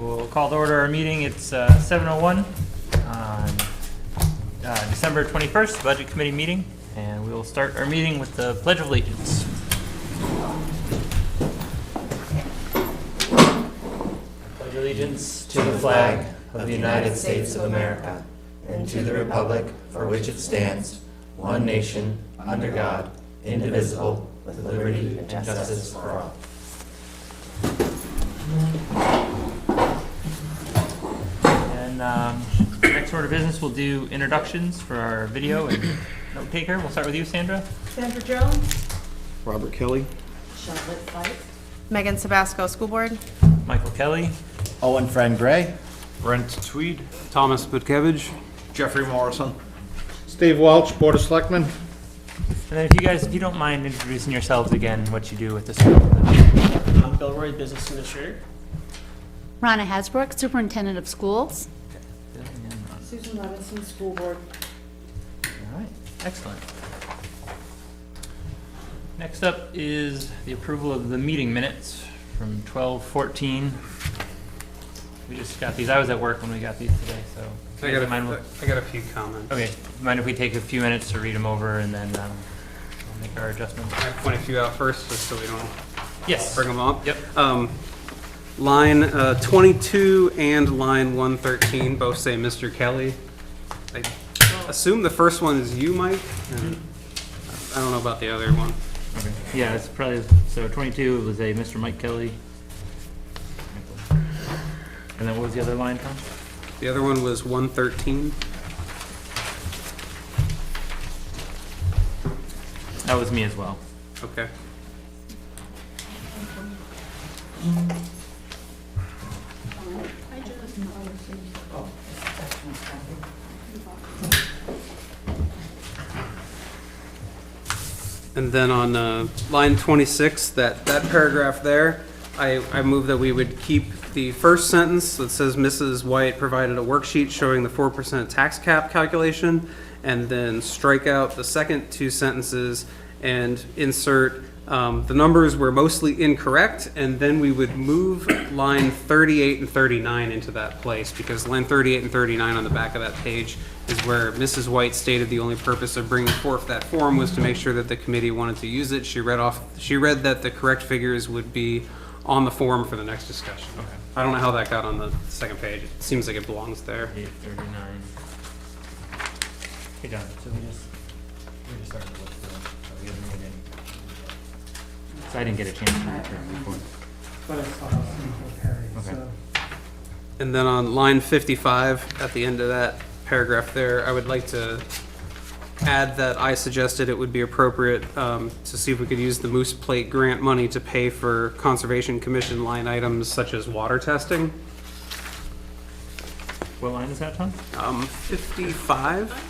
We'll call to order our meeting. It's 7:01 on December 21st, Budget Committee meeting, and we will start our meeting with the Pledge of Allegiance. Pledge allegiance to the flag of the United States of America and to the republic for which it stands, one nation, under God, indivisible, with liberty and justice for all. And next order of business, we'll do introductions for our video and note taker. We'll start with you, Sandra. Sandra Jones. Robert Kelly. Charlotte Fife. Megan Sabasco, School Board. Michael Kelly. Owen Fran Gray. Brent Tweed. Thomas Butkevich. Jeffrey Morrison. Steve Welch, Board of Selectmen. And then if you don't mind introducing yourselves again, what you do with this group. I'm Bill Roy, Business Administrator. Ronna Hasbrook, Superintendent of Schools. Susan Levinson, School Board. All right, excellent. Next up is the approval of the meeting minutes from 12:14. We just got these. I was at work when we got these today, so. I got a few comments. Okay, mind if we take a few minutes to read them over and then we'll make our adjustments? I point a few out first, just so we don't Yes. bring them up. Yep. Line 22 and line 113 both say Mr. Kelly. I assume the first one is you, Mike. And I don't know about the other one. Okay. Yeah, it's probably, so 22 was a Mr. Mike Kelly. And then what was the other line, Tom? The other one was 113. That was me as well. Okay. And then on line 26, that paragraph there, I move that we would keep the first sentence that says Mrs. White provided a worksheet showing the 4% tax cap calculation, and then strike out the second two sentences and insert the numbers were mostly incorrect, and then we would move line 38 and 39 into that place, because line 38 and 39 on the back of that page is where Mrs. White stated the only purpose of bringing forth that form was to make sure that the committee wanted to use it. She read that the correct figures would be on the form for the next discussion. Okay. I don't know how that got on the second page. It seems like it belongs there. 839. Hey, John, so we just started to look through them. So we haven't made any. So I didn't get a chance to read through them before. But it's not okay, Okay. so. And then on line 55, at the end of that paragraph there, I would like to add that I suggested it would be appropriate to see if we could use the Moose Plate grant money to pay for Conservation Commission line items such as water testing. What line is that, Tom? 55?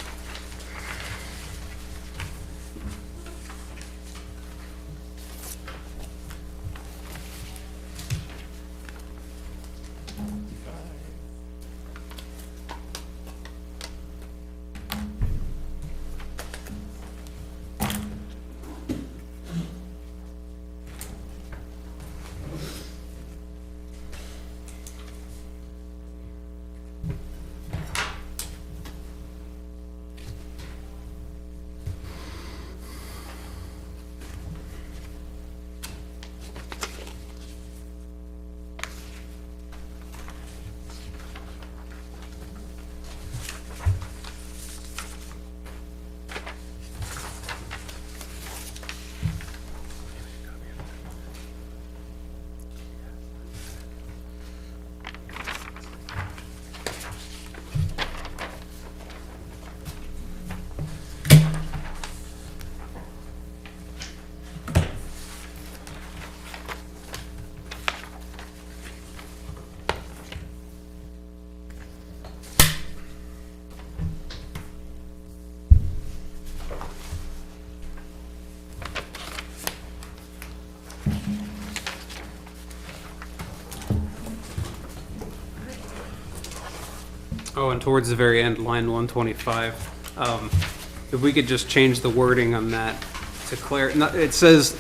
Oh, and towards the very end, line 125, if we could just change the wording on that to it says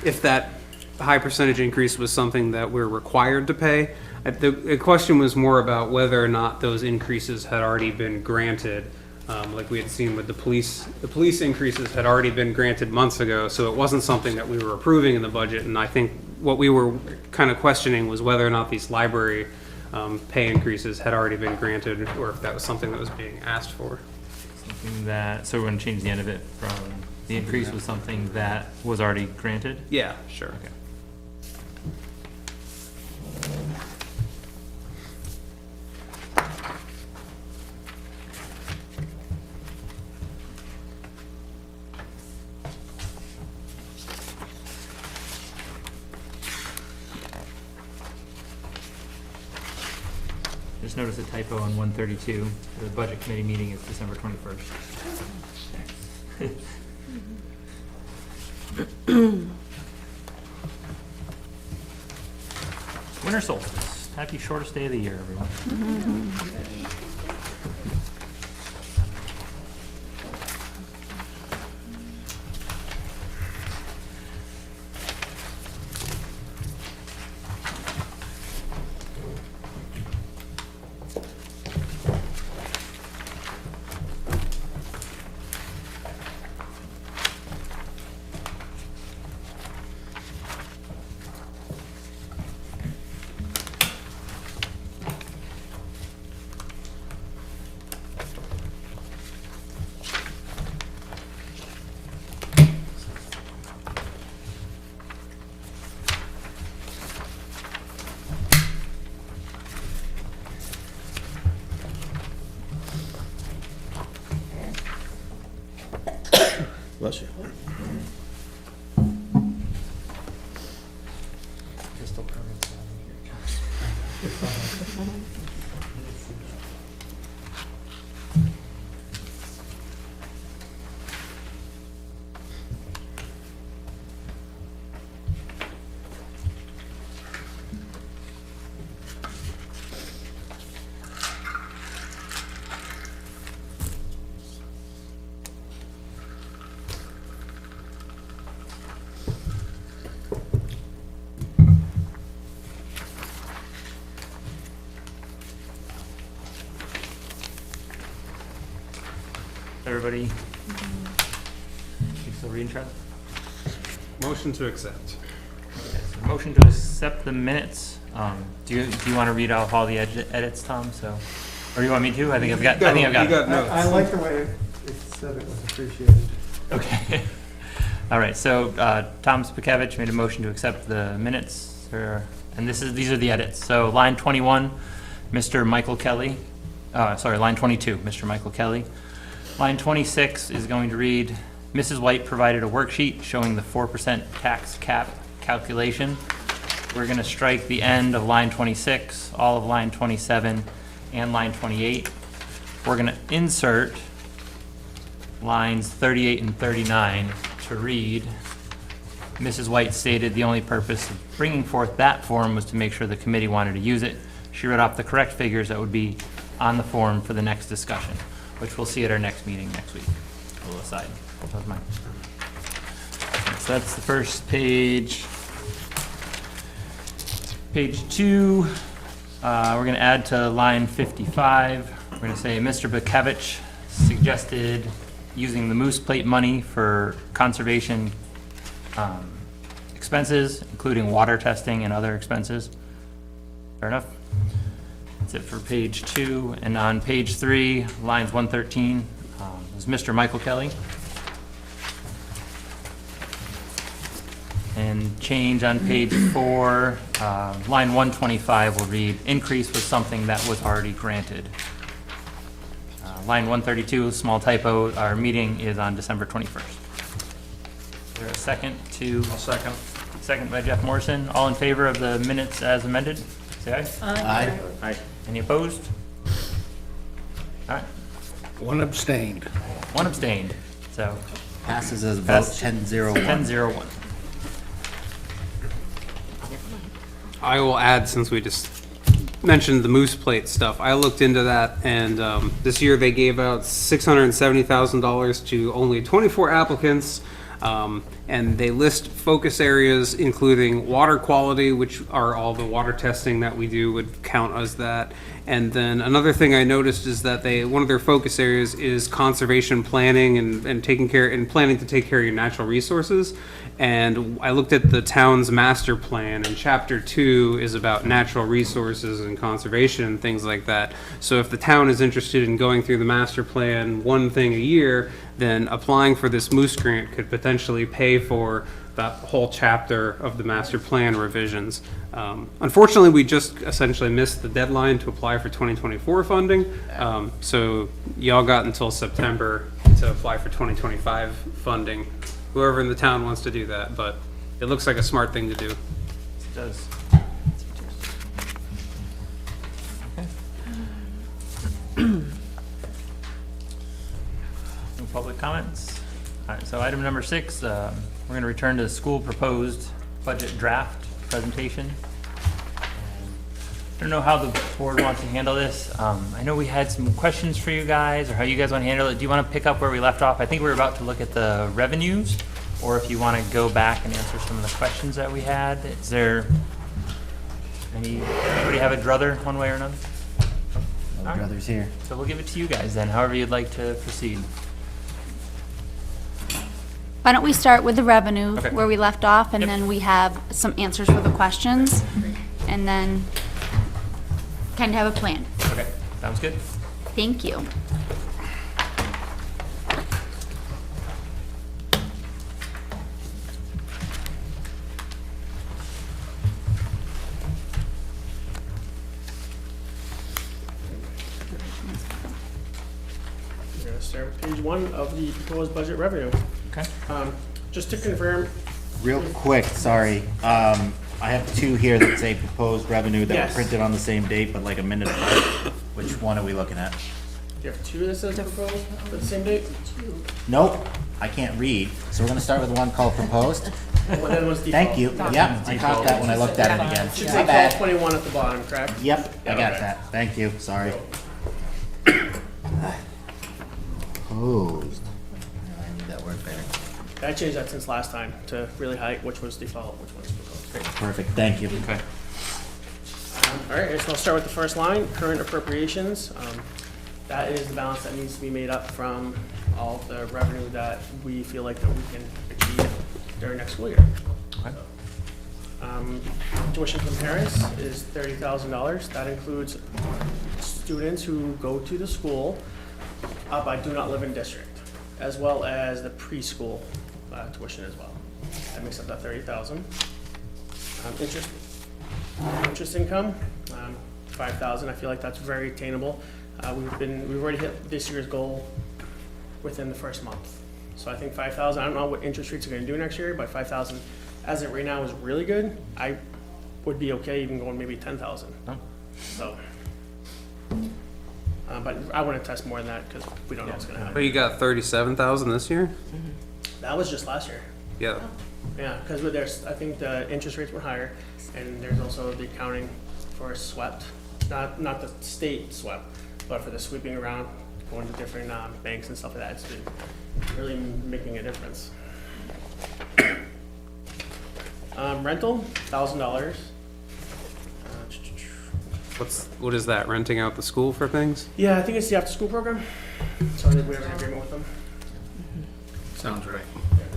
if that high percentage increase was something that we're required to pay. The question was more about whether or not those increases had already been granted. Like we had seen with the police increases had already been granted months ago, so it wasn't something that we were approving in the budget. And I think what we were kind of questioning was whether or not these library pay increases had already been granted, or if that was something that was being asked for. Something that, so we're gonna change the end of it from, the increase was something that was already granted? Yeah, sure. Okay. Just noticed a typo on 132. The budget committee meeting is December 21st. Winter solstice. Happy shortest day of the year, everyone. Bless you. Everybody? You still reading, Charlie? Motion to accept. Okay, so motion to accept the minutes. Do you want to read out all the edits, Tom? So, or you want me to? I think I've got it. I like the way it said it was appreciated. Okay. All right. So Tom Spakevich made a motion to accept the minutes, and these are the edits. So line 21, Mr. Michael Kelly. Line 22, Mr. Michael Kelly. Line 26 is going to read, Mrs. White provided a worksheet showing the 4% tax cap calculation. We're going to strike the end of line 26, all of line 27, and line 28. We're going to insert lines 38 and 39 to read, Mrs. White stated the only purpose of bringing forth that form was to make sure the committee wanted to use it. She wrote off the correct figures that would be on the form for the next discussion, which we'll see at our next meeting next week. A little aside. That was mine. So that's the first page. Page 2, we're going to add to line 55. We're going to say Mr. Bakevich suggested using the Moose Plate money for conservation expenses, including water testing and other expenses. Fair enough? That's it for page 2. And on page 3, lines 113, is Mr. Michael Kelly. And change on page 4, line 125 will read, increase was something that was already granted. Line 132, small typo, our meeting is on December 21st. Is there a second to? I'll second. Second by Jeff Morrison. All in favor of the minutes as amended? Say aye. Aye. Aye. Any opposed? All right, One abstained. one abstained, so Passes as a vote Passed. 10-0-1. 10-0-1. I will add, since we just mentioned the Moose Plate stuff, I looked into that, and this year they gave out $670,000 to only 24 applicants. and they list focus areas including water quality, which are all the water testing that we do would count as that. And then another thing I noticed is that one of their focus areas is conservation planning and planning to take care of your natural resources. And I looked at the town's master plan, and chapter 2 is about natural resources and conservation and things like that. So if the town is interested in going through the master plan one thing a year, then applying for this Moose Grant could potentially pay for that whole chapter of the master plan revisions. Unfortunately, we just essentially missed the deadline to apply for 2024 funding. So y'all got until September to apply for 2025 funding. Whoever in the town wants to do that, but it looks like a smart thing to do. It does. No public comments? All right, so item number 6, we're going to return to the school proposed budget draft presentation. I don't know how the board wants to handle this. I know we had some questions for you guys, or how you guys want to handle it. Do you want to pick up where we left off? I think we were about to look at the revenues, or if you want to go back and answer some of the questions that we had. Is there anybody have a druther one way or another? My brother's here. So we'll give it to you guys then, however you'd like to proceed. Why don't we start with the revenue Okay. where we left off, and Yep. then we have some answers for the questions, and then kind of have a plan. Okay, sounds good. Thank you. We're going to start with page 1 of the proposed budget revenue. Okay. Just to confirm, Real quick, sorry. I have 2 here that say proposed revenue that Yes. were printed on the same date, but like a minute apart. Which one are we looking at? you have 2 that says proposed for the same date? Nope, I can't read. So we're gonna start with the one called proposed. One then was default. Thank you. Yep, I caught that when I looked at it again. Should My say bad. 1221 at the bottom, correct? Yep, I got Okay. that. Thank you, sorry. Proposed. I need that word better. I changed that since last time to really highlight which was default, which one's proposed. Perfect, thank you. Okay. All right, so I'll start with the first line, current appropriations. That is the balance that needs to be made up from all of the revenue that we feel like that we can achieve during next school year. Okay. Tuition from parents is $30,000. That includes students who go to the school, but do not live in district, as well as the preschool tuition as well. That makes up that $30,000. Interest income, $5,000. I feel like that's very attainable. We've already hit this year's goal within the first month. So I think 5,000. I don't know what interest rates are going to do next year, but 5,000 as it right now is really good. I would be okay even going maybe 10,000. Oh. So, but I want to test more than that because we don't know what's going to But happen. you got 37,000 this year? That was just last year. Yeah. Yeah, because there's, I think the interest rates were higher, and there's also the accounting for swept, not the state swept, but for the sweeping around, going to different banks and stuff like that. It's been really making a difference. Rental, $1,000. What is that, renting out the school for things? Yeah, I think it's the after-school program. So I think we have an agreement with them. Sounds right.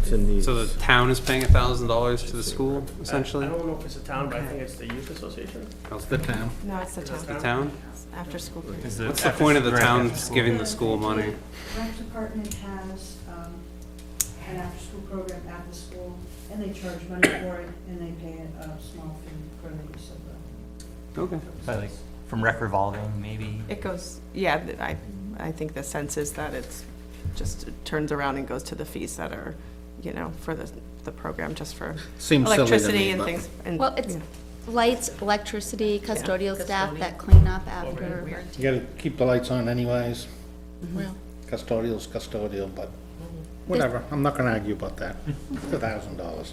So the town is paying $1,000 to the school, essentially? I don't know if it's a town, but I think it's the youth association. How's the town? No, it's the The town, town? after school. program. Is What's the point of the town giving the school money? Rec department has an after-school program at the school, and they charge money for it, and they pay a small fee for the use of the. Okay. Like from rec revolving, maybe. It goes, yeah, I think the sense is that it's just it turns around and goes to the fees that are, for the program, just for Seems silly to me, electricity and but- things. And, Well, it's yeah. lights, electricity, custodial staff that clean up after. You gotta keep the lights on anyways. Well, Custodial's custodial, but whatever. I'm not gonna argue about that. It's $1,000.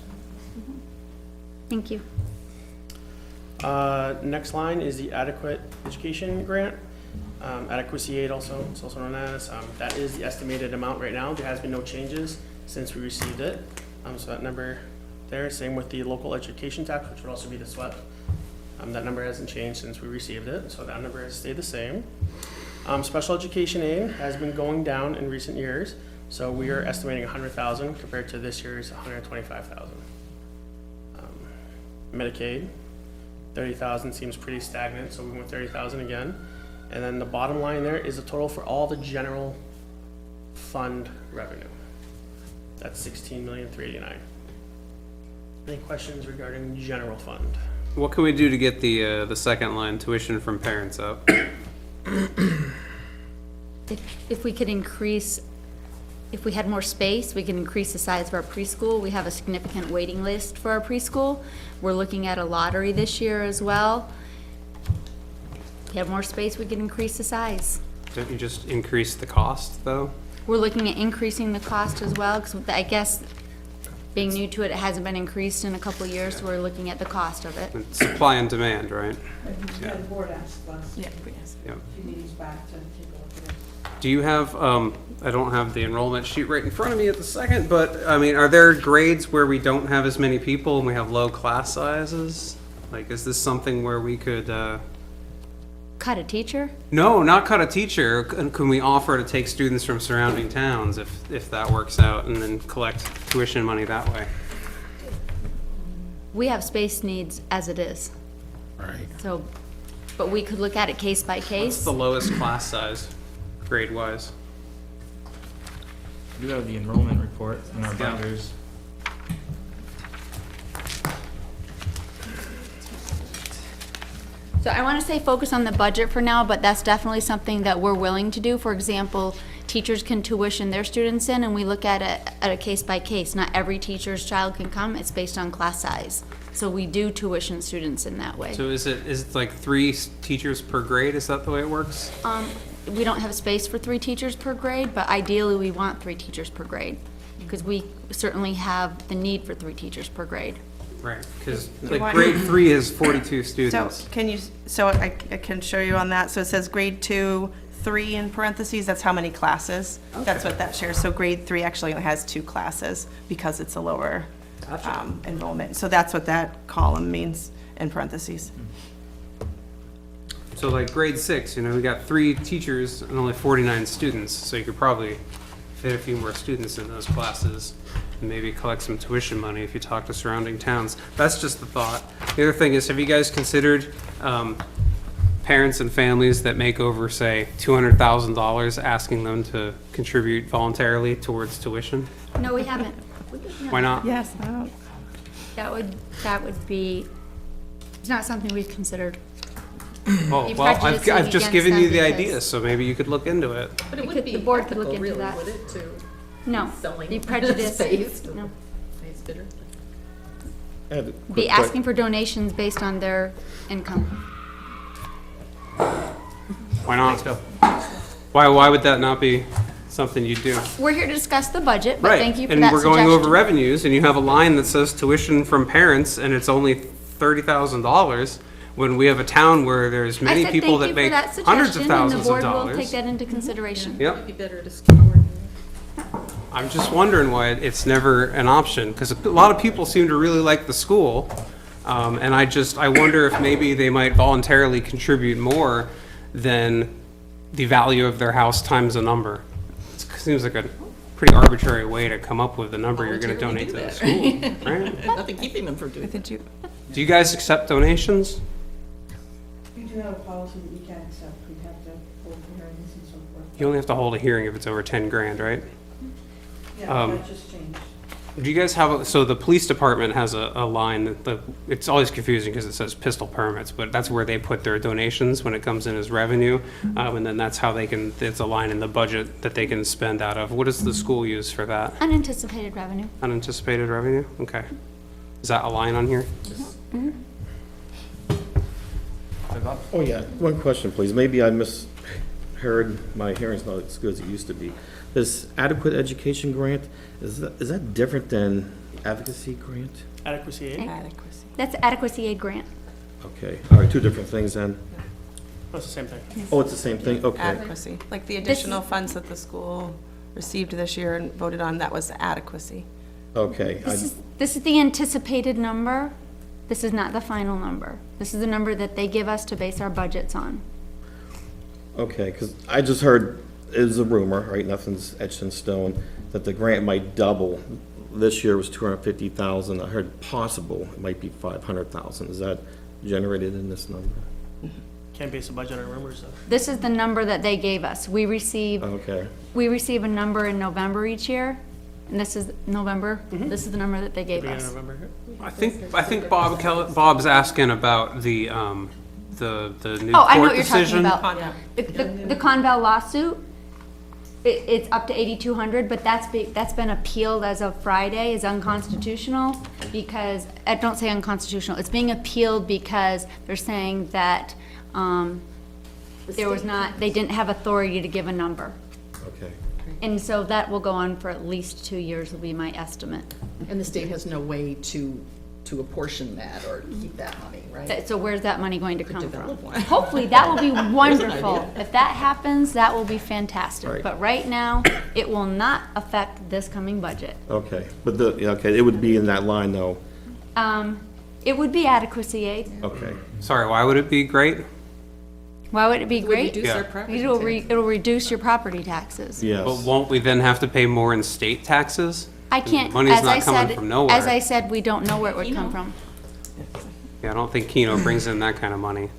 Thank you. Next line is the adequate education grant. Adequacy aid also, it's also known as, that is the estimated amount right now. There has been no changes since we received it. So that number there, same with the local education tax, which would also be the SWEP. That number hasn't changed since we received it, so that number has stayed the same. Special education aid has been going down in recent years, so we are estimating 100,000 compared to this year's 125,000. Medicaid, 30,000 seems pretty stagnant, so we went 30,000 again. And then the bottom line there is a total for all the general fund revenue. That's 16,389,000. Any questions regarding general fund? What can we do to get the second line, tuition from parents, up? If we could increase, if we had more space, we could increase the size of our preschool. We have a significant waiting list for our preschool. We're looking at a lottery this year as well. If we have more space, we could increase the size. Don't you just increase the cost, though? We're looking at increasing the cost as well, because I guess being new to it, it hasn't been increased in a couple of years, so we're looking at the cost of it. It's supply and demand, right? Yeah, the board asked us Yeah, Yeah. a few meetings back to take a look at it. Do you have, I don't have the enrollment sheet right in front of me at the second, but, I mean, are there grades where we don't have as many people and we have low class sizes? Like, is this something where we could, Cut a teacher? no, not cut a teacher, can we offer to take students from surrounding towns if that works out, and then collect tuition money that way? We have space needs as it is, Right. so, but we could look at it case by What's case. the lowest class size, grade-wise? We do have the enrollment report in our Yeah. binders. So I want to say focus on the budget for now, but that's definitely something that we're willing to do. For example, teachers can tuition their students in, and we look at it at a case by case. Not every teacher's child can come, it's based on class size. So we do tuition students in that way. So is it like 3 teachers per grade, is that the way it works? We don't have space for 3 teachers per grade, but ideally we want 3 teachers per grade, because we certainly have the need for 3 teachers per grade. Right, because you like want- grade 3 is 42 So students. can you, so I can show you on that. So it says grade 2, 3 in parentheses, that's how many classes. That's what that shares. So grade 3 actually only has 2 classes because it's a lower enrollment. So that's what that column means in parentheses. So like grade 6, you know, we got 3 teachers and only 49 students, so you could probably fit a few more students in those classes and maybe collect some tuition money if you talk to surrounding towns. That's just the thought. The other thing is, have you guys considered parents and families that make over, say, $200,000, asking them to contribute voluntarily towards tuition? No, we haven't. Why not? Yes, I don't. That would be, it's not something we've considered. Oh, Be well, I've prejudicing just against given them you the because- idea, so maybe you could look into it. But it We wouldn't could- be the board could look ethical, into really, that. would it, to No, selling be prejudiced. space to No. space bidder? I had a Be quick asking for donations based on their income. Why not? Why would that not be something you'd do? We're here to discuss the budget, but Right, thank you for and that we're going over suggestion. revenues, and you have a line that says tuition from parents, and it's only $30,000, when we have a town where there's I many said people thank that you for make that hundreds of suggestion, and the thousands of board will take dollars. that into consideration. Yep. It'd be better to skewer. I'm just wondering why it's never an option, because a lot of people seem to really like the school, and I wonder if maybe they might voluntarily contribute more than the value of their house times a number. It seems like a pretty arbitrary way to come up with the number you're gonna Voluntarily donate to do the that. school, right? Nothing keeping them from doing that. Did you, Do you guys accept donations? We do have a policy that you can accept, we have to hold the hearings and so forth. You only have to hold a hearing if it's over 10 grand, right? Yeah, that just changed. Do you guys have, so the police department has a line, it's always confusing because it says pistol permits, but that's where they put their donations when it comes in as revenue. And then that's how they can, it's a line in the budget that they can spend out of. What does the school use for that? Unanticipated revenue. Unanticipated revenue? Okay. Is that a line on here? Oh, yeah, one question, please. Maybe I misheard, my hearing's not as good as it used to be. This adequate education grant, is that different than advocacy grant? Adequacy aid? adequacy? That's adequacy aid grant. Okay, all right, 2 different things then. That's the same thing. Oh, it's the same thing, okay. Adequacy, like the additional funds that the school received this year and voted on, that was adequacy. Okay. This is the anticipated number. This is not the final number. This is the number that they give us to base our budgets on. Okay, because I just heard, it was a rumor, right, nothing's etched in stone, that the grant might double. This year was 250,000. I heard possible it might be 500,000. Is that generated in this number? Can't base a budget on rumors, though. This is the number that they gave us. We receive Okay, a number in November each year, and this is November. This is the number that they gave Beginning of us. November. I think Bob's asking about the new Oh, I know court what you're talking decision. about. The Conval lawsuit, it's up to 8,200, but that's been appealed as of Friday, is unconstitutional, because, don't say unconstitutional, it's being appealed because they're saying that, they didn't have authority to give a number. okay. And so that will go on for at least 2 years, will be my estimate. And the state has no way to apportion that or keep that money, right? So where's that money going to come from? develop one. Hopefully, that will be wonderful. If that happens, that will be fantastic. Right. But right now, it will not affect this coming budget. Okay, but okay, it would be in that line though. It would be adequacy aid. Okay, Sorry, why would it be great? Why would it be It would great? reduce our Yeah. property It'll, tax. it'll reduce your property taxes. yes. But won't we then have to pay more in state taxes? I can't, Money's as not I coming said, from nowhere. as I said, we don't know where it would come from. Yeah, I don't think Keno brings in that kind of money.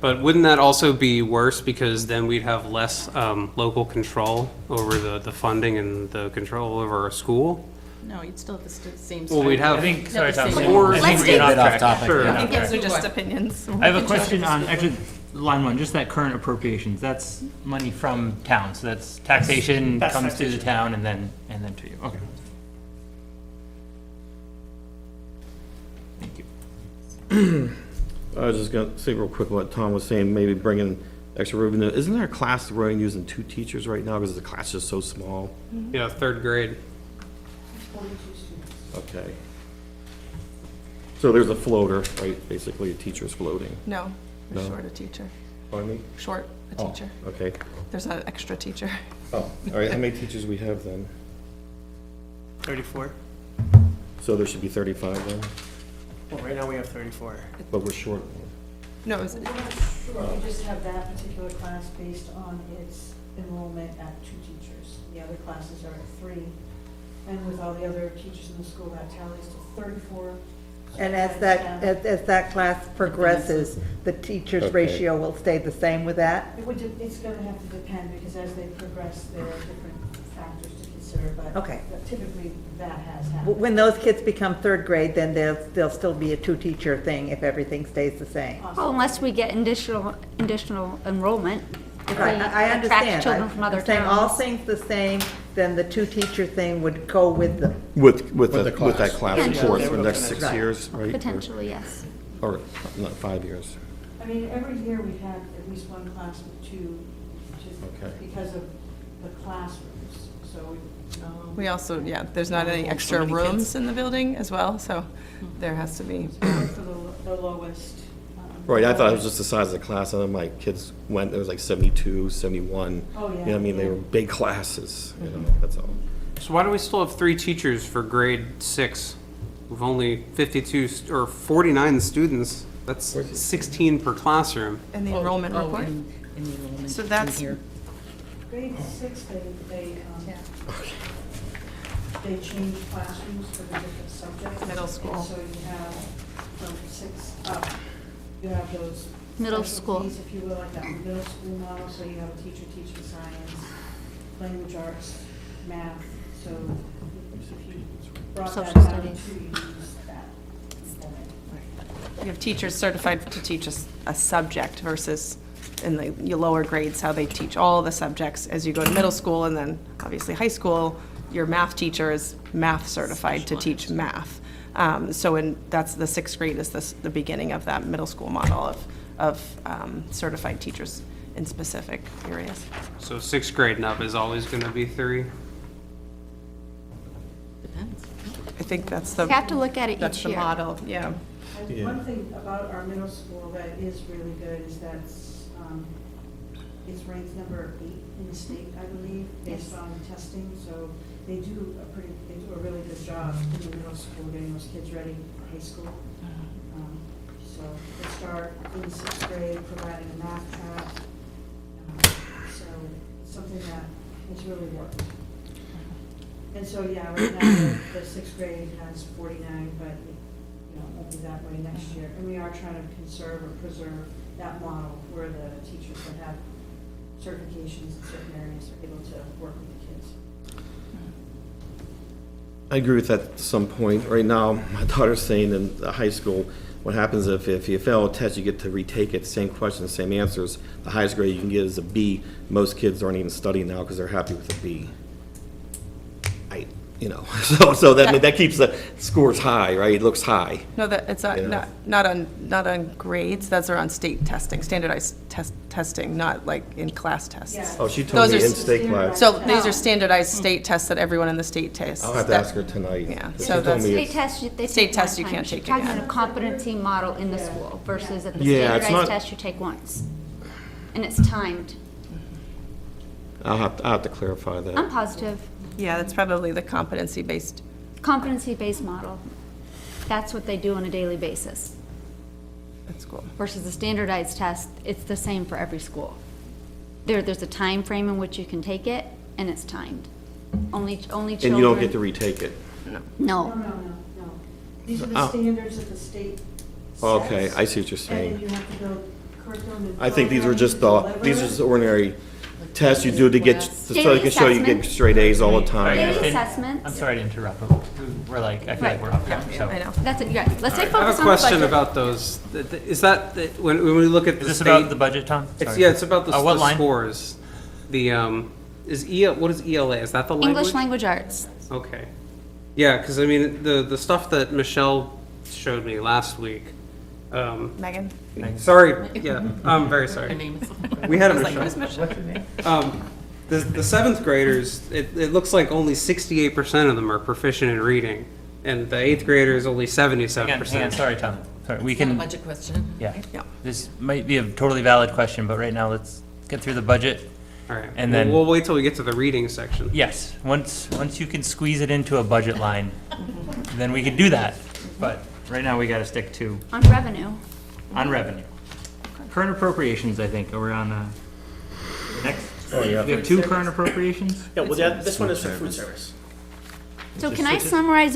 But wouldn't that also be worse because then we'd have less local control over the funding and the control over our school? No, you'd still have the same. Well, we'd have. I think, sorry, Yeah, the Tom, same- Or- I think Let's we're getting take- off Bit track. off topic, Sure, yeah. off I guess track. they're just opinions. I have a question on, actually, line one, just that current appropriations, that's money from town, so that's taxation That's comes to the taxation. town and then to you, okay. Thank you. I was just gonna say real quick what Tom was saying, maybe bringing extra revenue. Isn't there a class where we're using 2 teachers right now because the class is so small? Yeah, third grade. 42 students. Okay. So there's a floater, right? Basically, a teacher's floating. No, we're No. short a teacher, Pardon me? short a Oh, teacher. okay. There's an extra teacher. Oh, all right. How many teachers we have then? 34. So there should be 35 then, Well, right now we have 34. but we're short. No, is it? Sure, we just have that particular class based on its enrollment at 2 teachers. The other classes are at 3. And with all the other teachers in the school, that tallies to 34. And as that class progresses, the teacher's Okay. ratio will stay the same with that? It's gonna have to depend, because as they progress, there are different factors to consider, but Okay. typically that has happened. When those kids become third grade, then there'll still be a 2-teacher thing if everything stays the same. Well, unless we get additional enrollment. If we Right, I attract understand. children from other I'm saying all towns. things the same, then the 2-teacher thing would go with them. With the that class. class, of course, for the next 6 Right. years, right? Potentially, yes. Or, not 5 years. I mean, every year we've had at least one class with 2, just Okay. because of the classrooms, so. We also, yeah, there's not any So extra many rooms kids. in the building as well, so there has to be. For the lowest. Right, I thought it was just the size of the class, and then my kids went, there was like 72, 71. Oh, yeah. You know what I mean, they were big classes, you know, that's all. So why do we still have 3 teachers for grade 6? We've only 52 or 49 students. That's 16 per classroom. In the enrollment Oh, report. in the enrollment So in that's- here. Grade 6, they change classrooms for the different subjects. Middle school. And so you have from 6 up, you have those. Middle school. specialties, if you will, like that middle school model, so you have a teacher teaching science, language arts, math, so if you brought that Social down studies. to, you use that component. You have teachers certified to teach a subject versus in your lower grades, how they teach all the subjects as you go to middle school, and then obviously high school, your math teacher is math certified to teach math. That's the 6th grade is the beginning of that middle school model of certified teachers in specific areas. So 6th grade and up is always going to be 3? Depends. I think that's You have to look at it that's each the year. model, yeah. And one thing about our middle school that is really good is that it's ranked number 8 in the state, I believe, based on testing, so they do a really good job in the middle school, getting those kids ready for high school. So they start in 6th grade, providing a math track, so something that has really worked. And so, yeah, right now, the 6th grade has 49, but it won't be that way next year. And we are trying to conserve or preserve that model where the teachers that have certifications in certain areas are able to work with the kids. I agree with that to some point. Right now, my daughter's saying in the high school, what happens if you fail a test, you get to retake it, same questions, same answers. The highest grade you can get is a B. Most kids aren't even studying now because they're happy with a B. So that keeps the scores high, right? It looks high. No, that, it's Yeah. not on grades, those are on state testing, standardized testing, not like in class tests. Yeah. Oh, she told Those me are in-state class. So these are standardized state tests that everyone in the state takes. I'll have to ask her tonight. Yeah, 'cause she so told that's- me State it's- test, they State take test one you time. can't She's take talking again. about a competency model in the school versus at the Yeah, it's standardized not- test you take once. And it's timed. I'll have to clarify that. I'm positive. Yeah, that's probably the competency-based. Competency-based model. That's what they do on a daily basis. That's cool. Versus the standardized test, it's the same for every school. There's a time frame in which you can take it, and it's timed. Only children. And you don't get to retake it. No, No. no, no, no. These are Oh. the standards that the state sets. Okay, I see what you're And saying. then you have to build curriculum and I think these were program just to these are deliver. just ordinary tests you do to get, so they Daily can show you get assessment. straight A's all the time. Daily And- assessments. I'm sorry to interrupt, but we're like, I feel like we're off track, so. I know. That's it, yeah. Let's stay I have focused a on the question budget. about those. Is that, when we look at Is the this about the state, budget, Tom? it's, Sorry. yeah, it's about the What the line? scores. The, what is ELA? Is that the language? English language arts. Okay. Yeah, because I mean, the stuff that Michelle showed me last week, Megan? sorry, yeah, I'm very sorry. We had a Michelle. The seventh graders, it looks like only 68% of them are proficient in reading, and the eighth graders only 77%. Hang on, sorry, Tom. Sorry, we can. Budget question. Yeah. Yeah. This might be a totally valid question, but right now let's get through the budget. All right, And well, then- we'll wait till we get to the reading section. Yes, once you can squeeze it into a budget line, then we can do that. But right now we gotta stick to On revenue. on revenue. Current appropriations, I think, are we on next? Oh, yeah. We have two current appropriations? Yeah, well, this one is for food service. So can I summarize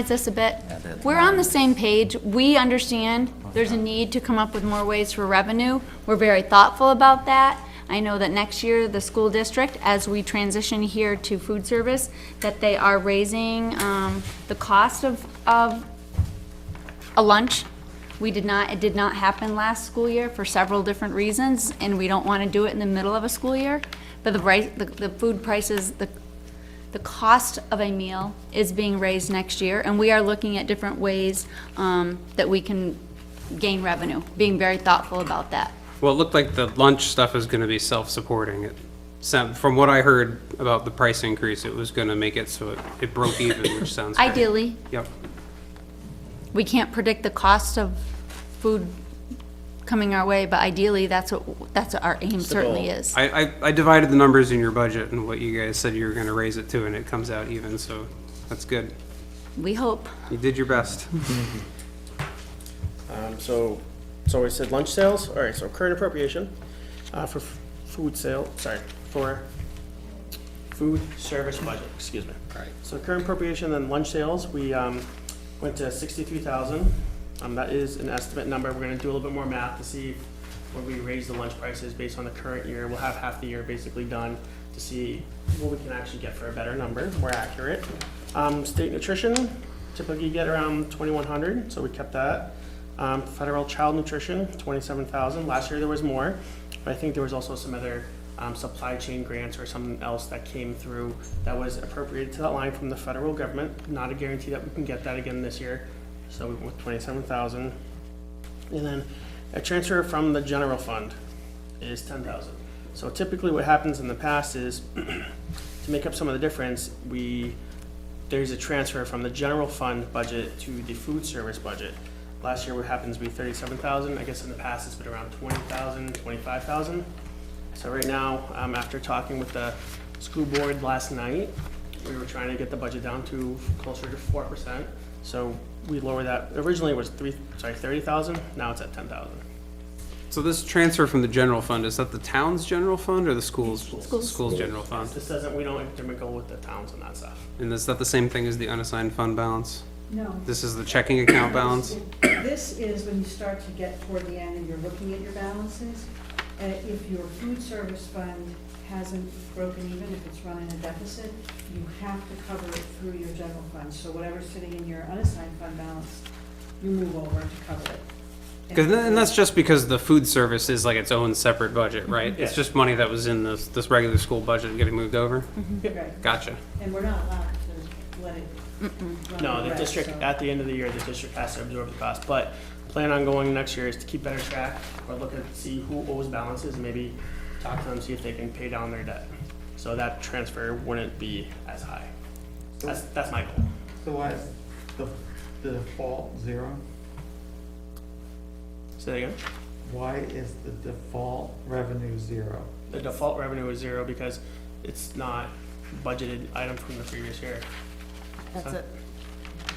this a bit? We're on the same page. We understand there's a need to come up with more ways for revenue. We're very thoughtful about that. I know that next year, the school district, as we transition here to food service, that they are raising the cost of a lunch. It did not happen last school year for several different reasons, and we don't want to do it in the middle of a school year. But the food prices, the cost of a meal is being raised next year, and we are looking at different ways that we can gain revenue, being very thoughtful about that. Well, it looked like the lunch stuff is gonna be self-supporting. From what I heard about the price increase, it was gonna make it so it broke even, which sounds great. Ideally, Yep. we can't predict the cost of food coming our way, but ideally, that's what our aim certainly is. I divided the numbers in your budget and what you guys said you were gonna raise it to, and it comes out even, so that's good. We hope. You did your best. So we said lunch sales, all right, so current appropriation, for food service budget, excuse me. All right, so current appropriation and lunch sales, we, went to 63,000. That is an estimate number. We're gonna do a little bit more math to see when we raise the lunch prices based on the current year. We'll have half the year basically done to see what we can actually get for a better number, more accurate. State nutrition, typically get around 2,100, so we kept that. Federal child nutrition, 27,000. Last year there was more, but I think there was also some other supply chain grants or something else that came through that was appropriated to that line from the federal government. Not a guarantee that we can get that again this year. So we went with 27,000. And then a transfer from the general fund is 10,000. So typically what happens in the past is to make up some of the difference, there's a transfer from the general fund budget to the food service budget. Last year, what happens to be 37,000. I guess in the past, it's been around 20,000, 25,000. So right now, after talking with the school board last night, we were trying to get the budget down to closer to 4%. So we lowered that, originally it was 30,000, now it's at 10,000. So this transfer from the general fund, is that the town's general fund or the school's? School's general fund. This doesn't, we don't intermingle with the towns and that stuff. And is that the same thing as the unassigned fund balance? No. This is the checking account balance? This is when you start to get toward the end and you're looking at your balances. If your food service fund hasn't broken even, if it's running a deficit, you have to cover it through your general fund. So whatever's sitting in your unassigned fund balance, you move over to cover it. And that's just because the food service is like its own separate budget, right? It's Yeah. just money that was in this regular school budget getting moved over? Right. Gotcha. And we're not allowed to let it run No, the red, district, so- at the end of the year, the district has to absorb the cost, but plan on going next year is to keep better track, or look at, see who owes balances, and maybe talk to them, see if they can pay down their debt. So that transfer wouldn't be as high. That's my goal. So why is the default zero? Say that again? Why is the default revenue zero? The default revenue is zero because it's not budgeted item from the previous year. That's it.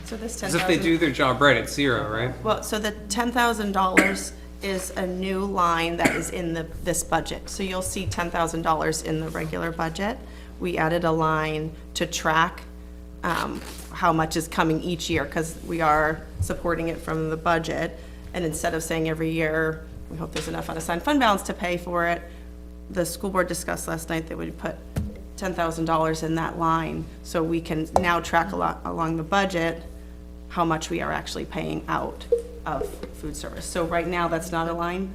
So this As if they do their job right, it's zero, right? Well, so the $10,000 is a new line that is in this budget. So you'll see $10,000 in the regular budget. We added a line to track how much is coming each year, because we are supporting it from the budget. And instead of saying every year, we hope there's enough unassigned fund balance to pay for it, the school board discussed last night that we'd put $10,000 in that line, so we can now track along the budget how much we are actually paying out of food service. So right now, that's not a line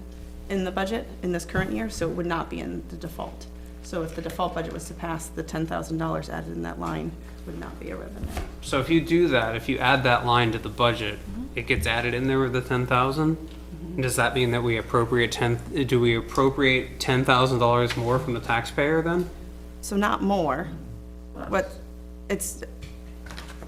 in the budget in this current year, so it would not be in the default. So if the default budget was to pass, the $10,000 added in that line would not be a revenue. So if you do that, if you add that line to the budget, it gets added in there with the 10,000? Does that mean that we appropriate $10,000 more from the taxpayer then? So not more, what, it's,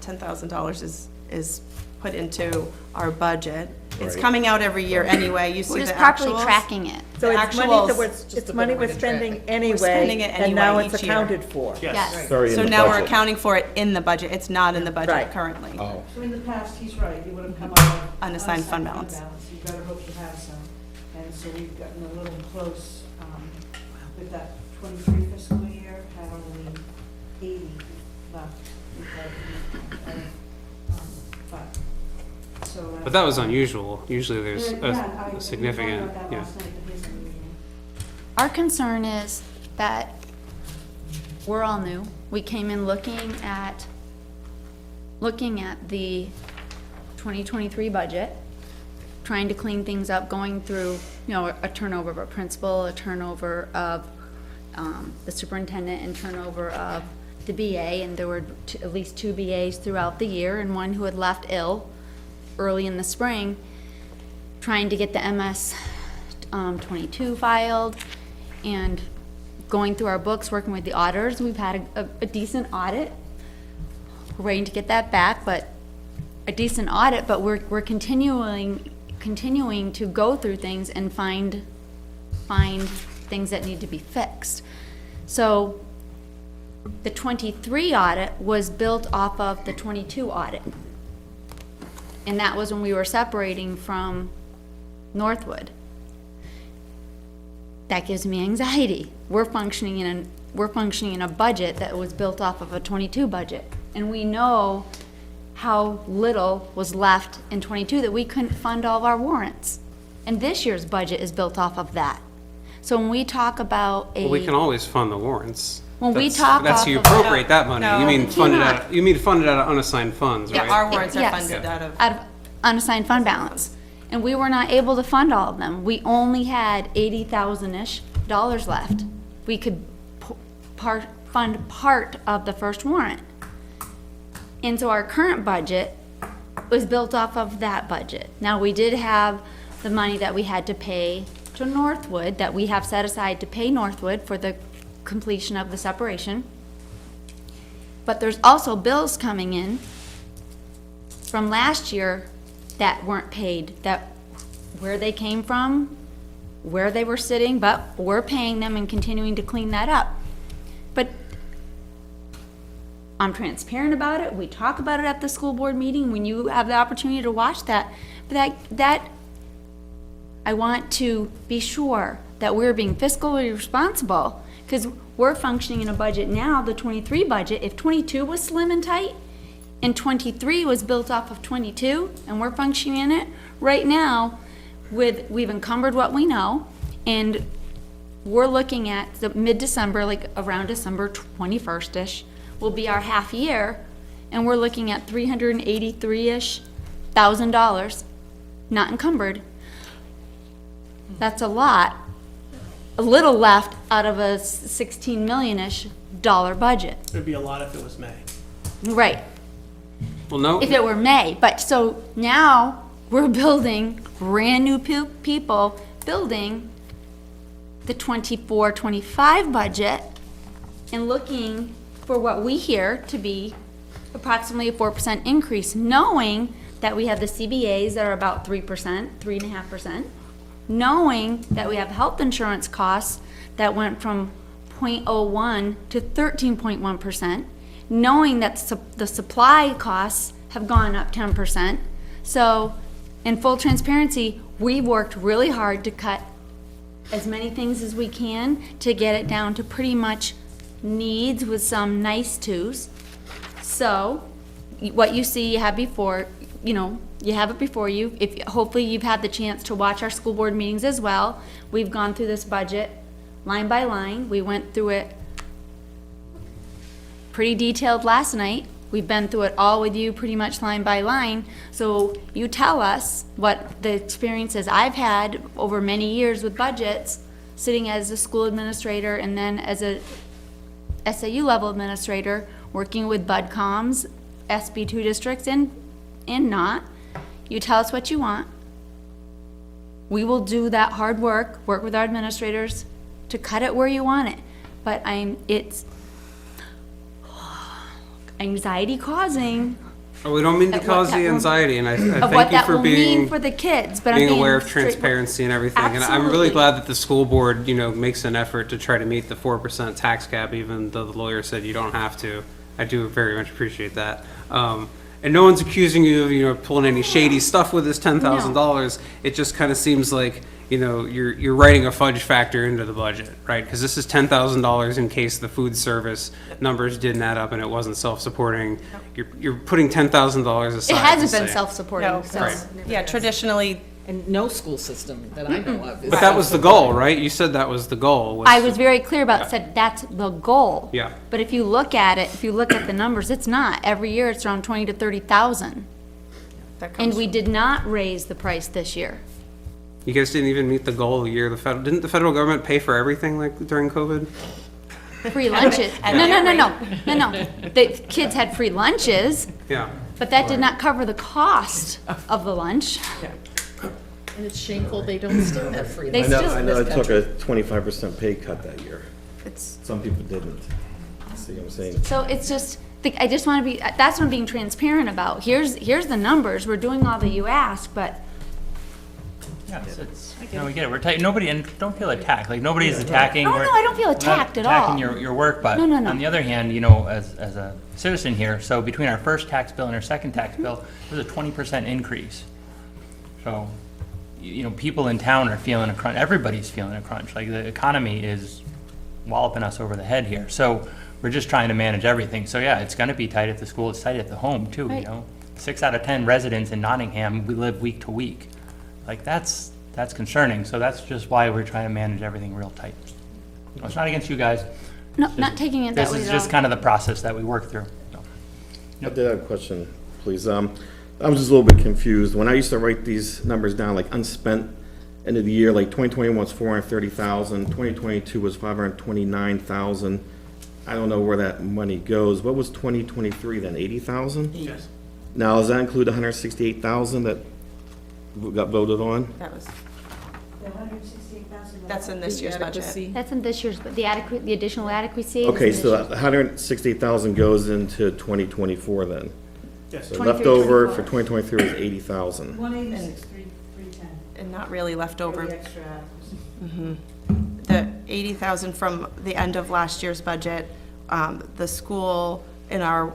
$10,000 is put into our budget. It's coming out every year anyway, you see We're the just properly actuals. tracking it. So The it's money actuals- that it's money we're spending anyway, spending it and now anyway it's each year. accounted for. Yes. Sorry, in So the now we're budget. accounting for it in the budget, it's not in the budget Right. currently. Oh, So in the past, he's right, it would have come out of. Unassigned fund balance. You better hope you have some. And so we've gotten a little close, with that 23 fiscal year, had only 80 left. But that was unusual. Usually there's Yeah, I- we a talked significant, about that yeah. last night, but here's the meeting. Our concern is that we're all new. We came in looking at the 2023 budget, trying to clean things up, going through, a turnover of a principal, a turnover of the superintendent, and turnover of the BA, and there were at least 2 BAs throughout the year, and one who had left ill early in the spring, trying to get the MS 22 filed, and going through our books, working with the auditors. We've had a decent audit. We're waiting to get that back, but a decent audit, but we're continuing to go through things and find things that need to be fixed. So the 23 audit was built off of the 22 audit. And that was when we were separating from Northwood. That gives me anxiety. We're functioning in a budget that was built off of a 22 budget. And we know how little was left in 22 that we couldn't fund all of our warrants. And this year's budget is built off of that. So when we talk about Well, we can always fund the warrants. When we That's- talk That's off you of- appropriate that money. No, You mean we fund it cannot. out, you mean fund it out of unassigned funds, right? Yeah, our warrants are Yes. funded out of. unassigned fund balance. And we were not able to fund all of them. We only had $80,000-ish left. We could fund part of the first warrant. And so our current budget was built off of that budget. Now, we did have the money that we had to pay to Northwood, that we have set aside to pay Northwood for the completion of the separation. But there's also bills coming in from last year that weren't paid, that where they came from, where they were sitting, but we're paying them and continuing to clean that up. But I'm transparent about it. We talk about it at the school board meeting when you have the opportunity to watch that. But that I want to be sure that we're being fiscally responsible, because we're functioning in a budget now, the 23 budget. If 22 was slim and tight, and 23 was built off of 22, and we're functioning in it, right now, we've encumbered what we know, and we're looking at the mid-December, like around December 21st-ish, will be our half year, and we're looking at $383-ish thousand, not encumbered. That's a lot, a little left out of a 16 million-ish dollar budget. It'd be a lot if it was May. Right, Well, no, if it were May, but so now we're building brand-new people, building the 24-25 budget and looking for what we hear to be approximately a 4% increase, knowing that we have the CBAs that are about 3%, 3.5%, knowing that we have health insurance costs that went from 0.01 to 13.1%, knowing that the supply costs have gone up 10%. So, in full transparency, we've worked really hard to cut as many things as we can to get it down to pretty much needs with some nice twos. So, what you see you have before, you have it before you. If hopefully you've had the chance to watch our school board meetings as well. We've gone through this budget line by line. We went through it pretty detailed last night. We've been through it all with you pretty much line by line. So you tell us what the experiences I've had over many years with budgets, sitting as a school administrator and then as a SAU level administrator, working with BudComs, SB2 districts and not. You tell us what you want. We will do that hard work with our administrators to cut it where you want it. But it's anxiety causing oh, we don't mean to Of what cause that the will- anxiety, and I of thank what you that for will mean being for the kids, but I'm being being aware of straight- transparency and everything. And I'm really Absolutely. glad that the school board, makes an effort to try to meet the 4% tax cap, even though the lawyer said you don't have to. I do very much appreciate that. And no one's accusing you of, pulling any shady stuff with this $10,000. It just kind of seems like, you're writing a fudge factor into the budget, right? Because this is $10,000 in case the food service numbers didn't add up and it wasn't self-supporting. You're putting $10,000 aside. It hasn't to been say- self-supporting, No, so. Right. yeah, traditionally, And no school system that I know of is. But that was the goal, right? You said that was the goal. I was very clear about, said that's the goal. Yeah. But if you look at it, if you look at the numbers, it's not. Every year it's around 20 to 30,000. that And comes, we did not raise the price this year. You guys didn't even meet the goal a year. Didn't the federal government pay for everything like during COVID? Free lunches. No. The kids had free lunches, Yeah. but that did not cover the cost of the lunch. And it's shameful they don't still have free. They lunch still- in I know this I took country. a 25% pay cut that year. it's, Some people didn't. See what I'm saying? So it's just, I just want to be, that's what I'm being transparent about. Here's the numbers. We're doing all that you ask, but Yeah, we get it. We're nobody, and don't feel attacked. Like nobody's attacking. Oh, We're- no, I don't feel we're not attacked at attacking all. your work, but No. on the other hand, as a citizen here, so between our first tax bill and our second tax bill, there's a 20% increase. So, people in town are feeling a crunch. Everybody's feeling a crunch. Like the economy is walloping us over the head here. So we're just trying to manage everything. So yeah, it's going to be tight at the school. It's tight at the home too. Right. 6 out of 10 residents in Nottingham, we live week to week. Like that's concerning. So that's just why we're trying to manage everything real tight. It's not against you guys. no, not taking it that This way is at just all. kind of the process that we work through. So. I did have a question, please. I was just a little bit confused. When I used to write these numbers down, like unspent end of the year, like 2021 was 430,000, 2022 was 529,000. I don't know where that money goes. What was 2023 then, 80,000? Yes. Now, does that include the 168,000 that got voted on? that was, The 168,000. that's in this year's budget. Adequacy. That's in this year's, but the additional adequacy. is in Okay, this so year's. that 168,000 goes into 2024 then? Yes. So 23, leftover 24. for 2023 is 80,000. 186, 310. and not really left over. The extra adequacy. The 80,000 from the end of last year's budget, the school in our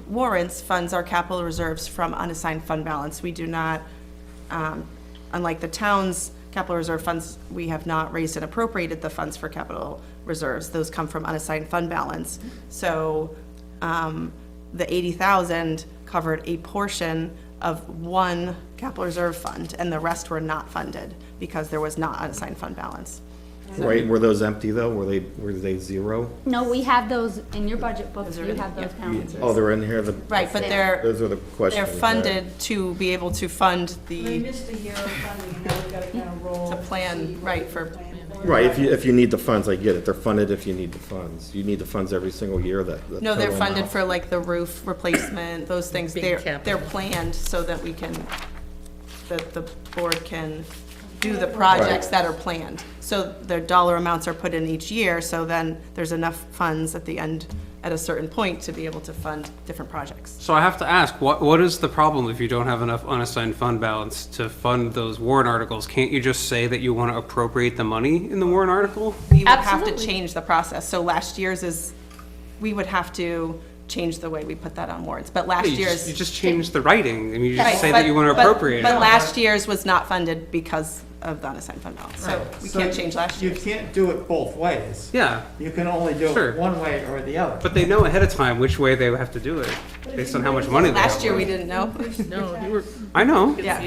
warrants funds our capital reserves from unassigned fund balance. We do not, unlike the town's capital reserve funds, we have not raised and appropriated the funds for capital reserves. Those come from unassigned fund balance. So the 80,000 covered a portion of one capital reserve fund, and the rest were not funded because there was not unassigned fund balance. Right, were those empty though? Were they zero? No, we have those in your budget books, you have those balances. Oh, they're in here, Right, but those are the questions. they're funded to be able to fund We the, missed a year of funding, and now we've got to kind of roll. To plan, see what right, we for- plan for. Right, if you need the funds, I get it. They're funded if you need the funds. You need the funds every single year, that no, they're total funded amount. for like the roof replacement, those things. Big They're capital. planned so that we can, that the board can do the projects that are planned. So their dollar amounts are put in each year, so then there's enough funds at the end, at a certain point, to be able to fund different projects. So I have to ask, what is the problem if you don't have enough unassigned fund balance to fund those warrant articles? Can't you just say that you want to appropriate the money in the warrant article? We would have to Absolutely. change the process. So last year's is, we would have to change the way we put that on warrants. But last You year's. just change the writing, and you Right, just say that you want to but- appropriate But it. last year's was not funded because of the unassigned fund balance. So we can't change last You year's. can't do it both ways. Yeah, You can only do Sure. it one way or the other. but they know ahead of time which way they have to do it, based on how much money they have. Last year, we didn't know. No, you were, I know. Yeah.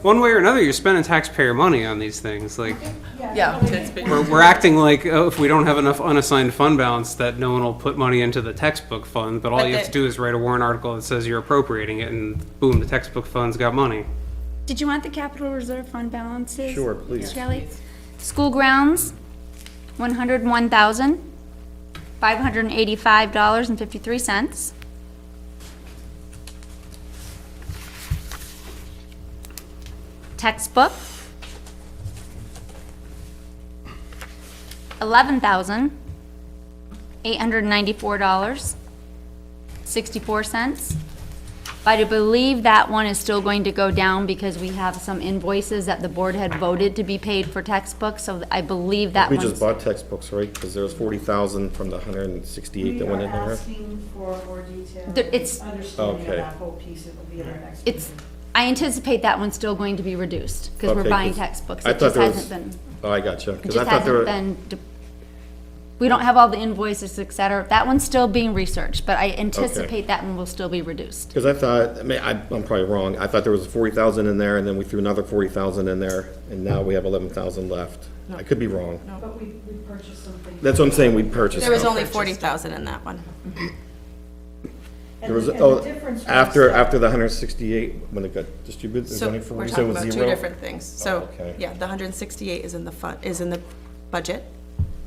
One way or another, you're spending taxpayer money on these things. Like, yeah, taxpayer. we're acting like, oh, if we don't have enough unassigned fund balance, that no one will put money into the textbook fund, but all But you have to do is write a warrant article that says you're appropriating it, and boom, the textbook fund's got money. Did you want the capital reserve fund balances? Sure, please. Shelley? School grounds, $101,585.53. Textbook, $11,894.64. But I believe that one is still going to go down because we have some invoices that the board had voted to be paid for textbooks, so I believe that We one's. just bought textbooks, right? Because there was 40,000 from the 168 that went in We are there. asking for more detailed It's- understanding of Okay. that whole piece. It will be in our next. It's, I anticipate that one's still going to be reduced, because we're Okay, buying 'cause textbooks. I It thought just there was- hasn't been, Oh, I gotcha. it Because I just thought there hasn't were, been, we don't have all the invoices, et cetera. That one's still being researched, but I anticipate that one will still be reduced. because I thought, I mean, I'm probably wrong. I thought there was 40,000 in there, and then we threw another 40,000 in there, and now we have 11,000 left. I could be wrong. But we purchased something. That's what I'm saying, we purchased. There was them. only 40,000 in that one. There was, And the oh, difference was after that- the 168, when it got distributed, there's So only we're 40, so it talking was about two zero? different things. So, okay. yeah, the 168 is in the fund, is in the budget.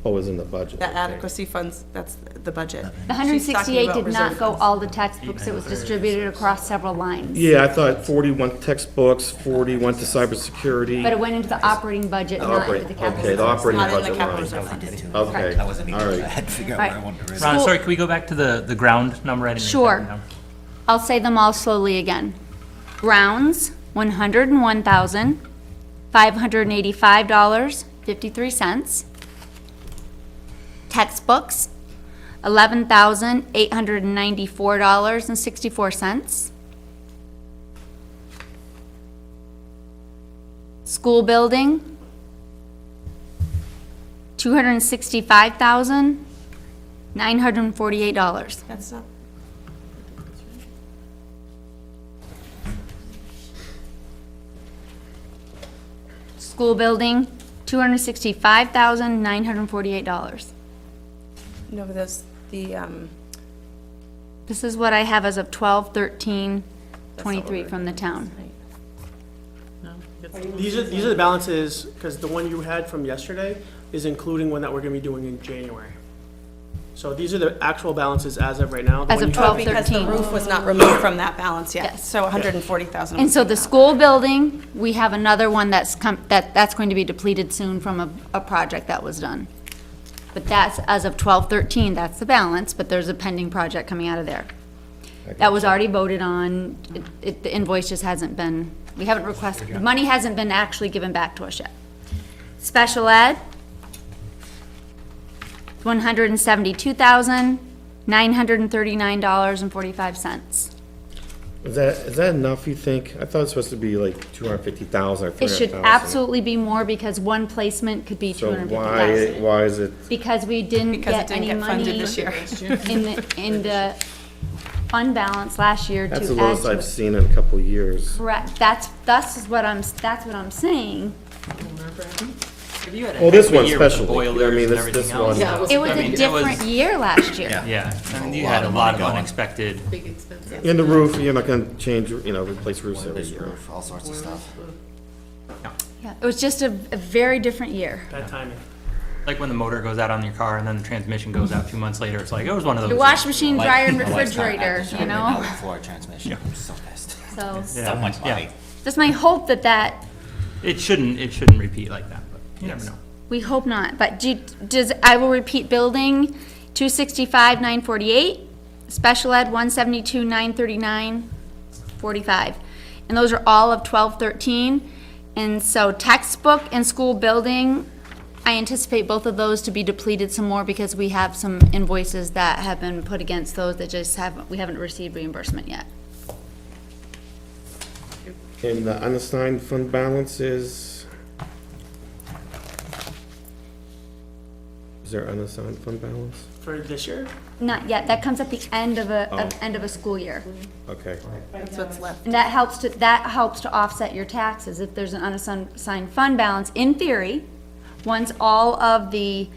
Oh, it was in the budget. The okay. adequacy funds, that's the budget. The She's talking 168 about did not reserve go funds. all the textbooks, it was distributed across several lines. Yeah, I thought 40 went textbooks, 40 went to cybersecurity. But it went into the operating budget, not into the capital. Okay, the operating Not in the budget capital line. reserve fund. Okay, all right. Right. Ron, School- sorry, can we go back to the ground number? I didn't write that Sure. down. I'll say them all slowly again. Grounds, $101,585.53. Textbooks, $11,894.64. School building, $265,948. That's not, School building, $265,948. no, that's the, This is what I have as of 12/13/23 from the town. These are the balances, because the one you had from yesterday is including one that we're gonna be doing in January. So these are the actual balances as of right now. The As one of you had- 12. because the 13. roof was not removed from that balance yet. Yes. So 140,000. And so the school building, we have another one that's that's going to be depleted soon from a project that was done. But that's, as of 12/13, that's the balance, but there's a pending project coming out of there. That was already voted on, the invoice just hasn't been We haven't requested, the money hasn't been actually given back to us yet. Special ed, $172,939.45. Is that enough, you think? I thought it was supposed to be like 250,000 or It 300,000. should absolutely be more because one placement could be So 250,000. why is it, Because we didn't Because it get didn't any get funded money this year. in the fund balance last year to add that's to the lowest I've it. seen in a couple of years. Correct, that's what I'm saying. Well, this one's special, I mean, this one. Yeah, It was I a mean, it different was- year last year. Yeah, I mean, you lot had a of lot money of going. unexpected. Big expensive. In the roof, you're not gonna change, replace roofs every This year. roof, all sorts of stuff. Yeah, it was just a very different year. Bad timing. Like when the motor goes out on your car and then the transmission goes out 2 months later, it's like, it was one of those. Your washing machine, dryer, and My wife's car refrigerator, had this you right now know? before transmission, I'm so pissed. So, So much money. that's my hope that It shouldn't repeat like that, but you never know. we hope not, but I will repeat building 265,948, special ed 172,939.45. And those are all of 1213. And so textbook and school building, I anticipate both of those to be depleted some more because we have some invoices that have been put against those that we haven't received reimbursement yet. And the unassigned fund balance is there unassigned fund balance? For this year? Not yet, that comes at the end of Oh. end of a school year. Okay. That's what's left. And that helps to offset your taxes. If there's an unassigned fund balance, in theory, once all of the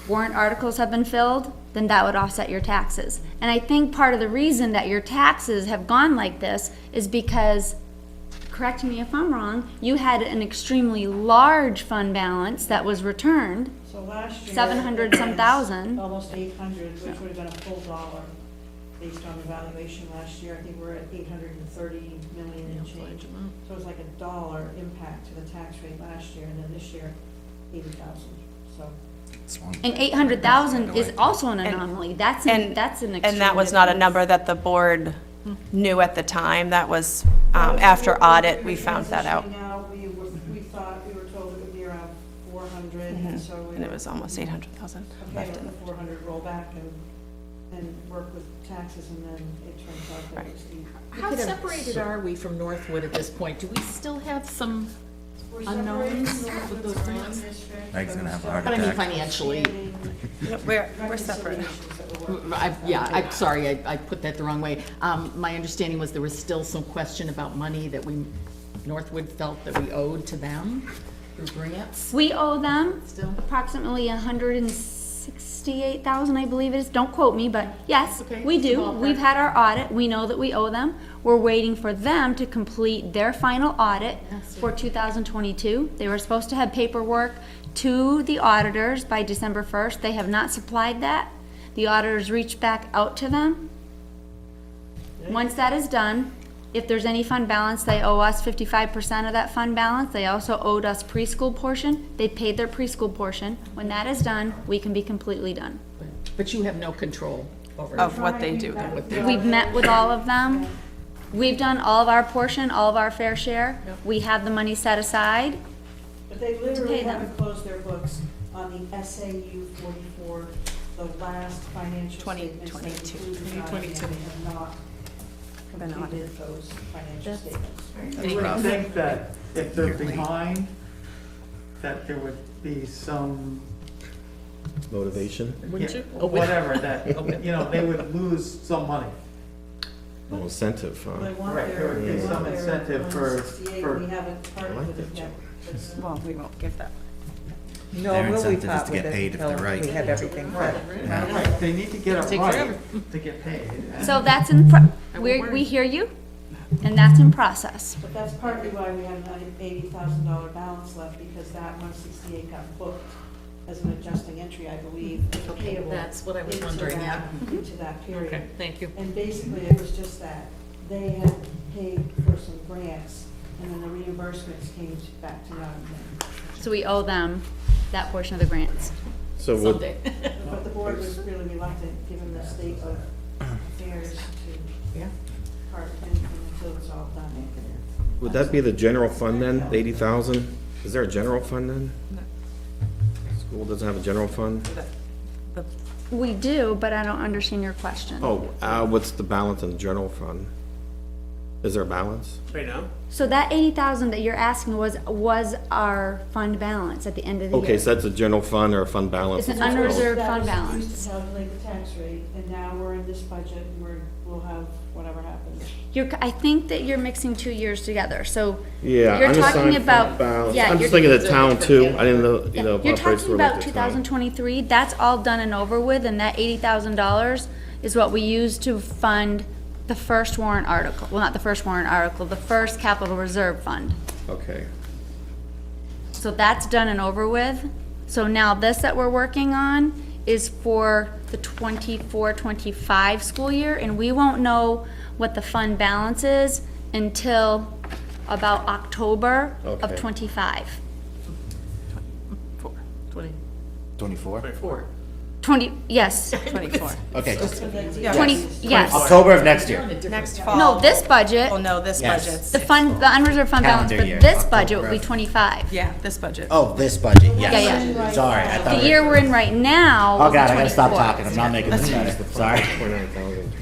warrant articles have been filled, then that would offset your taxes. And I think part of the reason that your taxes have gone like this is because, correct me if I'm wrong, you had an extremely large fund balance that was returned. So last year. 700 some it was thousand. Almost 800, which would have been a full dollar based on the valuation last year. I think we're at 830 million and change. So it was like $1 impact to the tax rate last year, and then this year, 80,000, so. And 800,000 is also an anomaly. That's an extreme. And that was not a difference. number that the board knew at the time. That was, after audit, we found that out. Transitioning out, we thought, we were told it would be around 400, and so we And it were was almost 800,000 okay left with in. the 400 rollback and work with taxes, and then it turns out that it was the. How separated are we from Northwood at this point? Do we still have some We're unknowns separated from with those Northwood grants? District, Meg's gonna have a heart But I mean attack. financially, We're separate. reconciliations that we're working I'm sorry, I put that the wrong way. My understanding was there was still some question about money that Northwood felt that we owed to them through grants. We owe them Still? approximately 168,000, I believe it is. Don't quote me, but yes, Okay, we it's a do. ballpark. We've had our audit. We know that we owe them. We're waiting for them to complete their final audit for 2022. They were supposed to have paperwork to the auditors by December 1st. They have not supplied that. The auditors reached back out to them. Once that is done, if there's any fund balance, they owe us 55% of that fund balance. They also owed us preschool portion. They paid their preschool portion. When that is done, we can be completely done. But you have no control over it. Of what they do. We've met with all of them. We've done all of our portion, all of our fair share. We have the money set aside. But they literally pay them. haven't closed their books on the SAU 44, the last financial statements. that 2022. include the document, and have not completed those financial statements. I would think that if they're behind, that there would be some, Motivation? Wouldn't you? whatever, that, they would lose some money. No incentive, They huh? want Right, there would be they want some their incentive for- 168, for- we haven't I parted like with that it yet. Well, we won't give that. No, Their we'll be incentive is part to with get it paid if they're until right. we have everything set. Right, they need to get it Take right forever. to get paid. So that's we hear you, and that's in process. But that's partly why we have an $80,000 balance left, because that 168 got booked as an adjusting entry, I believe, as a Okay, payable. that's what I was into wondering, that- yeah. Into that period. Okay, thank you. And basically, it was just that they had paid for some grants, and then the reimbursements came back to Nottingham. So we owe them that portion of the grants. So would, Someday. But the board was really reluctant, given the state of affairs, to Yeah. part with anything. until it's all done. Would that be the general fund then, the 80,000? Is there a general fund then? School doesn't have a general fund? We do, but I don't understand your question. Oh, what's the balance in the general fund? Is there a balance? Right now? So that 80,000 that you're asking was our fund balance at the end of the year. Okay, so that's a general fund or a fund balance? It's an unreserved That fund was balance. used to calculate the tax rate, and now we're in this budget, and we'll have whatever happens. I think that you're mixing 2 years together, so. Yeah, You're unassigned talking fund about, balance. yeah. I'm just you're- thinking of the town too. I didn't know, you know. if You're operates talking were like about the town. 2023, that's all done and over with, and that $80,000 is what we use to fund the first warrant article, well, not the first warrant article, the first capital reserve fund. Okay. So that's done and over with. So now this that we're working on is for the 24-25 school year, and we won't know what the fund balance is until about October of Okay. 25. 24? 20, yes, 24. Okay, 20, yes. October of next year. Next fall. No, this budget, Oh, no, this Yes. budget's, the unreserved fund balance Calendar for year, this budget will be October. 25. yeah, this budget. Oh, this budget, yes. Yeah, yeah. Sorry, I thought. The year we're in right now Oh will be God, I gotta stop 24. talking, I'm not making this better, sorry. 29,000.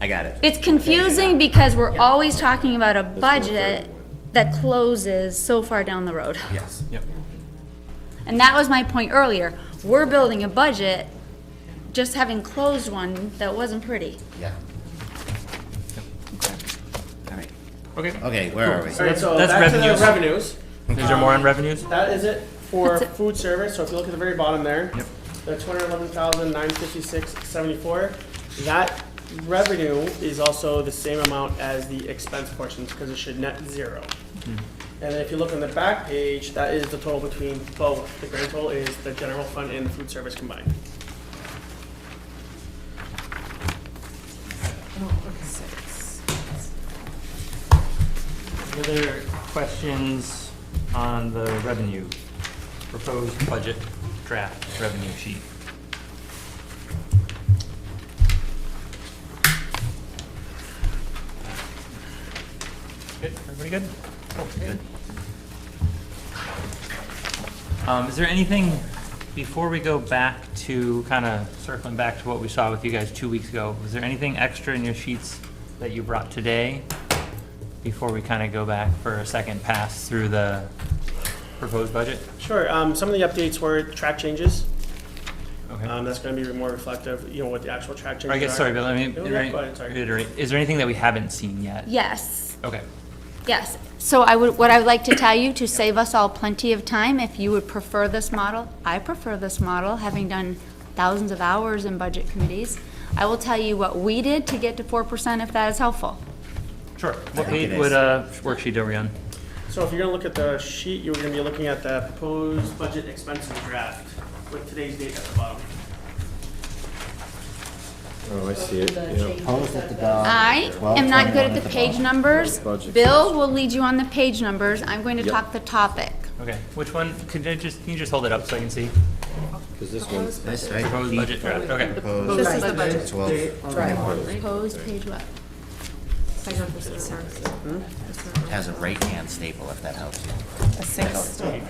I got it. It's confusing because we're always talking about a budget that closes so far down the road. Yes. Yep. And that was my point earlier. We're building a budget, just having closed one that wasn't pretty. Yeah. Alright. Okay. Okay, where are we? All right, so That's back to the revenues. revenues. Is there more on revenues? That is it for That's it. food service, so if you look at the very bottom there, Yep. the 211,956.74, that revenue is also the same amount as the expense portions, because it should net zero. And then if you look on the back page, that is the total between both. The grand total is the general fund and the food service combined. Any other questions on the revenue, proposed budget draft revenue sheet? Good, everybody good? Cool, good. Is there anything, before we go back to, kind of circling back to what we saw with you guys 2 weeks ago, was there anything extra in your sheets that you brought today before we kind of go back for a second pass through the proposed budget? Sure, some of the updates were track changes. Okay. That's gonna be more reflective, you know, what the actual track changes are. I guess, sorry, but let me No, yeah, go ahead, sorry. reiterate. Is there anything that we haven't seen yet? Yes, Okay. yes. So what I would like to tell you, to save us all plenty of time, if you would prefer this model, I prefer this model, having done thousands of hours in budget committees. I will tell you what we did to get to 4%, if that is helpful. Sure. What think it page, what is. worksheet are we on? So if you're gonna look at the sheet, you're gonna be looking at the proposed budget expenses draft with today's date at the bottom. Oh, I see it, yeah. Post at the dog. I am not good at the page numbers. Budget. Bill will lead you on the page numbers. I'm going to Yep. talk the topic. Okay, which one, can you just hold it up so I can see? Because this one's, This, right? Proposed budget draft, okay. Proposed This is the budget. 12. Proposed page what? Has a right-hand staple, if that helps. A single.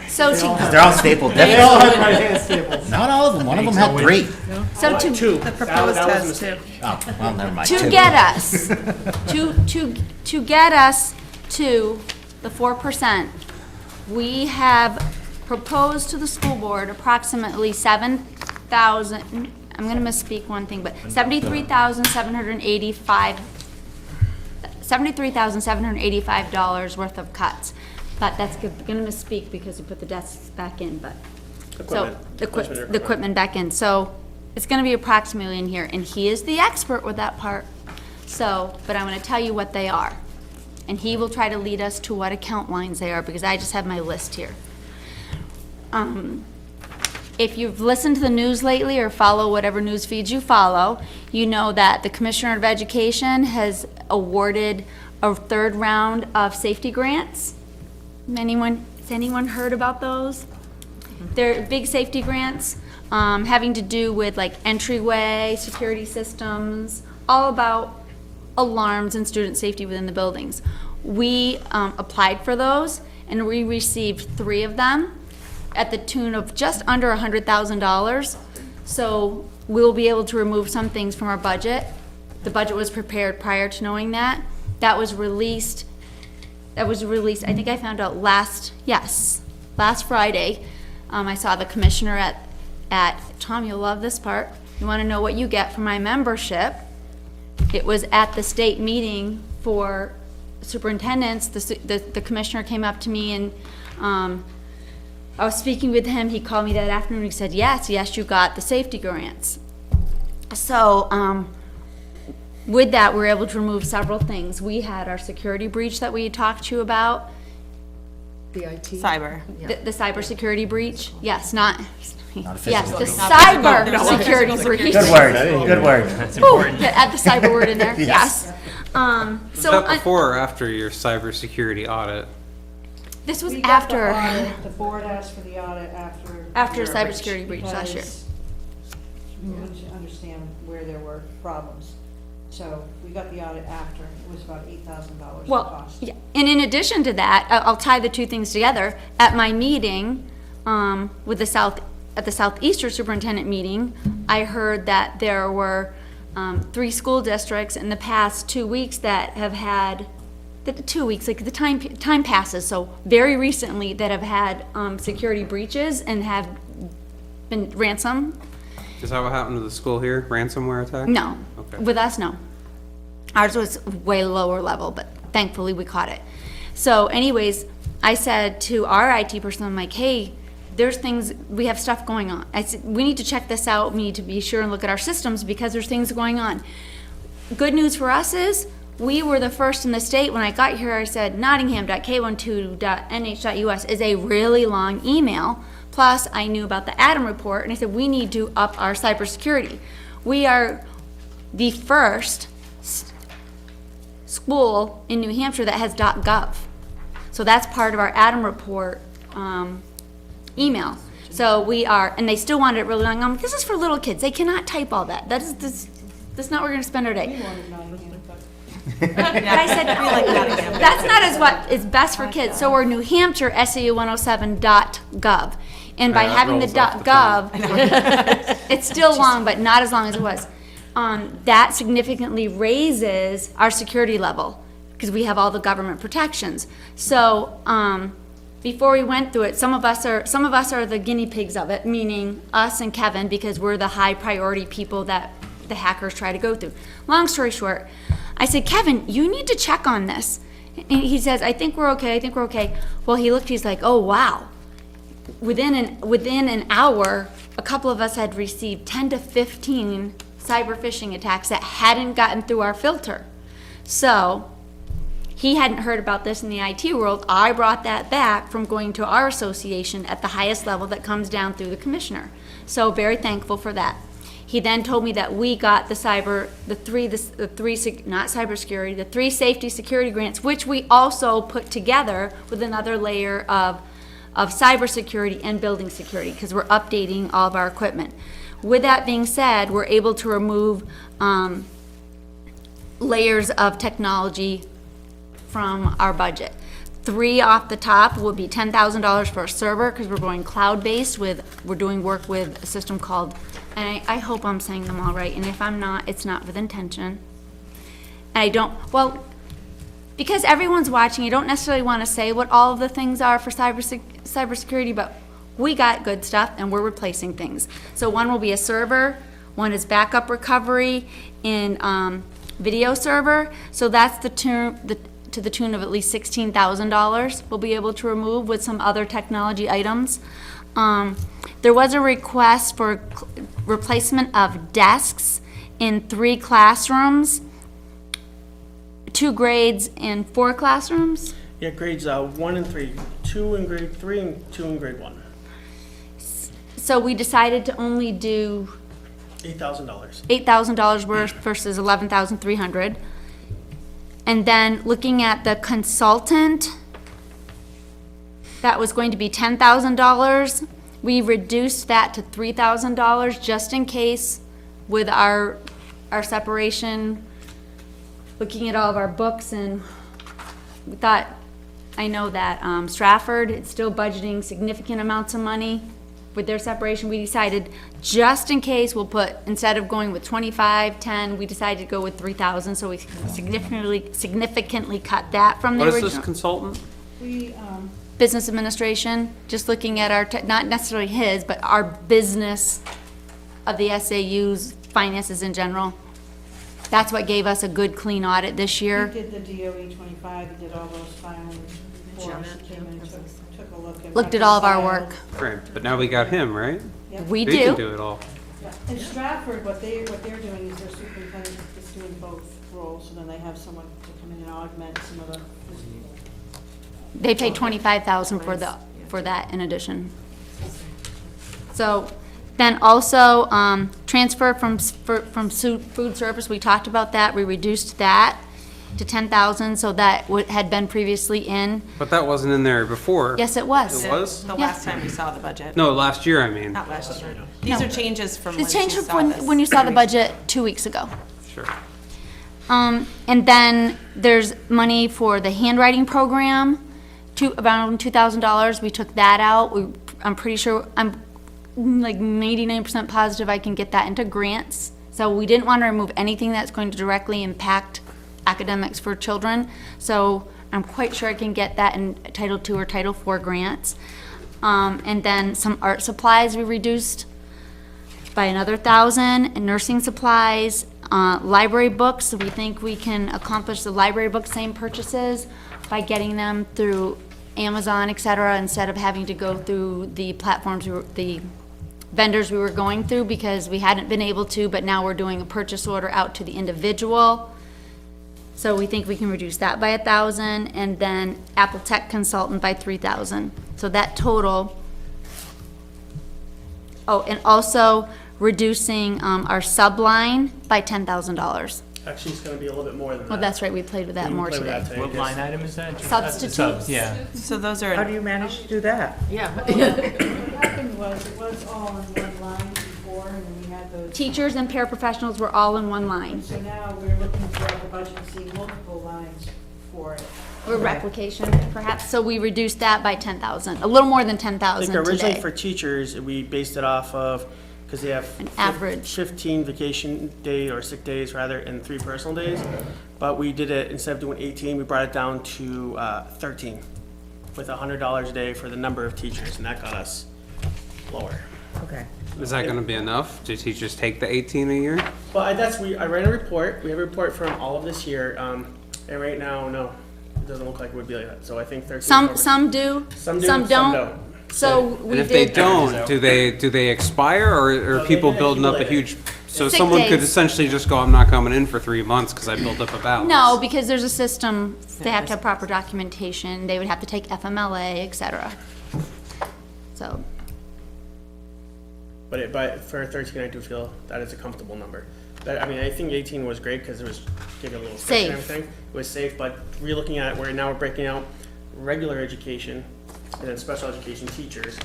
So to, They're all stapled different. Not all of them, one of them had three. so to, Two. The proposed That was a has mistake. two. Oh, well, never mind. to Two. get us, to get us to the 4%, we have proposed to the school board approximately 7,000, I'm gonna misspeak one thing, but $73,785 worth of cuts. But that's gonna misspeak because we put the desks back in, but. So, Equipment. the equipment back in, so it's gonna be approximately in here, and he is the expert with that part. So, but I'm gonna tell you what they are. And he will try to lead us to what account lines they are, because I just have my list here. If you've listened to the news lately or follow whatever news feeds you follow, you know that the Commissioner of Education has awarded a third round of safety grants. Has anyone heard about those? They're big safety grants, having to do with like entryway, security systems, all about alarms and student safety within the buildings. We applied for those, and we received 3 of them at the tune of just under $100,000. So we'll be able to remove some things from our budget. The budget was prepared prior to knowing that. That was released, I think I found out last Friday. I saw the commissioner at, Tom, you'll love this part. You want to know what you get for my membership? It was at the state meeting for superintendents. The commissioner came up to me and I was speaking with him. He called me that afternoon. He said, yes, you got the safety grants. So with that, we were able to remove several things. We had our security breach that we had talked to you about. The IT? Cyber. The cybersecurity breach? Yes, not Not a yes, physical. the cyber security breach. Good word, good word. That's Ooh, important. add the cyber word in there, Yes. yes. Was So that before or after your cybersecurity audit? this was We got the after, audit, the board asked for the audit after. after cybersecurity breach last year. because We wanted to understand where there were problems. So we got the audit after, it was about $8,000 in Well, cost. yeah, and in addition to that, I'll tie the two things together. At my meeting, with at the Southeastern Superintendent meeting, I heard that there were 3 school districts in the past 2 weeks that have had, the 2 weeks, like the time passes, so very recently, that have had security breaches and have been ransom. Is that what happened to the school here? Ransomware attack? No. Okay. With us, no. Ours was way lower level, but thankfully we caught it. So anyways, I said to our IT person, I'm like, hey, there's things, we have stuff going on. I said, we need to check this out. We need to be sure and look at our systems because there's things going on. Good news for us is we were the first in the state. When I got here, I said nottingham.k12.nh.us is a really long email. Plus, I knew about the Adam report, and I said, we need to up our cybersecurity. We are the first school in New Hampshire that has .gov. So that's part of our Adam report email. So we are, and they still wanted it really long. I'm like, this is for little kids. They cannot type all that. That's not where we're going to spend our day. We wanted Nottingham, but But I said, that's not as what is best for kids. So we're New Hampshire SAU107.gov. And by That having the rolls off the .gov, it's still long, but not as long as it was. That significantly raises our security level because we have all the government protections. So before we went through it, some of us are the guinea pigs of it, meaning us and Kevin, because we're the high priority people that the hackers try to go through. Long story short, I said, Kevin, you need to check on this. And he says, I think we're okay. Well, he looked, he's like, oh, wow. Within an hour, a couple of us had received 10 to 15 cyber phishing attacks that hadn't gotten through our filter. So he hadn't heard about this in the IT world. I brought that back from going to our association at the highest level that comes down through the commissioner. So very thankful for that. He then told me that we got the three safety security grants, which we also put together with another layer of cybersecurity and building security, because we're updating all of our equipment. With that being said, we're able to remove layers of technology from our budget. 3 off the top will be $10,000 for a server, because we're going cloud-based we're doing work with a system called, and I hope I'm saying them all right, and if I'm not, it's not with intention. And because everyone's watching, you don't necessarily want to say what all of the things are for cybersecurity, but we got good stuff and we're replacing things. So one will be a server, one is backup recovery in video server. So that's to the tune of at least $16,000 we'll be able to remove with some other technology items. There was a request for replacement of desks in 3 classrooms, 2 grades and 4 classrooms. Yeah, grades 1 and 3, 2 in grade 3 and 2 in grade 1. So we decided to only do $8,000. $8,000 worth versus $11,300. And then looking at the consultant, that was going to be $10,000. We reduced that to $3,000 just in case with our separation. looking at all of our books, and we thought, I know that Stratford is still budgeting significant amounts of money with their separation. We decided, just in case, we'll put, instead of going with 25, 10, we decided to go with 3,000, so we significantly cut that from the What is original. this consultant? We, Business administration, just looking at our, not necessarily his, but our business of the SAU's finances in general. That's what gave us a good, clean audit this we year. did the DOE 25, we did all those filings for us, she came in and took a look and Looked at all of our reconciled. work. Right, but now we got him, right? Yep. We He can do. do it all. Yeah. In Stratford, what they're doing is their superintendent is doing both roles, so then they have someone to come in and augment some of the. They paid 25,000 for that in addition. So, then also, transfer from food service, we talked about that, we reduced that to 10,000, so that had been previously in. But that wasn't in there before. Yes, it was. It was? The last time we saw the budget. No, last year, I mean. Not last year. These are changes from The when change you from saw this. when you saw the budget 2 weeks ago. Sure. And then there's money for the handwriting program, around $2,000. We took that out. I'm pretty sure, I'm like 99% positive I can get that into grants. So we didn't want to remove anything that's going to directly impact academics for children. So I'm quite sure I can get that in Title II or Title IV grants. And then some art supplies we reduced by another 1,000, and nursing supplies, library books. We think we can accomplish the library book same purchases by getting them through Amazon, et cetera, instead of having to go through the platforms, the vendors we were going through, because we hadn't been able to, but now we're doing a purchase order out to the individual. So we think we can reduce that by 1,000, and then Apple Tech Consultant by 3,000. So that total. Oh, and also reducing our subline by $10,000. Actually, it's gonna be a little bit more than that. Well, that's right, we played with that We more played with today. that today, What yes. line item is that? Substitutes. Subs, yeah. So those How are, do you manage to do that? Yeah. What happened was, it was all in one line before, and then we had those. Teachers and paraprofessionals were all in one line. So now we're looking throughout the budget and seeing multiple lines for it. Or replication, perhaps, so we reduced that by 10,000, a little more than I 10,000 think originally today. for teachers, we based it off of, because they have An average. 15 vacation day or sick days rather, and 3 personal days. But we did it, instead of doing 18, we brought it down to 13, with $100 a day for the number of teachers, and that got us lower. Okay. Is that gonna be enough? Do teachers take the 18 a year? Well, I ran a report, we have a report from all of this year, and right now, no, it doesn't look like it would be like that, so I think 13. Some do, Some do, some some don't. don't. So And we if they did, don't, do they expire, or are No, people they building up a accumulate. huge, so Sick someone could days. essentially just go, I'm not coming in for 3 months because I built up a balance? no, because there's a system, they have to have proper documentation, they would have to take FMLA, et cetera. So, But for 13, I do feel that is a comfortable number. I mean, I think 18 was great because it was giving a little stretch and Safe. everything. It was safe, but re-looking at it, now we're breaking out regular education and then special education teachers.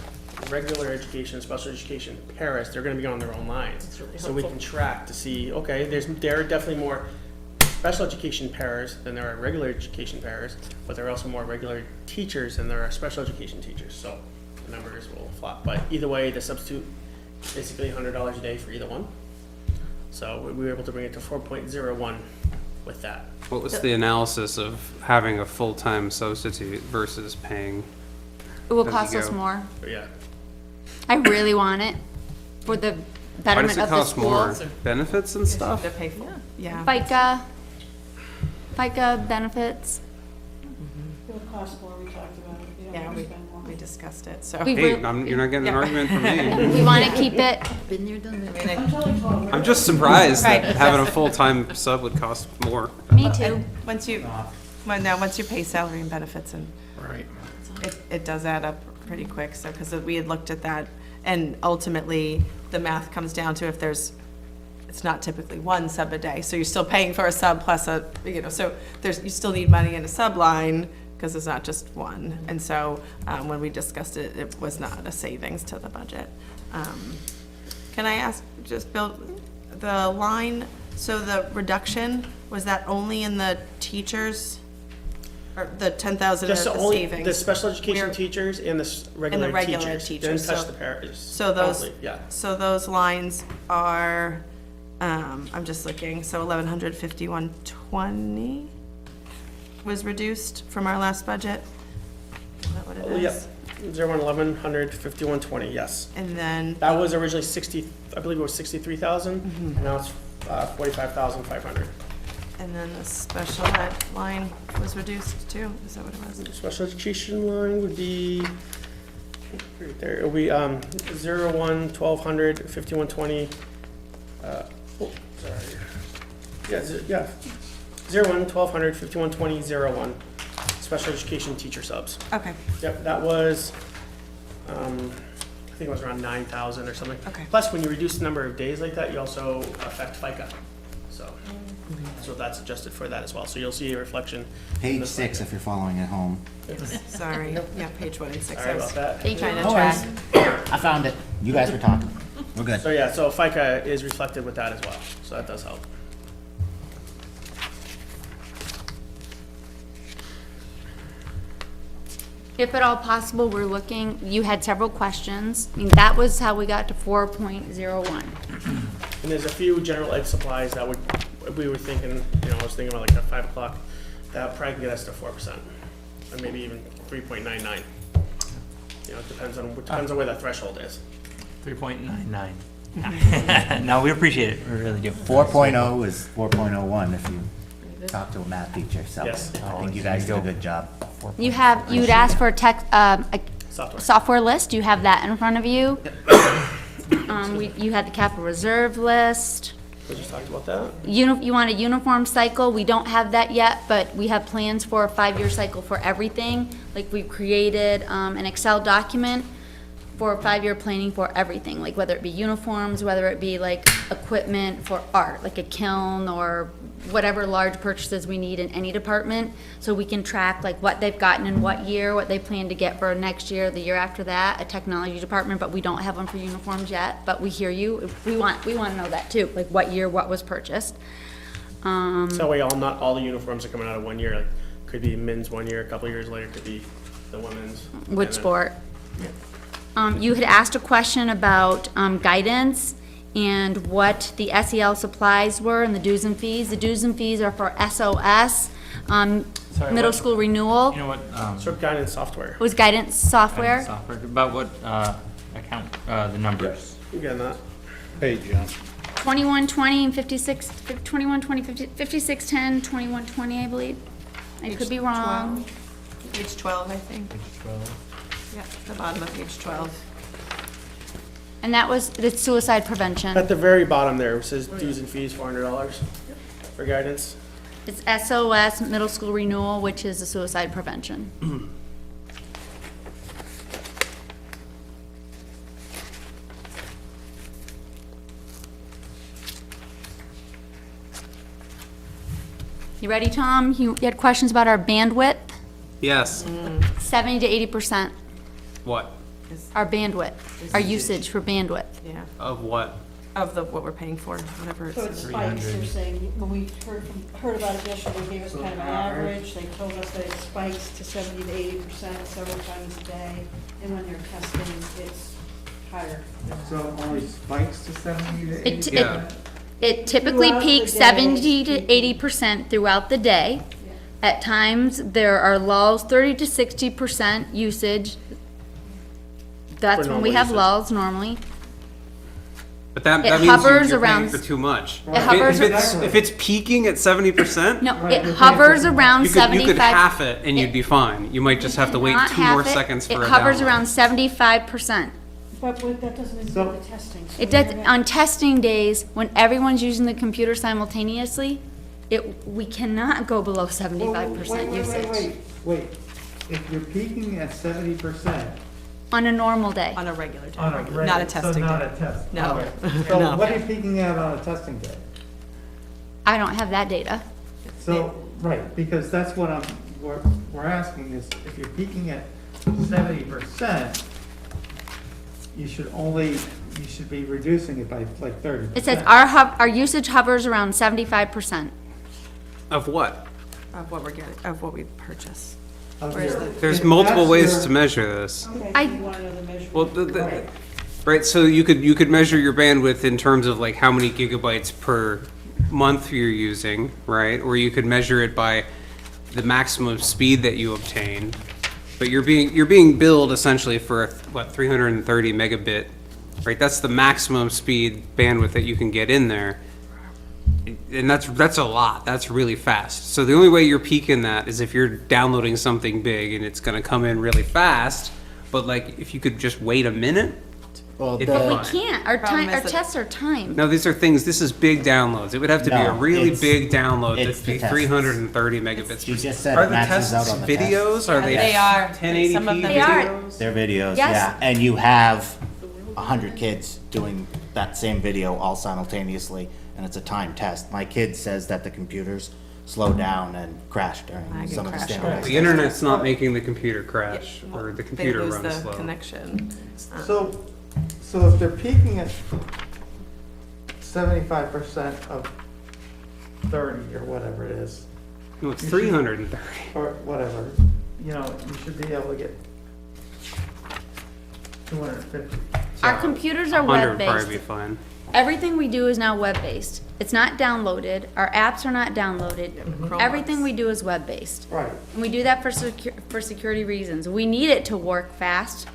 Regular education, special education paras, they're gonna be on their own lines. So we can track to see, okay, there are definitely more special education paras than there are regular education paras, but there are also more regular teachers than there are special education teachers. So the numbers will flop. But either way, the substitute, basically $100 a day for either one. So we were able to bring it to 4.01 with that. What was the analysis of having a full-time substitute versus paying? it will As you cost us go. more. But yeah, I really want it for the Why does betterment it of the cost more? school. Benefits and stuff? to pay for, yeah. FICA benefits. It would cost more, we talked about it. You don't Yeah, wanna we, spend more. we discussed it, so. We Hey, re- you're not getting an Yeah. argument from me. We want to keep it, Been there, done that. I'm totally told. I'm just surprised that Right. having a full-time sub would cost more. me too. Once you pay salary and benefits, and Right. it does add up pretty quick, so, because we had looked at that, and ultimately, the math comes down to if it's not typically one sub a day, so you're still paying for a sub plus so you still need money in a sub line, because it's not just one, and so, when we discussed it, it was not a savings to the budget. Can I ask, just Bill, the line So the reduction, was that only in the teachers? Or the 10,000 Just is the the only, savings? the special education We're- teachers and the regular regular teachers. teachers, Didn't touch so- the paras. So those, Only, yeah. so those lines are, I'm just looking, so 1,151.20 was reduced from our last budget? Is that what it Oh, yep. is? 1,151.20, yes. And then, That was originally 60, I believe it was 63,000, and now it's 45,500. and then the special ed line was reduced too, is that what it was? Special education line would be, right there, it'll be, 01, 1,200, 5120, oh, sorry. Yeah, 01, 1,200, 5120, 01, special education teacher subs. Okay, Yep, that was, I think it was around 9,000 or something. Okay. Plus, when you reduce the number of days like that, you also affect FICA, so that's adjusted for that as well, so you'll see a reflection. in Page the 6, FICA. if you're following at home. sorry, yeah, page 1 and 6. Sorry about that. Thank Trying you. to No track. worries. I found it. You guys were talking. We're good. So yeah, so FICA is reflected with that as well, so that does help. If at all possible, we're looking, you had several questions. I mean, that was how we got to 4.01. And there's a few general ed supplies that we were thinking, I was thinking about like at 5 o'clock, that probably can get us to 4%, or maybe even 3.99. It depends on where that threshold is. 3.99. No, we appreciate it, we really do. 4.0 is 4.01 if you talk to a math teacher, so Yes. I think you guys did a good job. You'd asked for a tech, a Software. software list. You have that in front of you. You had the capital reserve list. We just talked about that. You want a uniform cycle, we don't have that yet, but we have plans for a 5-year cycle for everything. Like, we've created an Excel document for 5-year planning for everything, like whether it be uniforms, whether it be like equipment for art, like a kiln or whatever large purchases we need in any department, so we can track like what they've gotten in what year, what they plan to get for next year, the year after that, a technology department, but we don't have them for uniforms yet, but we hear you. We want to know that too, like what year, what was purchased. So that way, not all the uniforms are coming out of 1 year. Like, could be men's 1 year, a couple years later, could be the women's. and Which then- sport? You had asked a question about guidance and what the SEL supplies were and the dues and fees. The dues and fees are for SOS, middle what- school renewal. You know what, Sort of guidance software. It was guidance software. about what, account, the numbers? You getting that? Hey, John. 2120 and 2120, 5610, 2120, I believe. I could be wrong. Page 12, I think. Yeah, the bottom of page 12. And that was the suicide prevention. At the very bottom there, it says dues and fees, $400 for guidance. It's SOS, middle school renewal, which is the suicide prevention. You ready, Tom? You had questions about our bandwidth? Yes. 70 to 80%, What? our bandwidth, our usage for bandwidth. Yeah, Of what? of what we're paying for, whatever So it it's. spikes, they're saying, when we heard about it yesterday, they gave us kind of an average, they told us that it spikes to 70 to 80% several times a day, and when they're testing, it's higher. So it only spikes to 70 to It- 80? Yeah. It typically Throughout the peaks day. 70 to 80% throughout the day. At times, there are lulls, 30 to 60% usage. That's For when we normal have usage. lulls normally. But that It means hovers you're paying around- for too much. It hovers- If it's peaking at 70%, No, Right, it you're hovers paying for- around you could 75. half it and you'd be fine. You might just have to wait Not 2 more half it. seconds for a It hovers download. around 75%. But that doesn't include So- the testing. so It does, we're gonna- on testing days, when everyone's using the computer simultaneously, we cannot go below 75% usage Wait. If you're peaking at 70% on a normal day. On a regular day, on a regular, not a so testing not day. a test. No. Okay. So No. what are you peaking at on a testing day? I don't have that data. So, right, because that's what we're asking is, if you're peaking at 70%, you should only you should be reducing it by like 30%. It says our usage hovers around 75%. Of what? Of what we're getting, of what we purchase. Of Where is your- it? There's if multiple that's ways your- to measure this. Okay, I- you want another measurement? Well, right, so you could measure your bandwidth in terms of like how many gigabytes per month you're using, right? Or you could measure it by the maximum speed that you obtain. But you're being billed essentially for, what, 330 megabit, right? That's the maximum speed bandwidth that you can get in there. And that's a lot. That's really fast. So the only way you're peaking that is if you're downloading something big and it's gonna come in really fast. But like, if you could just wait a minute, Well, If- But we the, can't, our Problem time, our is that- tests are timed. no, these is big downloads. It would have to be a No, really it's- big download it's that'd be the tests. 330 megabits. you just said Are it the maxes out tests on the test. videos? Are they? They are. 1080p Some of them They are. videos? Their videos, Yes. yeah, and you have 100 kids doing that same video all simultaneously, and it's a time test. My kid says that the computers slow down and crash during Lag some and of the crash standardized The tests. internet's not making the computer crash, or the They computer lose runs the slow. connection. So if they're peaking at 75% of 30 or whatever it is, No, it's 330. or whatever, you know, you should be able to get 250. Our computers are 100 would probably web-based. be fine. Everything we do is now web-based. It's not downloaded, our apps are not downloaded. Chromebooks. Everything we do is web-based. Right. And we do that for security reasons. We need it to work fast.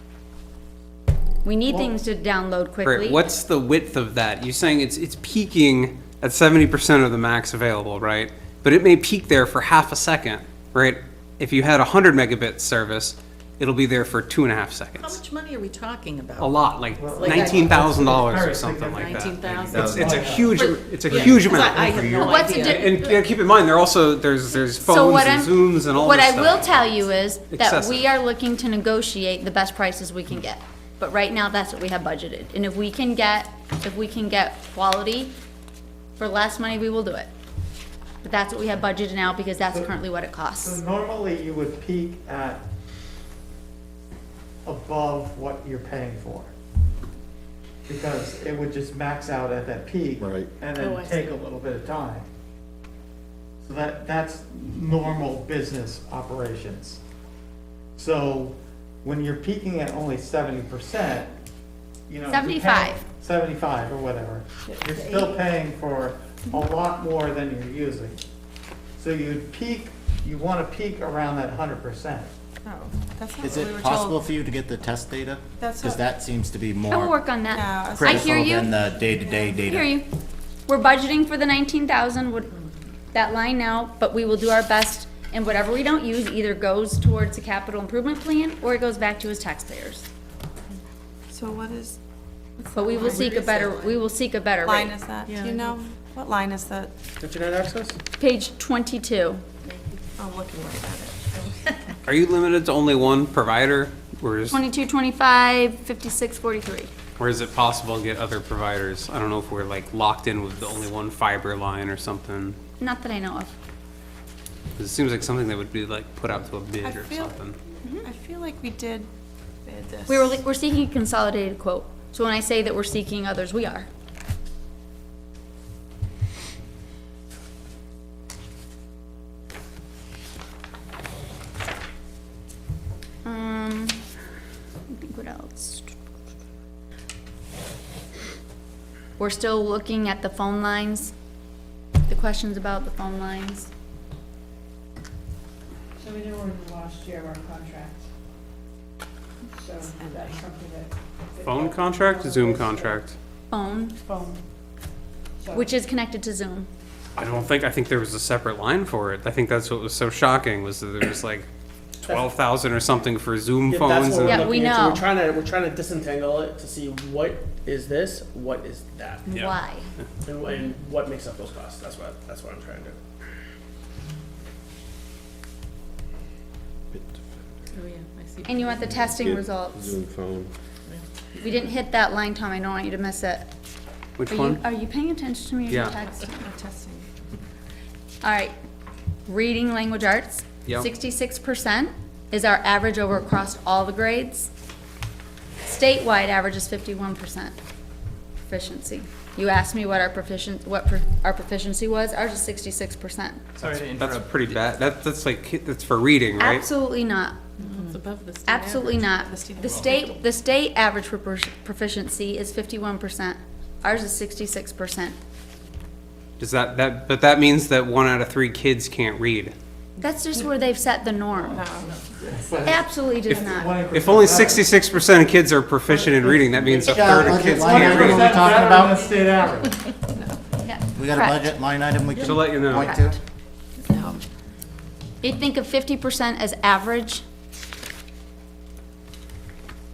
We need things to download quickly. Right, what's the width of that? You're saying it's peaking at 70% of the max available, right? But it may peak there for half a second, right? If you had 100 megabit service, it'll be there for 2.5 How seconds. much money are we talking about? A lot, like Like $19,000 or Very something like that. 19,000? It's a huge, it's a Yeah, huge 'cause amount. I have no What's the idea. di- And yeah, keep in mind, there also, there's So phones what and I'm, Zooms and all what this I stuff. will tell you is that Excessive. we are looking to negotiate the best prices we can get. But right now, that's what we have budgeted. And if we can get quality for less money, we will do it. But that's what we have budgeted now because that's currently what it So costs. normally you would peak at above what you're paying for. Because it would just max out at that peak. Right. And Oh, then I take a little bit of time. So that's normal business operations. So when you're peaking at only 70%, you know. you're paying- 75. 75 or whatever, you're still paying for a lot more than you're using. So you want to peak around that 100%. Oh, that's not Is what we were it told. possible for you to get the test data? That's Because what- that seems to be I will more work on that. Yeah, I hear critical you. than the day-to-day I data. hear you. We're budgeting for the 19,000, that line now, but we will do our best. And whatever we don't use either goes towards a capital improvement plan or it goes back to as taxpayers. So what is, But we will seek a better rate. line is that? Do you know? What line is that? Internet access? Page 22. I'm looking right at it. Are you limited to only one provider? Or is 22, 25, 56, 43. Or is it possible to get other providers? I don't know if we're like locked in with the only one fiber line or something. Not that I know of. 'Cause it seems like something that would be like put out to a I bid or feel- something. I feel like we did bid this. We're seeking a consolidated quote. So when I say that we're seeking others, we are. I think what else? We're still looking at the phone lines, the questions about the phone lines. So we know we're in the last year of our contract. So that's something that. Phone contract, Zoom contract? Phone, Phone. So- which is connected to Zoom. I think there was a separate line for it. I think that's what was so shocking was that there was like 12,000 or something for Zoom Yeah, phones. that's what and- we're Yeah, looking we into. know. We're trying to disentangle it to see what is this, what is that, Yeah. Why? and what makes up those costs. That's what I'm trying to do. Oh, yeah, I see. And you want the testing results. Zoom phone. We didn't hit that line, Tom, I don't want you to miss it. Which Are one? you, are you paying attention to me or Yeah. you texting? Testing. All right, reading language arts. Yep. 66% is our average over across all the grades. Statewide average is 51%. proficiency. You asked me what our proficiency was, ours is 66%. Sorry to That's interrupt. pretty bad. That's like, that's for reading, right? Absolutely not. It's above the state Absolutely average. not. The state average for proficiency is 51%. Ours is 66%. Does but that means that 1 out of 3 kids can't read. That's just where they've set the norm. Absolutely does not. If only 66% of kids are proficient in reading, that means a third of kids can't What are read. we talking Better than the about? state average. Yeah, We got a correct. budget line item we can To let you know. point to? You think of 50% as average.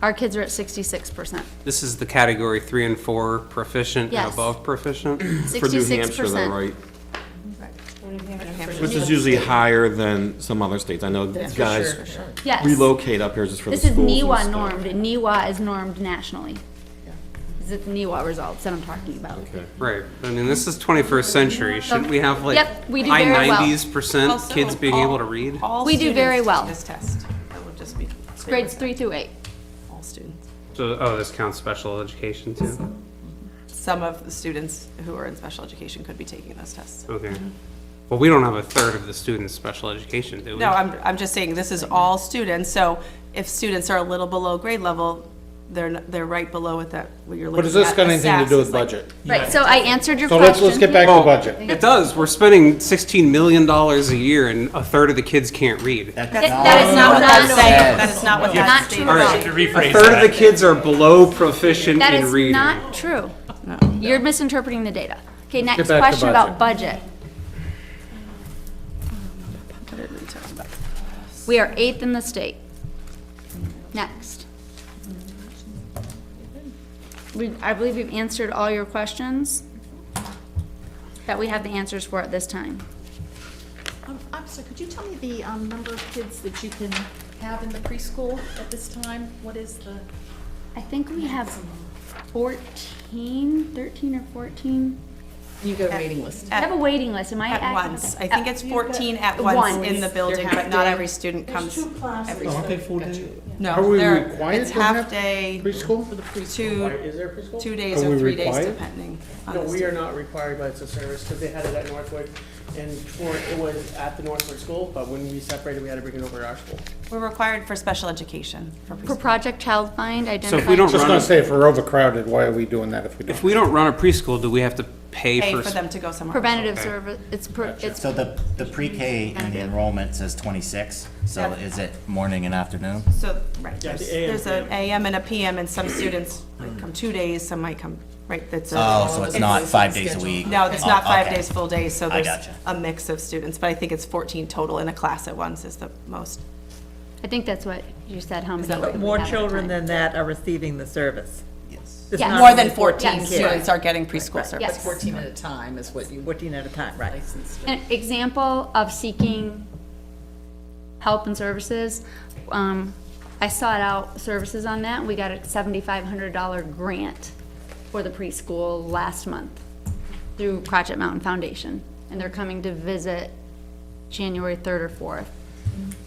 Our kids are at 66%. This is the category 3 and 4 proficient and Yes. above proficient? For New Hampshire, 66%. though, right? New Hampshire. Which is usually higher than some other states. I know guys Yes. relocate up here just for the This is schools and NEWA stuff. normed, and NEWA is normed nationally. Is it the NEWA results that I'm talking about? Okay. Right. I mean, this is 21st century. Shouldn't we have like Yep, we do high very well. 90s% Also, kids being able to read? All We do very students well. take this test. That would just be. Grades 3 through 8. All students. So, this counts special education too? Some of the students who are in special education could be taking those tests. Okay. Well, we don't have a third of the students special education, do we? No, I'm just saying, this is all students, so if students are a little below grade level, they're right below it, that, what you're looking But at. does this got a anything to SAS do with is like- budget? Right, so I answered your So question. let's get back to Well, budget. It does. We're spending $16 million a year and a third of the kids can't read. That is not what That's I'm saying, saying. that is not what Not that true statement at all. is. A third of the kids are below proficient That in is reading. not true. You're misinterpreting the data. Okay, next back to question about budget. We are 8th in the state. Next. I believe we've answered all your questions that we have the answers for at this time. I'm sorry, could you tell me the number of kids that you can have in the preschool at this time? What is the? I think we have 13 or 14. You got a waiting list. I have a waiting list. Am I At accurate? once. I think it's 14 at Once. once in the building, They're but not half-day. every student comes. There's 2 classes. every Aren't they student. full day? No, Are we they're- required it's to have half day, preschool? Why, 2 is there a preschool? 2 days Are or we 3 days required? depending on No, the we are student. not required, but it's a service, because they had it at Northwood, and before it was at the Northwood school, but when we separated, we had to bring it over to our school. We're required for special education for For preschool. Project Child Find, So identify. if we don't Just run, gonna a- say, if we're overcrowded, why are we doing that if we if don't? we don't run a preschool, do we have to pay Pay for? for them to go somewhere. else. Preventative Okay. service, it's, So the pre-K and the enrollment says 26, so Yeah. is it morning and afternoon? So, right, Yeah, there's the AM, there's an AM and a PM, and some students might come 2 days, some might come, right, that's a. Oh, so it's not 5 days a week? No, it's Oh, not 5 okay. days, full days, so I there's gotcha. a mix of students, but I think it's 14 total in a class at once is the most. I think that's what you said, how many. But we more have at a children time. than that are receiving the service. Yes. It's Yes. not More than only 14 kids. students are getting preschool service. Yes. 14 at a time is what you 14 at a time, right. licensed. An example of seeking help and services, I sought out services on that, and we got a $7,500 grant for the preschool last month through Crotchet Mountain Foundation, and they're coming to visit January 3rd or 4th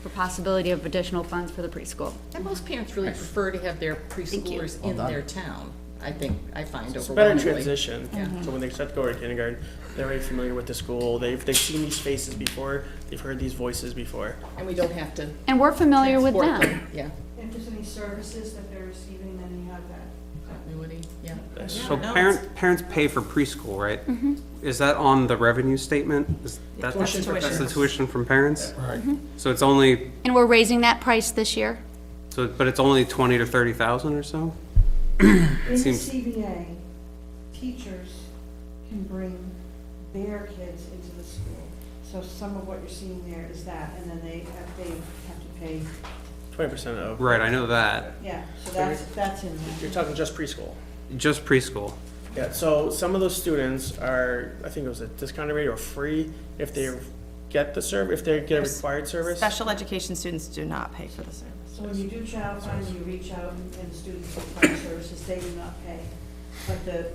for possibility of additional funds for the preschool. And most parents really prefer to have their preschoolers in their town, I find It's a better overwhelmingly. transition, so when they start to go to kindergarten, they're already familiar with the school, they've seen these faces before, they've heard these voices before. And we don't have to And we're familiar with transport them. Yeah, If there's any services that they're receiving, then you have that. continuity, yeah. So parents pay for preschool, right? Mm-hmm. Is that on the revenue statement? Is that, That's tuition. that's the tuition from parents? Right. So it's only, And we're raising that price this year. so, but it's only 20 to 30,000 or so? In the seems- CBA, teachers can bring their kids into the school. So some of what you're seeing there is that, and then they have to pay, 20% of, Right, I know that. yeah, so that's in there. you're talking just preschool. Just preschool. Yeah, so some of those students are, I think it was a discounted rate or free if they get the if they get a required service. Special education students do not pay for the service. So when you do child find, you reach out and the students require services, they do not pay. But the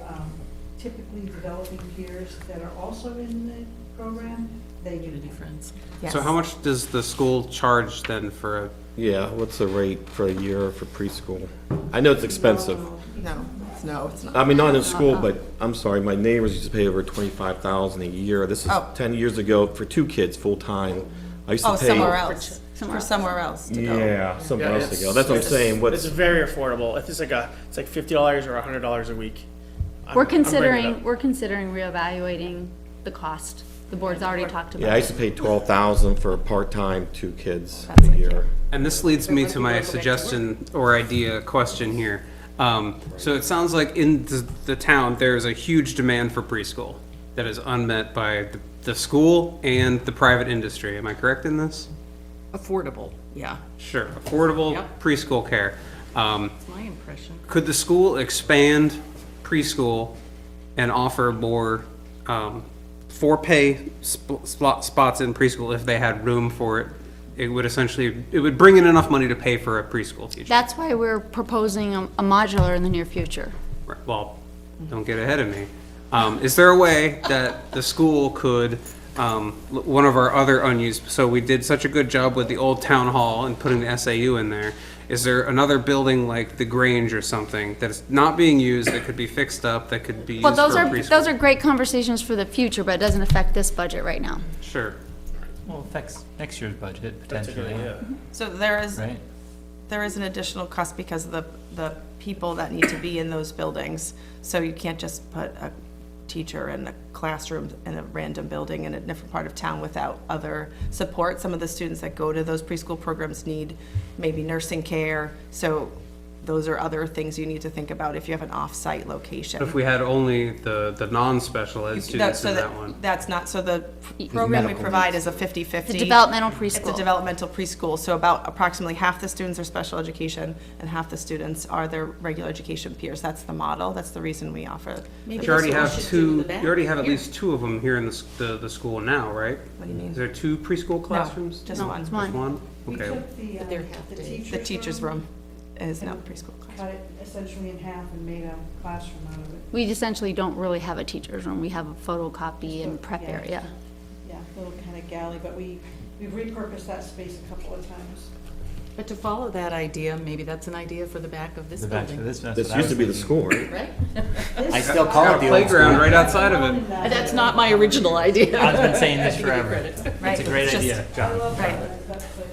typically developing peers that are also in the program, they do. Community friends. Yes. So how much does the school charge then for a, Yeah, what's the rate for a year for preschool? I know it's expensive. No, No, it's not. I mean, not in school, but I'm sorry, my neighbors used to pay over 25,000 a year. This is Oh. 10 years ago for 2 kids, full-time. I used to Oh, pay. somewhere else, for somewhere else to go. Yeah, somewhere Yeah, else to it's- go. That's what I'm it's- saying. It's What's, very affordable. If it's like $50 or $100 a week. I'm We're bringing it considering, up. we're considering reevaluating the cost. The board's already talked about yeah, I used it. to pay 12,000 for a part-time 2 kids That's a like year. And this leads me to my suggestion or idea question here. So it sounds like in the town, there's a huge demand for preschool that is unmet by the school and the private industry. Am I correct in this? Affordable, yeah, Sure, affordable Yep. preschool care. that's my impression. Could the school expand preschool and offer more for-pay spots in preschool if they had room for it? It would bring in enough money to pay for a preschool teacher. That's why we're proposing a modular in the near future. Right, well, don't get ahead of me. Is there a way that the school could, one of our other unused, so we did such a good job with the old town hall and putting the SAU in there. Is there another building like the Grange or something that's not being used, that could be fixed up, that could be used Well, for preschool? those are great conversations for the future, but it doesn't affect this budget right now. Sure. Well, affects next year's budget That's a good potentially, idea. So right? there is an additional cost because of the people that need to be in those buildings. So you can't just put a teacher in a classroom in a random building in a different part of town without other support. Some of the students that go to those preschool programs need maybe nursing care. So those are other things you need to think about if you have an off-site location. If we had only the non-special ed students So in that one. That's not, so the program we medical provide is a 50/50. It's a developmental It's a preschool. developmental preschool, so about approximately half the students are special education and half the students are their regular education peers. That's the model, that's the reason we offer. Maybe You already that's what have we should do two, with the you already have at back. least 2 of them here in the school now, right? What do you mean? Is there 2 preschool classrooms? Just No, one. it's Just one. one? We Okay. took the, they're half days. The teacher's room is now the preschool class. cut it essentially in half and made a classroom out of it. We essentially don't really have a teacher's room. We have a photocopy and prep Yeah. area. Yeah, little kind of galley, but we've repurposed that space a couple of times. But to follow that idea, maybe that's an idea for the back of this The back to building, this, that's This what I used to was be the thinking. school, right? right? I still call Got it a the old playground school. right outside of it. That's not my original idea. I've been saying this I give you forever. credit. It's a great Just- idea, John. That place.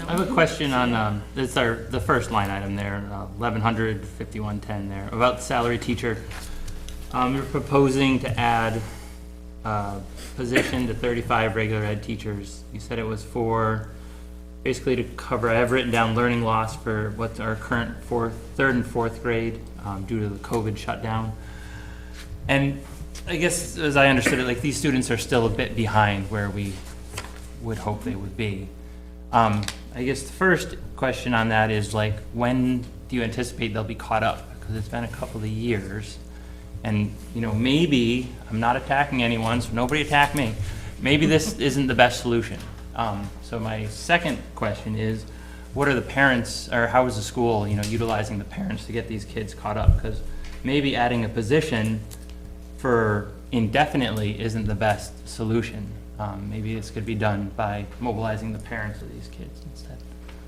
I have a question on, this is the first line item there, 1100, 5110 there, about the salary teacher. You're proposing to add position to 35 regular ed teachers. You said it was for, basically to cover, I have written down learning loss for what's our current third and fourth grade due to the COVID shutdown. And I guess, as I understood it, like, these students are still a bit behind where we would hope they would be. I guess the first question on that is, like, when do you anticipate they'll be caught up? Because it's been a couple of years. And, you know, maybe, I'm not attacking anyone, so nobody attack me. Maybe this isn't the best solution. So my second question is, what are the parents, or how is the school, you know, utilizing the parents to get these kids caught up? Because maybe adding a position for indefinitely isn't the best solution. Maybe this could be done by mobilizing the parents of these kids instead.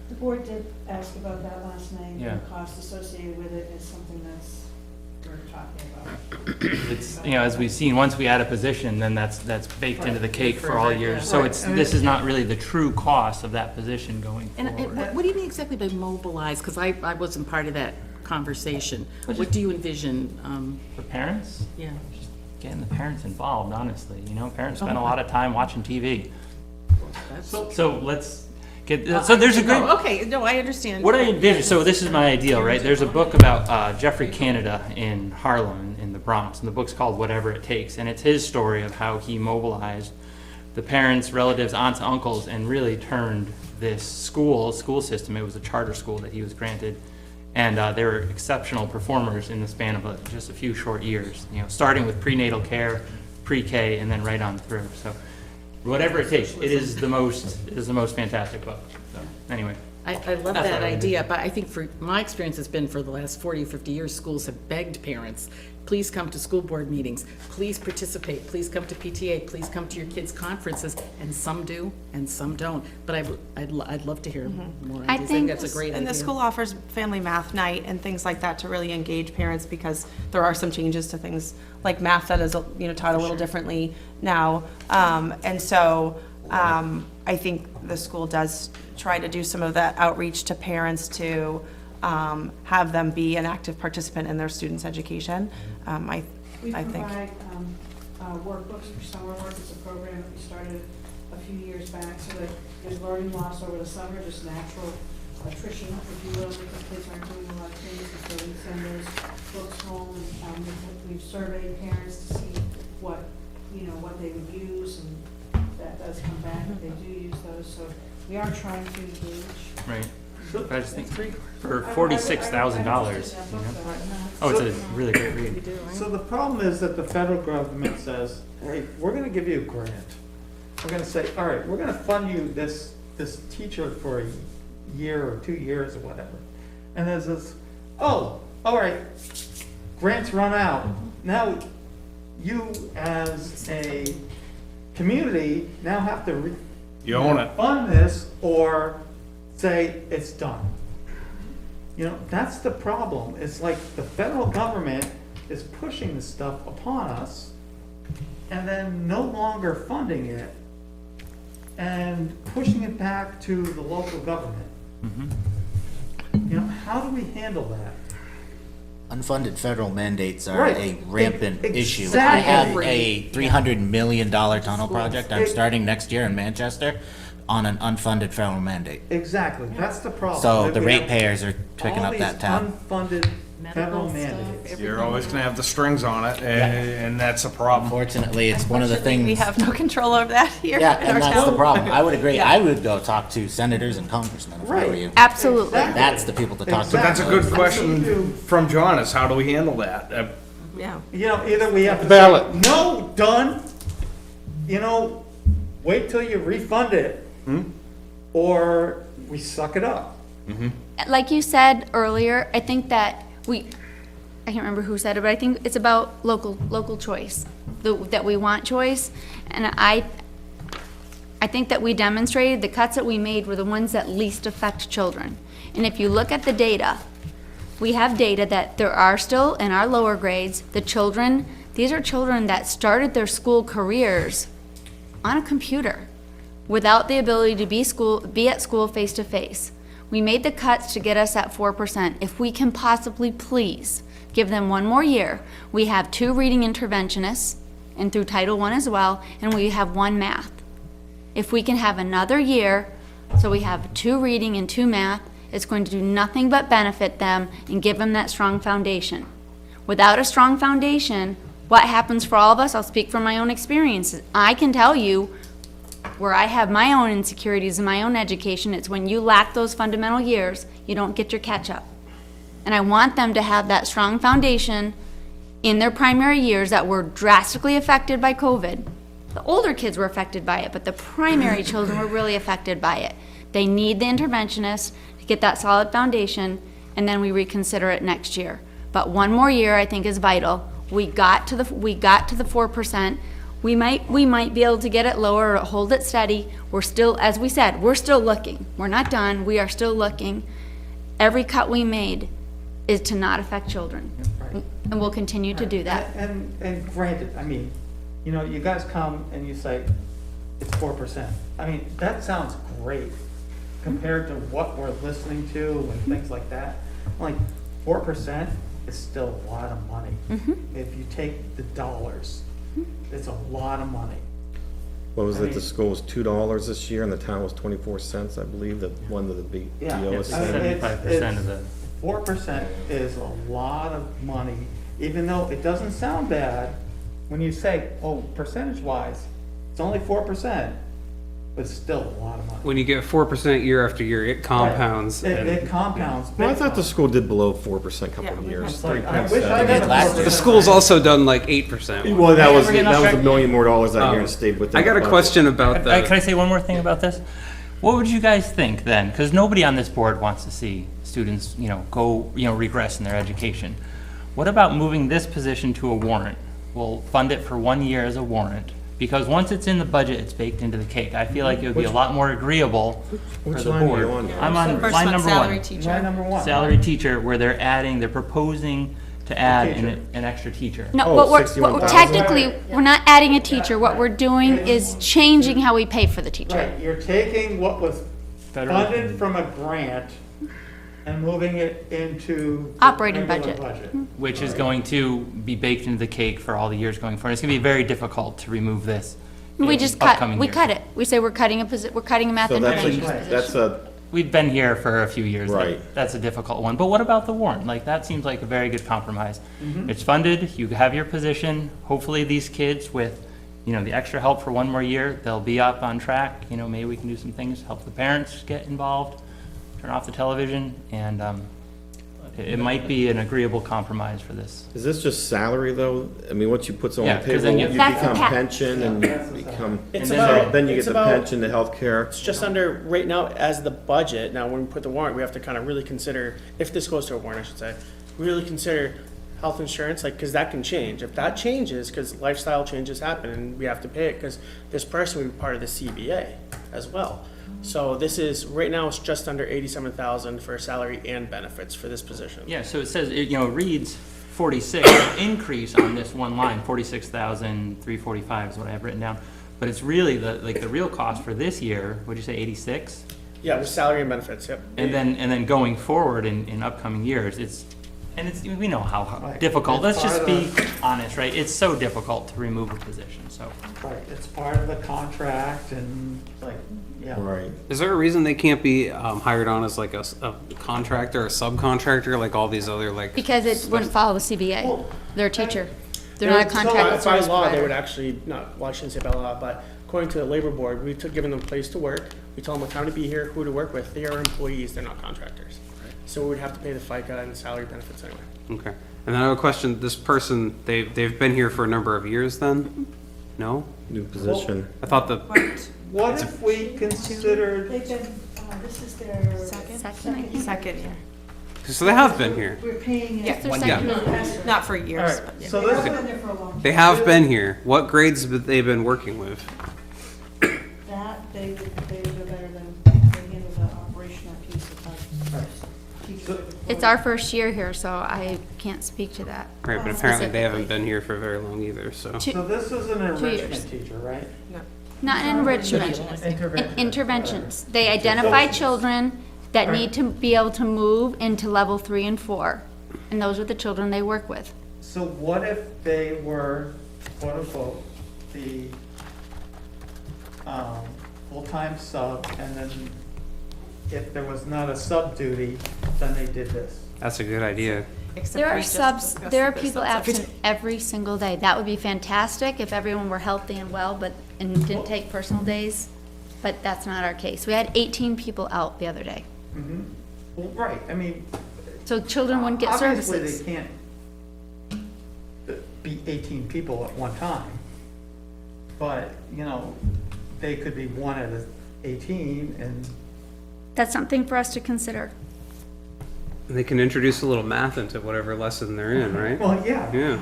The board did ask about that last night. Yeah. The cost associated with it is something that's, we're talking about. It's, you know, as we've seen, once we add a position, then that's baked into the cake for all years. So it's, this is not really the true cost of that position going And forward. what do you mean exactly by mobilize? Because I wasn't part of that conversation. What do you envision? For parents, Yeah. just getting the parents involved, honestly. You know, parents spend a lot of time watching TV. So let's get, so there's a great, Oh, okay, no, I understand. what I envision, so this is my ideal, right? There's a book about Jeffrey Canada in Harlem, in the Bronx, and the book's called Whatever It Takes, and it's his story of how he mobilized the parents, relatives, aunts, uncles, and really turned this school system, it was a charter school that he was granted, and they were exceptional performers in the span of just a few short years, you know, starting with prenatal care, pre-K, and then right on through, so whatever it takes, it is the most fantastic book, so, anyway. I love that idea, but I think for, my experience has been for the last 40 or 50 years, schools have begged parents, please come to school board meetings, please participate, please come to PTA, please come to your kids' conferences, and some do, and some don't. But I'd love to hear more I ideas. I think think- that's a great idea. And the school offers family math night and things like that to really engage parents, because there are some changes to things like math that is, taught a little differently now. And so, I think the school does try to do some of that outreach to parents to have them be an active participant in their students' education. I We think. provide workbooks for summer work. It's a program that we started a few years back, so that there's learning loss over the summer, just natural attrition, if you will, because kids aren't doing a lot of things, and so we send those books home, and we've surveyed parents to see what they would use, and that does come back, that they do use those, so we are trying to engage. Right. But I just think for I- I- $46,000, I- I- you know? I- Oh, it's a really great read. So the problem is that the federal government says, hey, we're gonna give you a grant. We're gonna say, all right, we're gonna fund you this teacher for a year or 2 years or whatever. And there's this, oh, all right, grants run out. Now, you as a community now have to You own it. fund this or say it's done. That's the problem. It's like the federal government is pushing this stuff upon us and then no longer funding it and pushing it back to the local government. How do we handle that? Unfunded federal mandates are Right. a rampant issue. I Exactly. have a $300 million tunnel project I'm starting next year in Manchester on an unfunded federal mandate. Exactly, that's the problem. So That the we have ratepayers are picking up that tab. All these unfunded federal Medical stuff, mandates. You're always gonna have the strings on it, and that's a problem. Unfortunately, it's one of the Unfortunately, things. we have no control over that here Yeah, in our and that's the town. problem. I would agree. Yeah. I would go talk to senators and congressmen if I were Right. you. Absolutely. That's the people to talk to. But that's a good Exactly. question from John, is how do we handle that? Yeah. Either we have to Ballot. say, no, done, wait till you refund it, or we suck it up. Like you said earlier, I think that I can't remember who said it, but I think it's about local choice, that we want choice. And I think that we demonstrated the cuts that we made were the ones that least affect children. And if you look at the data, we have data that there are still in our lower grades, these are children that started their school careers on a computer without the ability to be at school face to face. We made the cuts to get us at 4%. If we can possibly please give them one more year, we have 2 reading interventionists, and through Title I as well, and we have 1 math. If we can have another year, so we have 2 reading and 2 math, it's going to do nothing but benefit them and give them that strong foundation. Without a strong foundation, what happens for all of us, I'll speak from my own experiences. I can tell you where I have my own insecurities in my own education, it's when you lack those fundamental years, you don't get your catch up. And I want them to have that strong foundation in their primary years that were drastically affected by COVID. The older kids were affected by it, but the primary children were really affected by it. They need the interventionist to get that solid foundation, and then we reconsider it next year. But one more year, I think, is vital. We got to the 4%. We might be able to get it lower or hold it steady. We're still, as we said, we're still looking. We're not done. We are still looking. Every cut we made is to not affect children. And we'll continue to do that. And granted, you guys come and you say, it's 4%. That sounds great compared to what we're listening to and things like that. 4% is still a lot of money. If you take the dollars, it's a lot of money. What was it, the school was $2 this year and the town was 24 cents, I believe, that one of the big Yeah, deals. I mean, 75% of the. 4% is a lot of money, even though it doesn't sound bad when you say, oh, percentage-wise, it's only 4%, but it's still a lot of money. When you get 4% year after year, it compounds. It compounds. Well, I big thought the time. school did below 4% a couple Yeah, of we years. It's like, I wish I They did had last a year. The school's also done like 8%. Well, that was We're gonna $1 check- million more that year and stayed within. I got the a budget. question about Can I the, say one more thing about this? what would you guys think then? Because nobody on this board wants to see students, go, regress in their education. What about moving this position to a warrant? We'll fund it for 1 year as a warrant, because once it's in the budget, it's baked into the cake. I feel like it would be a lot more agreeable for Which the line are board. you on now? I'm on First line one, number salary one. teacher. Line number one. Salary teacher, where they're proposing to add an extra teacher. No, Oh, what we're 61,000. technically, we're not adding a teacher. What we're doing is changing how we pay for the teacher. Right, you're taking what was funded from a grant and moving it into the Operating regular budget. Which is going to be baked into the cake for all the years going forward. It's gonna be very difficult to remove this. We in just cut, upcoming we years. cut it. We say we're cutting we're cutting a math So that's intervention a, position. that's a, We've been here for a few years. Right. That's a difficult one. But what about the warrant? Like, that seems like a very good compromise. It's funded, you have your position. Hopefully these kids with, the extra help for 1 more year, they'll be up on track. Maybe we can do some things, help the parents get involved, turn off the television, and it might be an agreeable compromise for this. is this just salary though? I mean, once you put someone on Yeah, the 'cause table, then you you- That's the become pa- pension and you become, It's then- about, then you get it's the about, pension, the healthcare. it's just under, right now, as the budget, now when we put the warrant, we have to kind of really consider, if this goes to a warrant, I should say, really consider health insurance, because that can change. If that changes, because lifestyle changes happen and we have to pay it, because this person will be part of the CBA as well. So this is, right now, it's just under 87,000 for salary and benefits for this position. Yeah, so it says, it reads 46, increase on this one line, 46,345 is what I have written down. But it's really the real cost for this year, would you say 86? Yeah, with salary and benefits, yep. And then going forward in upcoming years, we know how difficult, let's just be honest, right? It's so difficult to remove a position, so. Right, it's part of the contract and yeah. Right. Is there a reason they can't be hired on as like a contractor or subcontractor, like all these other like? Because it wouldn't follow the CBA. They're a teacher. They're not a contracted By service law, they would provider. actually, well, I shouldn't say by law, but according to the labor board, we took, given them a place to work, we told them what time to be here, who to work with, they are employees, they're not contractors. So we would have to pay the FICA and the salary benefits anyway. Okay. And then I have a question, this person, they've been here for a number of years then? No? New position. I thought the, What if we considered, They've been, this is their Second year. so they have been here. we're paying Yeah, it. Their one second year. year. Not for all years, right, but yeah. so They've this, been there for a long time. They have been here. What grades have they been working with? That, they do better than, they handle the operational piece of our teachers. It's our first year here, so I can't speak to that. Right, but apparently they haven't been here for very long either, so. so this is an years. enrichment teacher, right? Not an enrichment, interventions. They identify children that need to be able to move into level 3 and 4. And those are the children they work with. So what if they were, quote unquote, the full-time sub, and then if there was not a sub duty, then they did this? That's a good idea. There are subs, there are people absent every single day. That would be fantastic if everyone were healthy and well, and didn't take personal days, but that's not our case. We had 18 people out the other day. Well, right, I mean, So children wouldn't get obviously services. they can't be 18 people at one time, but, they could be one at 18 and, That's something for us to consider. They can introduce a little math into whatever lesson they're in, right? well, yeah. Yeah.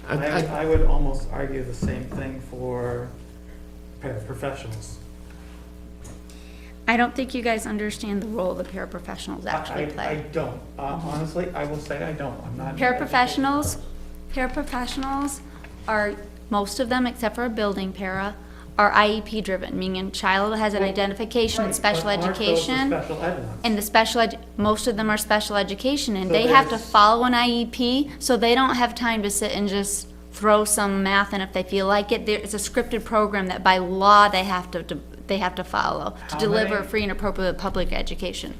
I would almost argue the same thing for paraprofessionals. I don't think you guys understand the role the paraprofessionals actually I play. don't, honestly, I will say I don't, I'm not. Paraprofessionals are, most of them, except for a building para, are IEP driven, meaning a child has an identification in Right, special but aren't those the education. special ed ones? And most of them are special education, and So they have to there's- follow an IEP, so they don't have time to sit and just throw some math in if they feel like it. It's a scripted program that by law they have to follow to How deliver many? free and appropriate public education.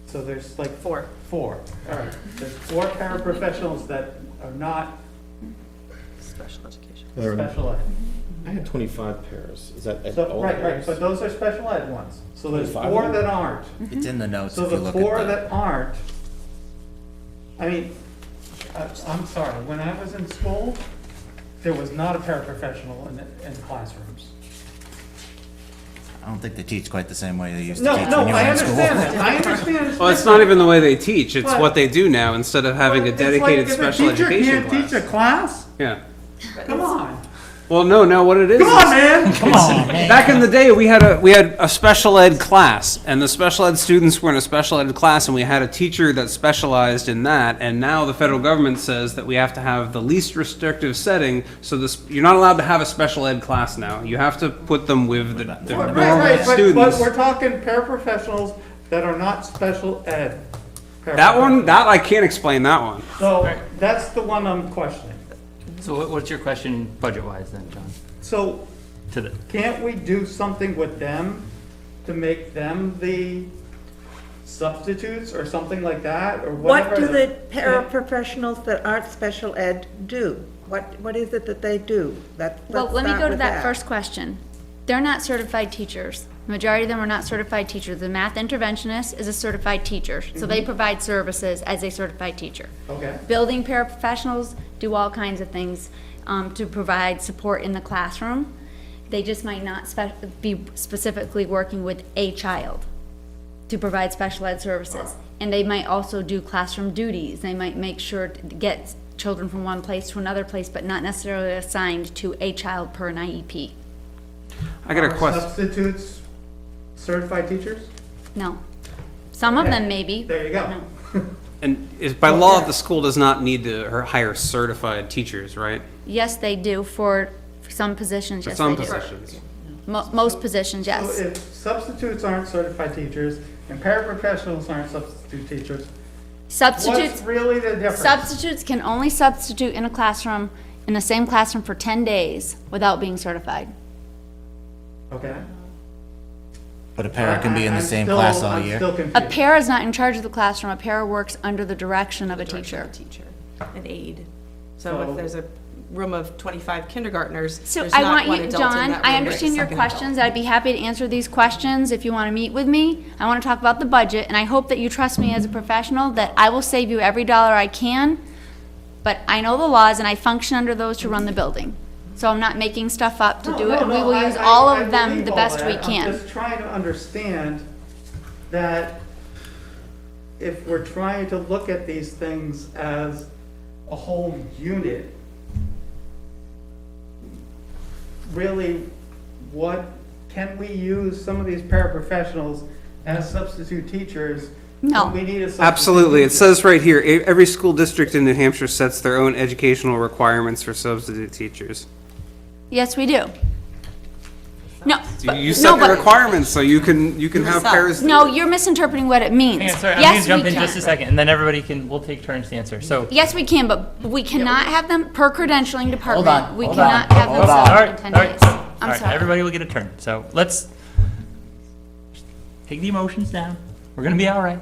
So there's like four, all right. There's 4 paraprofessionals that are not Special education. special ed. I had 25 pairs. Is that at So, all right, pairs? but those are special ed ones. So there's 25 4 of them? that aren't. It's in the notes So if you the look 4 at that aren't, I mean, I'm sorry, when I was in school, there was not a paraprofessional in classrooms. I don't think they teach quite the same way they used to No, teach no, when you were I in school. understand that, I understand. Well, it's not even the way they teach, it's But- what they do now, instead of having a It's like dedicated if special education a teacher can't class. teach a class, Yeah. come on. Well, no, what it is. Come on, man. Come on, man. Back in the day, we had a special ed class, and the special ed students were in a special ed class, and we had a teacher that specialized in that. And now the federal government says that we have to have the least restrictive setting, so you're not allowed to have a special ed class now. You have to put them with the Right, normal right, but students. we're talking paraprofessionals that are not special ed. That I can't explain that one. So, that's the one I'm questioning. So what's your question budget-wise then, John? So, To the, can't we do something with them to make them the substitutes or something like that, or whatever? What do the paraprofessionals that aren't special ed do? What is it that they do? Well, let me go to that first question. They're not certified teachers. The majority of them are not certified teachers. The math interventionist is a certified teacher, so they provide services as a certified teacher. Okay. Building paraprofessionals do all kinds of things to provide support in the classroom. They just might not be specifically working with a child to provide special ed services. And they might also do classroom duties. They might make sure to get children from one place to another place, but not necessarily assigned to a child per an IEP. I got a Are question. substitutes certified teachers? No. Some of them maybe. There you go. No. And is by law, the school does not need to hire certified teachers, right? Yes, they do for some positions, For yes, some they do. positions. Most positions, So yes. if substitutes aren't certified teachers and paraprofessionals aren't substitute teachers, what's Substitutes, really the difference? substitutes can only substitute in a classroom, in the same classroom for 10 days without being certified. Okay. But a para can be in the I'm same still- class all I'm year. still A confused. para is not in charge of the classroom. A para works under the direction of a teacher. An aide. So So- if there's a room of 25 kindergartners, So there's I not want one you, adult in John, that I room, understand there's your a second adult. questions. I'd be happy to answer these questions if you want to meet with me. I want to talk about the budget, and I hope that you trust me as a professional, that I will save you every dollar I can. But I know the laws, and I function under those to run the building. So I'm not making stuff up to do it, and we will use all of them believe the all best we that. can. I'm just trying to understand that if we're trying to look at these things as a whole unit, really, can we use some of these paraprofessionals as substitute teachers? No. when we need a substitute Absolutely. It teacher? says right here, every school district in New Hampshire sets their own educational requirements for substitute teachers. Yes, we do. No. You no, set the but- requirements, so you can have pairs. No, you're misinterpreting what it means. hang on, sorry, I'm Yes, gonna we jump in can. just a second, and then everybody we'll take turns to answer. So, Yes, we can, but we cannot have them per credentialing department. on, We hold cannot on, have them hold on. set All up in right, 10 all right, days. all I'm right, sorry. everybody will get a turn. So let's take the emotions down. We're gonna be all right.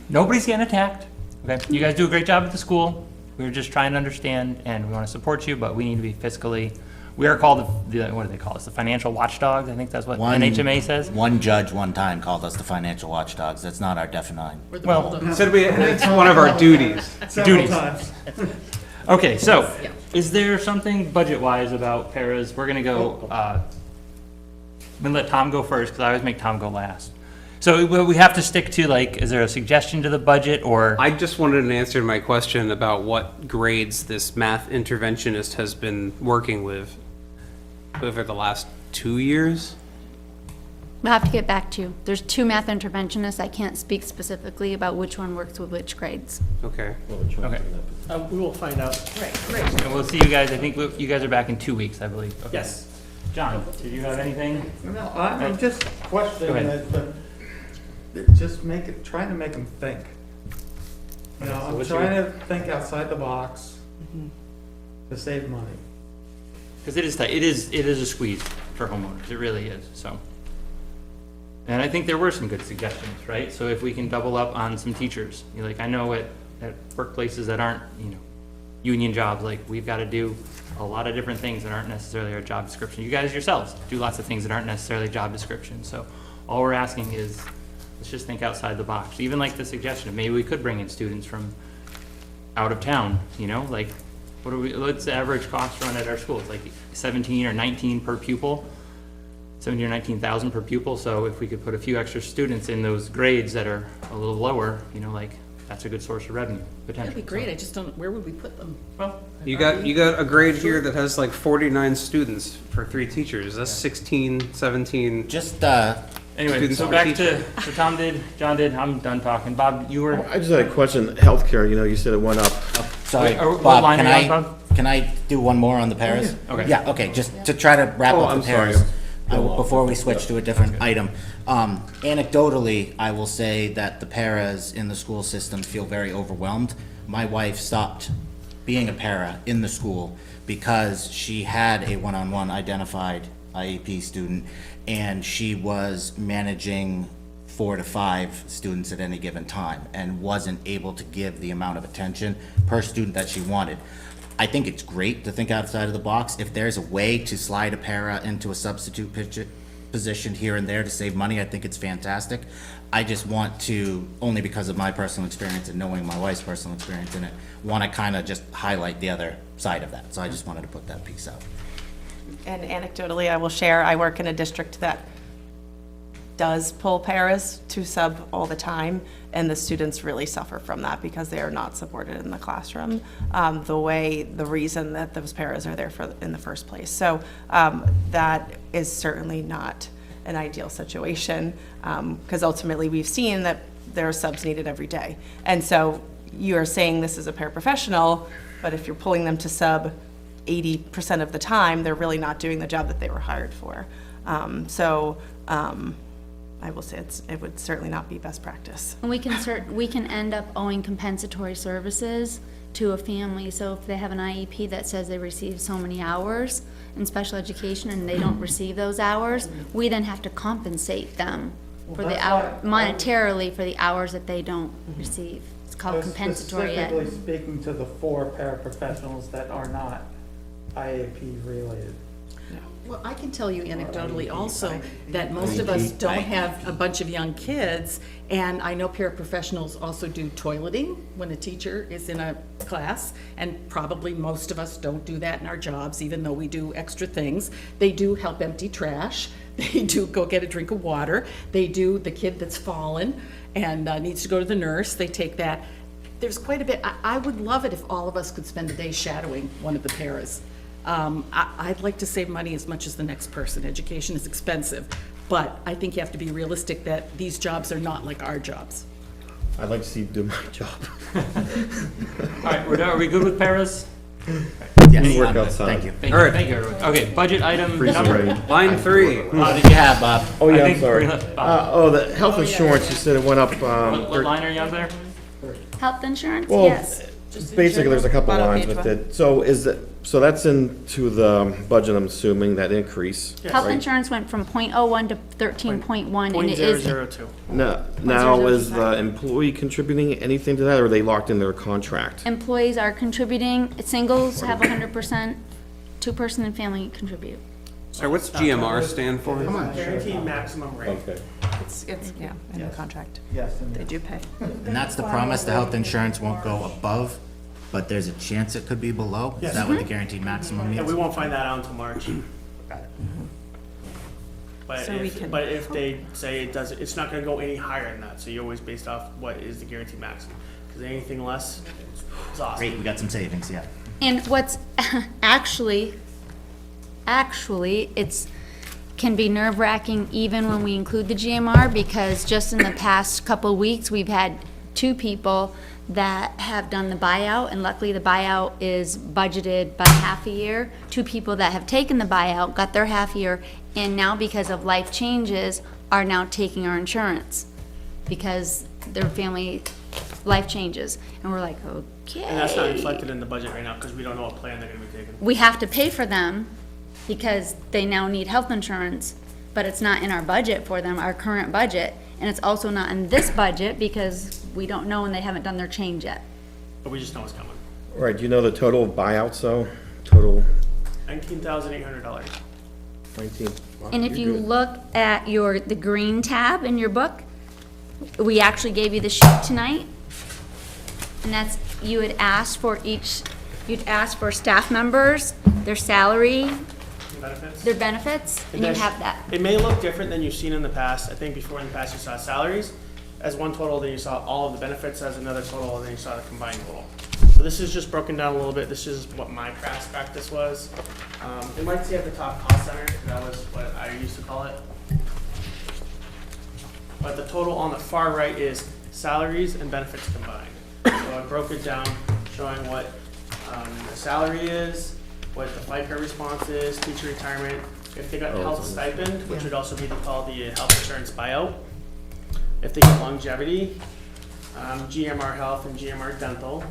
Nobody's getting attacked. Okay, you guys do a great job at the school. We're just trying to understand, and we want to support you, but we need to be fiscally. We are called what do they call us? The financial watchdogs. I think that's what NHMA says. One judge one time called us the financial watchdogs. That's not our definition. Well, Said it's one of our duties. Several duties. times. okay, so is there something budget-wise about paras? We're gonna go. I'm gonna let Tom go first because I always make Tom go last. So we have to stick to is there a suggestion to the budget or? I just wanted an answer to my question about what grades this math interventionist has been working with over the last 2 years. We'll have to get back to you. There's 2 math interventionists. I can't speak specifically about which one works with which grades. Okay. Okay, We will find out. and we'll see you guys. I think you guys are back in 2 weeks, I believe. Okay. Yes. John, did you have anything? No, I'm just questioning Go ahead. just trying to make them think. You know, Okay, so I'm what's trying to think outside the box Mm-hmm. to save money. Because it is tight. It is a squeeze for homeowners. It really is. So, and I think there were some good suggestions, right? So if we can double up on some teachers, I know at workplaces that aren't union jobs, we've got to do a lot of different things that aren't necessarily our job description. You guys yourselves do lots of things that aren't necessarily job description. So all we're asking is let's just think outside the box. Even the suggestion of maybe we could bring in students from out of town. What's the average cost run at our schools? 17 or 19 per pupil. 17 or 19,000 per pupil, so if we could put a few extra students in those grades that are a little lower, you know, like, that's a good source of revenue, potentially. That'd be great, I just don't, where would we put them? Well, You got a grade here that has like 49 students for 3 teachers. That's 16, 17. Just, anyway, Students so per back teacher. to, so Tom did, John did, I'm done talking. Bob, you were, I just had a question, healthcare, you know, you said it went up. sorry, Wait, what Bob, line can are you on, I, Bob? can I do one more on the paras? Okay. Yeah, okay, just to try to wrap Oh, up I'm the sorry. paras, before we switch to a different item. Anecdotally, I will say that the paras in the school system feel very overwhelmed. My wife stopped being a para in the school because she had a one-on-one identified IEP student, and she was managing 4 to 5 students at any given time and wasn't able to give the amount of attention per student that she wanted. I think it's great to think outside of the box. If there's a way to slide a para into a substitute position here and there to save money, I think it's fantastic. I just want to, only because of my personal experience and knowing my wife's personal experience in it, want to kind of just highlight the other side of that. So I just wanted to put that piece out. And anecdotally, I will share, I work in a district that does pull paras to sub all the time, and the students really suffer from that because they are not supported in the classroom, the reason that those paras are there in the first place. So that is certainly not an ideal situation, because ultimately we've seen that there are subs needed every day. And so you're saying this is a paraprofessional, but if you're pulling them to sub 80% of the time, they're really not doing the job that they were hired for. I will say it would certainly not be best practice. And we can end up owing compensatory services to a family. So if they have an IEP that says they receive so many hours in special education and they don't receive those hours, we then have to compensate them for the hour, monetarily for the hours that they don't receive. It's called compensatory ed. Specifically speaking to the 4 paraprofessionals that are not IAP related. Well, I can tell you anecdotally also that most of us don't have a bunch of young kids, and I know paraprofessionals also do toileting when a teacher is in a class, and probably most of us don't do that in our jobs, even though we do extra things. They do help empty trash, they do go get a drink of water, they do the kid that's fallen and needs to go to the nurse, they take that. There's quite a bit. I would love it if all of us could spend a day shadowing one of the paras. I'd like to save money as much as the next person. Education is expensive, but I think you have to be realistic that these jobs are not like our jobs. I'd like to see you do my job. All right, we're done. Are we good with paras? Yes, Work I'm good. outside. Thank you. Thank All you, right. thank you, everyone. Okay, budget item Freeze and number. rain. Line 3. What did you have, Bob? Oh, I yeah, I'm think sorry. we're gonna- Oh, the health insurance, you said it went up, What line are you on there? Health insurance, well, yes. basically, there's a couple Bottom lines page with one. it. So so that's into the budget, I'm assuming, that increase? Health right? insurance went from .01 to 13.1, and it is, 0.002. Now, is the employee contributing anything to that, or are they locked in their contract? employees are contributing, singles have 100%, 2-person and family contribute. Sorry, what's GMR stand for? Guaranteed maximum rate. Okay. It's yeah, in the contract. Yes, and They do pay. And that's the promise, the health insurance won't go above, but there's a chance it could be below? Is that what the guaranteed maximum Yeah, means? we won't find that out until March. Got it. But So we if, can- but if they say it doesn't, it's not gonna go any higher than that, so you're always based off what is the guaranteed maximum. Because anything less is awesome. Great, we got some savings, yeah. And what's actually, it's, can be nerve-wracking even when we include the GMR, because just in the past couple of weeks, we've had 2 people that have done the buyout, and luckily the buyout is budgeted by half a year. 2 people that have taken the buyout, got their half year, and now because of life changes, are now taking our insurance because their family life changes. And we're like, okay. And that's not reflected in the budget right now, because we don't know what plan they're gonna be taking. We have to pay for them because they now need health insurance, but it's not in our budget for them, our current budget. And it's also not in this budget because we don't know and they haven't done their change yet. But we just know it's coming. All right, do you know the total of buyouts, though? Total $19,800. 19? Wow, And if you're you good. look at the green tab in your book, we actually gave you the sheet tonight. And that's, you had asked for staff members, their salary, benefits? Their benefits, and you It does- have that. It may look different than you've seen in the past. I think before in the past you saw salaries as one total, then you saw all of the benefits as another total, and then you saw the combined total. So this is just broken down a little bit. This is what my past practice was. It might say at the top cost center, that was what I used to call it. But the total on the far right is salaries and benefits combined. So I broke it down showing what the salary is, what the FICA response is, teacher retirement, if they got health stipend, which would also be called the health insurance buyout. If they get longevity, GMR health and GMR dental.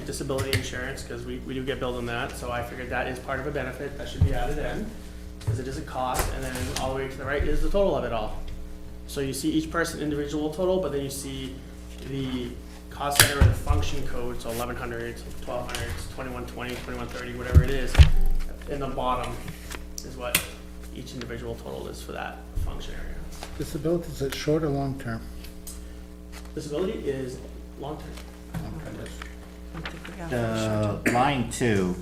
Disability insurance, because we do get billed on that, so I figured that is part of a benefit, that should be added in, because it is a cost, and then all the way to the right is the total of it all. So you see each person individual total, but then you see the cost center or the function code, so 1100, 1200, 2120, 2130, whatever it is, in the bottom is what each individual total is for that function area. Disability, is it short or long-term? Disability is long-term. Line 2,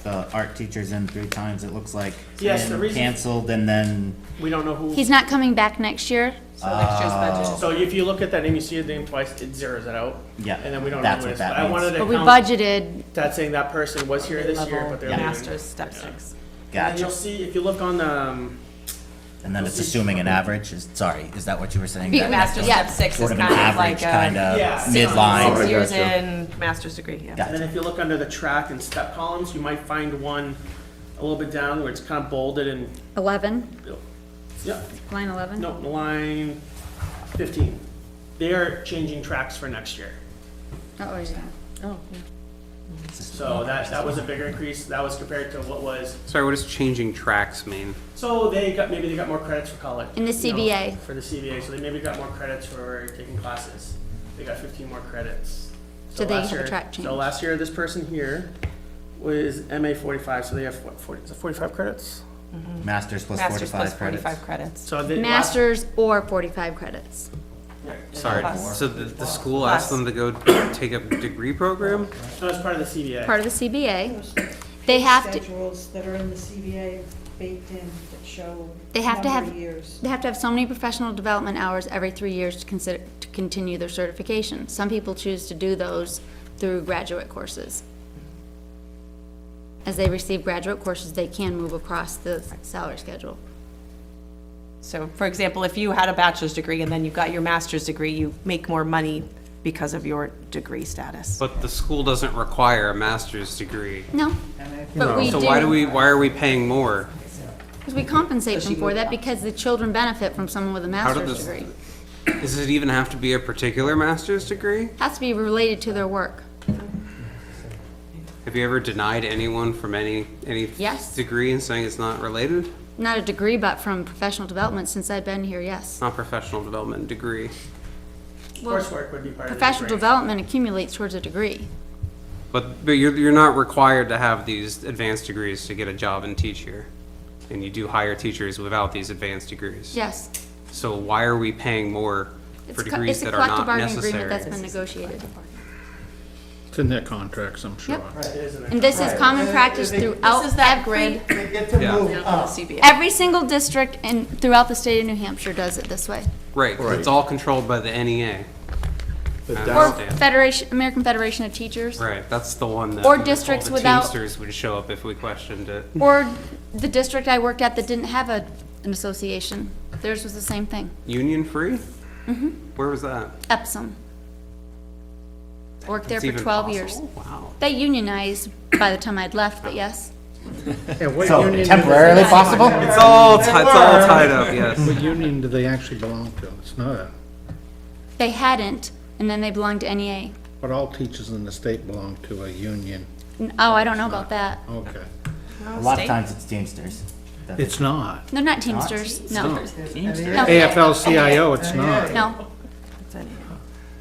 the art teacher's in 3 times, it looks like. Yes, the and reason- Canceled, and then, We don't know who. He's not coming back next year. So next year's budget. So if you look at that name, you see his name twice, it zeroes it out. Yeah, And then we don't know that's who it what is. that But I means. wanted to But we count budgeted, that saying that person was here this year, but they're leaving. Master's step 6. And then gotcha. you'll see, if you look on the, And then it's assuming an average, is that what you were saying? Yeah, That- Master's Yeah. step 6 is Sort of an kind of average, like kind a of Yeah. midline. 6 years in, master's degree, yeah. Got and then if you look under the track and step columns, you might find one a little bit down where it's kind of bolded and, 11, yeah, line 11. no, line 15. They are changing tracks for next year. Oh, yeah. Oh, yeah. So that was a bigger increase. That was compared to what was, Sorry, what does changing tracks mean? so maybe they got more credits for college. In the you know, CBA. For the CBA, so they maybe got more credits for taking classes. They got 15 more credits. So they last have a year- track change. So last year, this person here was MA 45, so they have what, 40, is it 45 credits? Masters plus Master's 45 plus credits. 45 credits. So they. Masters or 45 credits. Sorry, Plus. so the school asked them to go take a degree program? So it's part of the CBA. Part of the CBA. They have to, Schedules that are in the CBA baked in that show They have to number have- of years. they have to have so many professional development hours every 3 years to continue their certification. Some people choose to do those through graduate courses. As they receive graduate courses, they can move across the salary schedule. So, for example, if you had a bachelor's degree and then you got your master's degree, you make more money because of your degree status. But the school doesn't require a master's degree. No, but we So do. why are we paying more? Because we compensate them for that because the children benefit from someone with a How did master's this- degree. Does it even have to be a particular master's degree? Has to be related to their work. Have you ever denied anyone from any Yes. degree and saying it's not related? Not a degree, but from professional development since I've been here, yes. Not professional development degree. Coursework would be part of the Professional degree. development accumulates towards a degree. But you're not required to have these advanced degrees to get a job and teach here. And you do hire teachers without these advanced degrees. Yes. So why are we paying more for degrees It's a that are collective not bargaining agreement that's necessary? been negotiated. It's in their contracts, I'm sure. Yep. Right, it is in there. And this is common practice This throughout This is that every, grid, They get to Yeah. move up. CBA. every single district in, throughout the state of New Hampshire does it this way. Right, 'cause it's all controlled by the NEA. But I down- Or understand. Federation, American Federation of Teachers. Right, that's the one that. Or all districts the without- Teamsters would show up if we questioned it. Or the district I worked at that didn't have an association. Theirs was the same thing. Union free? Mm-hmm. Where was that? Epsom. Worked there That's for even 12 years. possible? Wow. They unionized by the time I'd left, but yes. Yeah, what So union do temporarily they- possible? It's all tied up, yes. What union do they actually belong to? It's not a, They hadn't, and then they belonged to NEA. but all teachers in the state belong to a union. Oh, I don't know about that. Okay. A lot of times it's Teamsters. It's not. They're not Teamsters, no. No. AFL-CIO, it's not. No.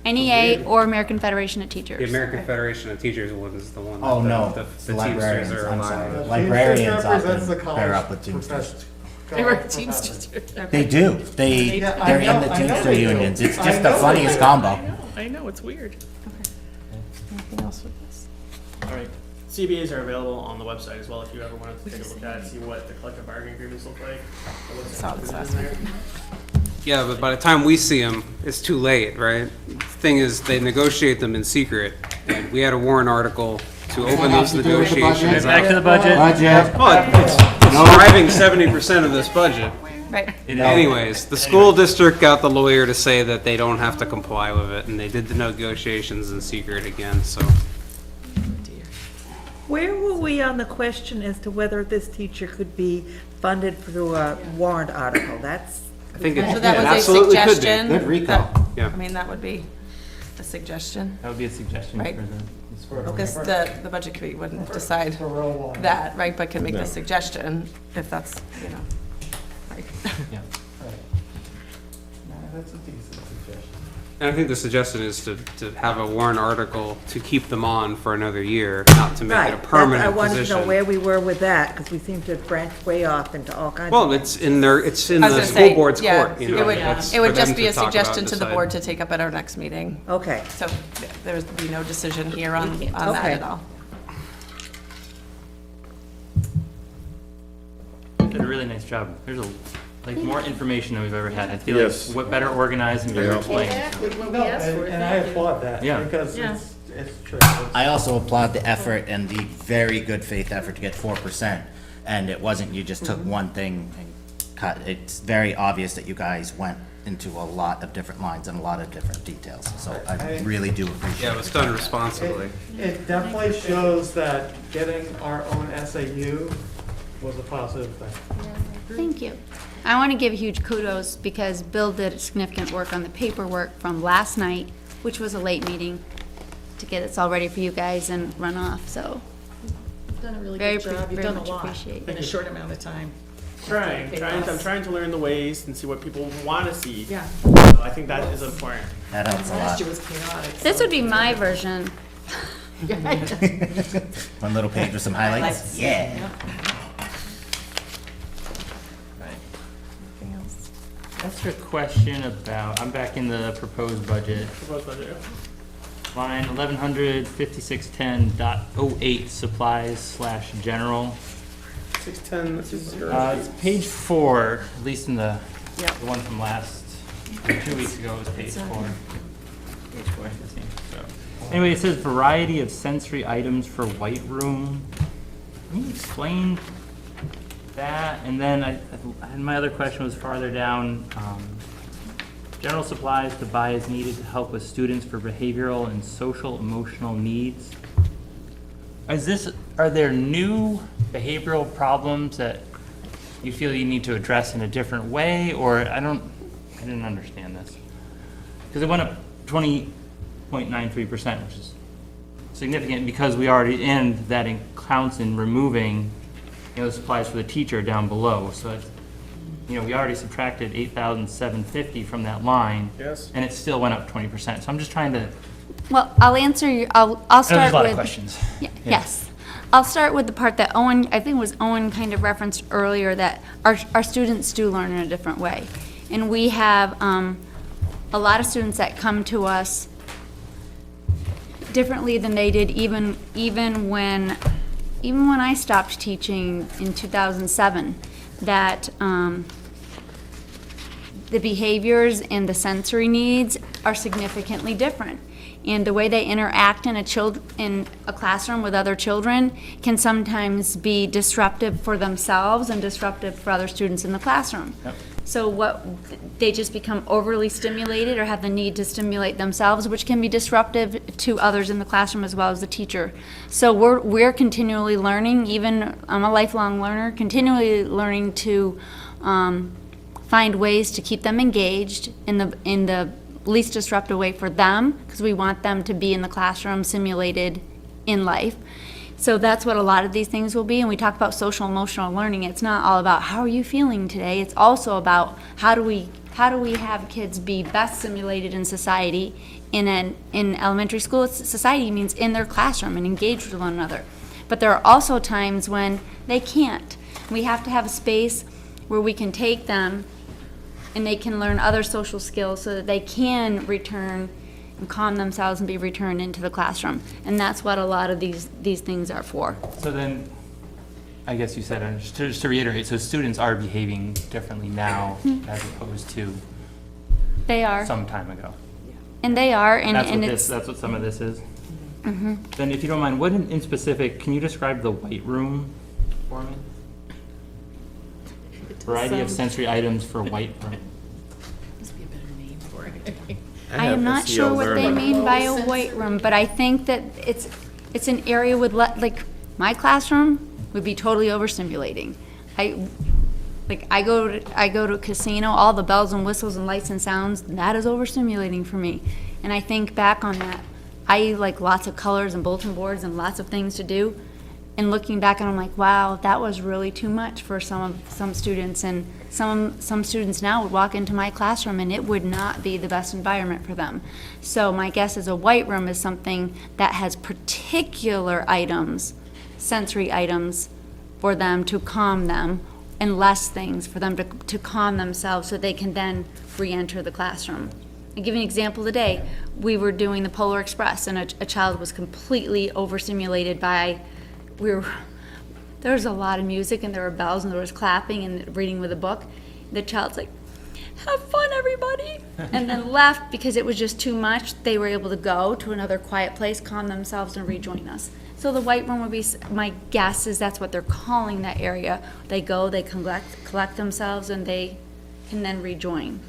NEA or American Federation of Teachers. The American Federation of Teachers one is the one. Oh, that no, The it's the librarians, Teamsters are I'm allowed. sorry. Librarians represents the often college pair up with Teamsters. profession- They were college Teamsters. They do, Yeah, I they're know- in the I know Teamster they do. unions, it's I just know the they funniest do. combo. I know, it's weird. Anything else with this? All right. CBAs are available on the website as well if you ever wanted to take a look at it, see what the collective bargaining agreements look like. Saw this last there. Yeah, but by the time we see them, it's too late, right? Thing is, they negotiate them in secret, and we had a warrant article to open those negotiations. Back to the budget. Well, it's driving 70% of this budget. Right. Anyways, the school district got the lawyer to say that they don't have to comply with it, and they did the negotiations in secret again, so. Where were we on the question as to whether this teacher could be funded through a warrant article? That's, I think it So that was a absolutely could be. suggestion. Good recall. that- Yeah. I mean, that would be a suggestion, That would be a suggestion Right. for the school. because the budget committee wouldn't decide For real one. that, right, but can make No. the suggestion if that's, right. Yeah. No, that's a decent suggestion. And I think the suggestion is to have a warrant article to keep them on for another year, not to make right. it a That's- permanent I wanted to know position. where we were with that, because we seem to have branched way off into all kinds of. Well, it's in their, it's in I was the gonna school say, board's yeah, court, you know. it would, that's it would for them just be a talk about suggestion and to the decide. board to take up at our next meeting. Okay. So there would be no decision here on that Okay. at all. Did a really nice job. There's more information than we've ever had. I feel Yes. like what better organized and better Yeah. explained. No, and I applaud that, Yeah. because Yeah. it's true. I also applaud the effort and the very good faith effort to get 4%. And it wasn't, you just took one thing and cut. It's very obvious that you guys went into a lot of different lines and a lot of different details. So I really do appreciate it. Yeah, it was done responsibly. It definitely shows that getting our own SAU was a positive thing. Thank you. I want to give huge kudos because Bill did significant work on the paperwork from last night, which was a late meeting, to get this all ready for you guys and run off, so. You've done a really Very good job. You've very done a much lot appreciate in a short amount of time. I'm trying to learn the ways and see what people want to see. Yeah. So I think that is important. That helps a lot. Last year was chaotic. This would be my version. One little page with some highlights. Yeah. Anything else? That's a question about, I'm back in the proposed budget. Proposed budget. Line 115610.08 supplies/general. 610, this is your. It's page 4, at least in the Yep. one from last, 2 weeks ago was page 4. Page 4, I think, so. Anyway, it says variety of sensory items for White Room. Can you explain that? And then and my other question was farther down, general supplies to buy as needed to help with students for behavioral and social emotional needs. Are there new behavioral problems that you feel you need to address in a different way, or I didn't understand this. Because it went up 20.93%, which is significant because we already, and that counts in removing, the supplies for the teacher down below. So it's, we already subtracted 8,750 from that line. Yes. And it still went up 20%. So I'm just trying to, Well, I'll answer you, I'll there's start a lot with. of questions. Yes. I'll start with the part that Owen, I think it was Owen kind of referenced earlier, that our students do learn in a different way. And we have a lot of students that come to us differently than they did even when I stopped teaching in 2007, that the behaviors and the sensory needs are significantly different. And the way they interact in a classroom with other children can sometimes be disruptive for themselves and disruptive for other students in the classroom. Yep. So they just become overly stimulated or have the need to stimulate themselves, which can be disruptive to others in the classroom as well as the teacher. So we're continually learning, even I'm a lifelong learner, continually learning to find ways to keep them engaged in the least disruptive way for them, because we want them to be in the classroom simulated in life. So that's what a lot of these things will be. And we talk about social emotional learning. It's not all about how are you feeling today. It's also about how do we have kids be best simulated in society. In elementary school, society means in their classroom and engaged with one another. But there are also times when they can't. We have to have a space where we can take them and they can learn other social skills so that they can return and calm themselves and be returned into the classroom. And that's what a lot of these things are for. So then, I guess you said, and just to reiterate, so students are behaving differently now as opposed to They are, some time ago. and they are, and That's what and this, it's, that's what some of this is? Then if you don't mind, what in specific, can you describe the white room for me? Variety of sensory items for white room. Must be a better name for it. I am not sure what they mean by a white room, but I think that it's an area with, like, my classroom would be totally overstimulating. I go to a casino, all the bells and whistles and lights and sounds, that is overstimulating for me. And I think back on that, I like lots of colors and bulletin boards and lots of things to do. And looking back, and I'm like, wow, that was really too much for some students. And some students now would walk into my classroom and it would not be the best environment for them. So my guess is a white room is something that has particular items, sensory items, for them to calm them, and less things for them to calm themselves so they can then re-enter the classroom. I'll give you an example today. We were doing the Polar Express, and a child was completely overstimulated by, there was a lot of music, and there were bells, and there was clapping and reading with a book. The child's like, have fun, everybody, and then left because it was just too much. They were able to go to another quiet place, calm themselves, and rejoin us. So the white room would be, my guess is that's what they're calling that area. They go, they collect themselves, and they can then rejoin.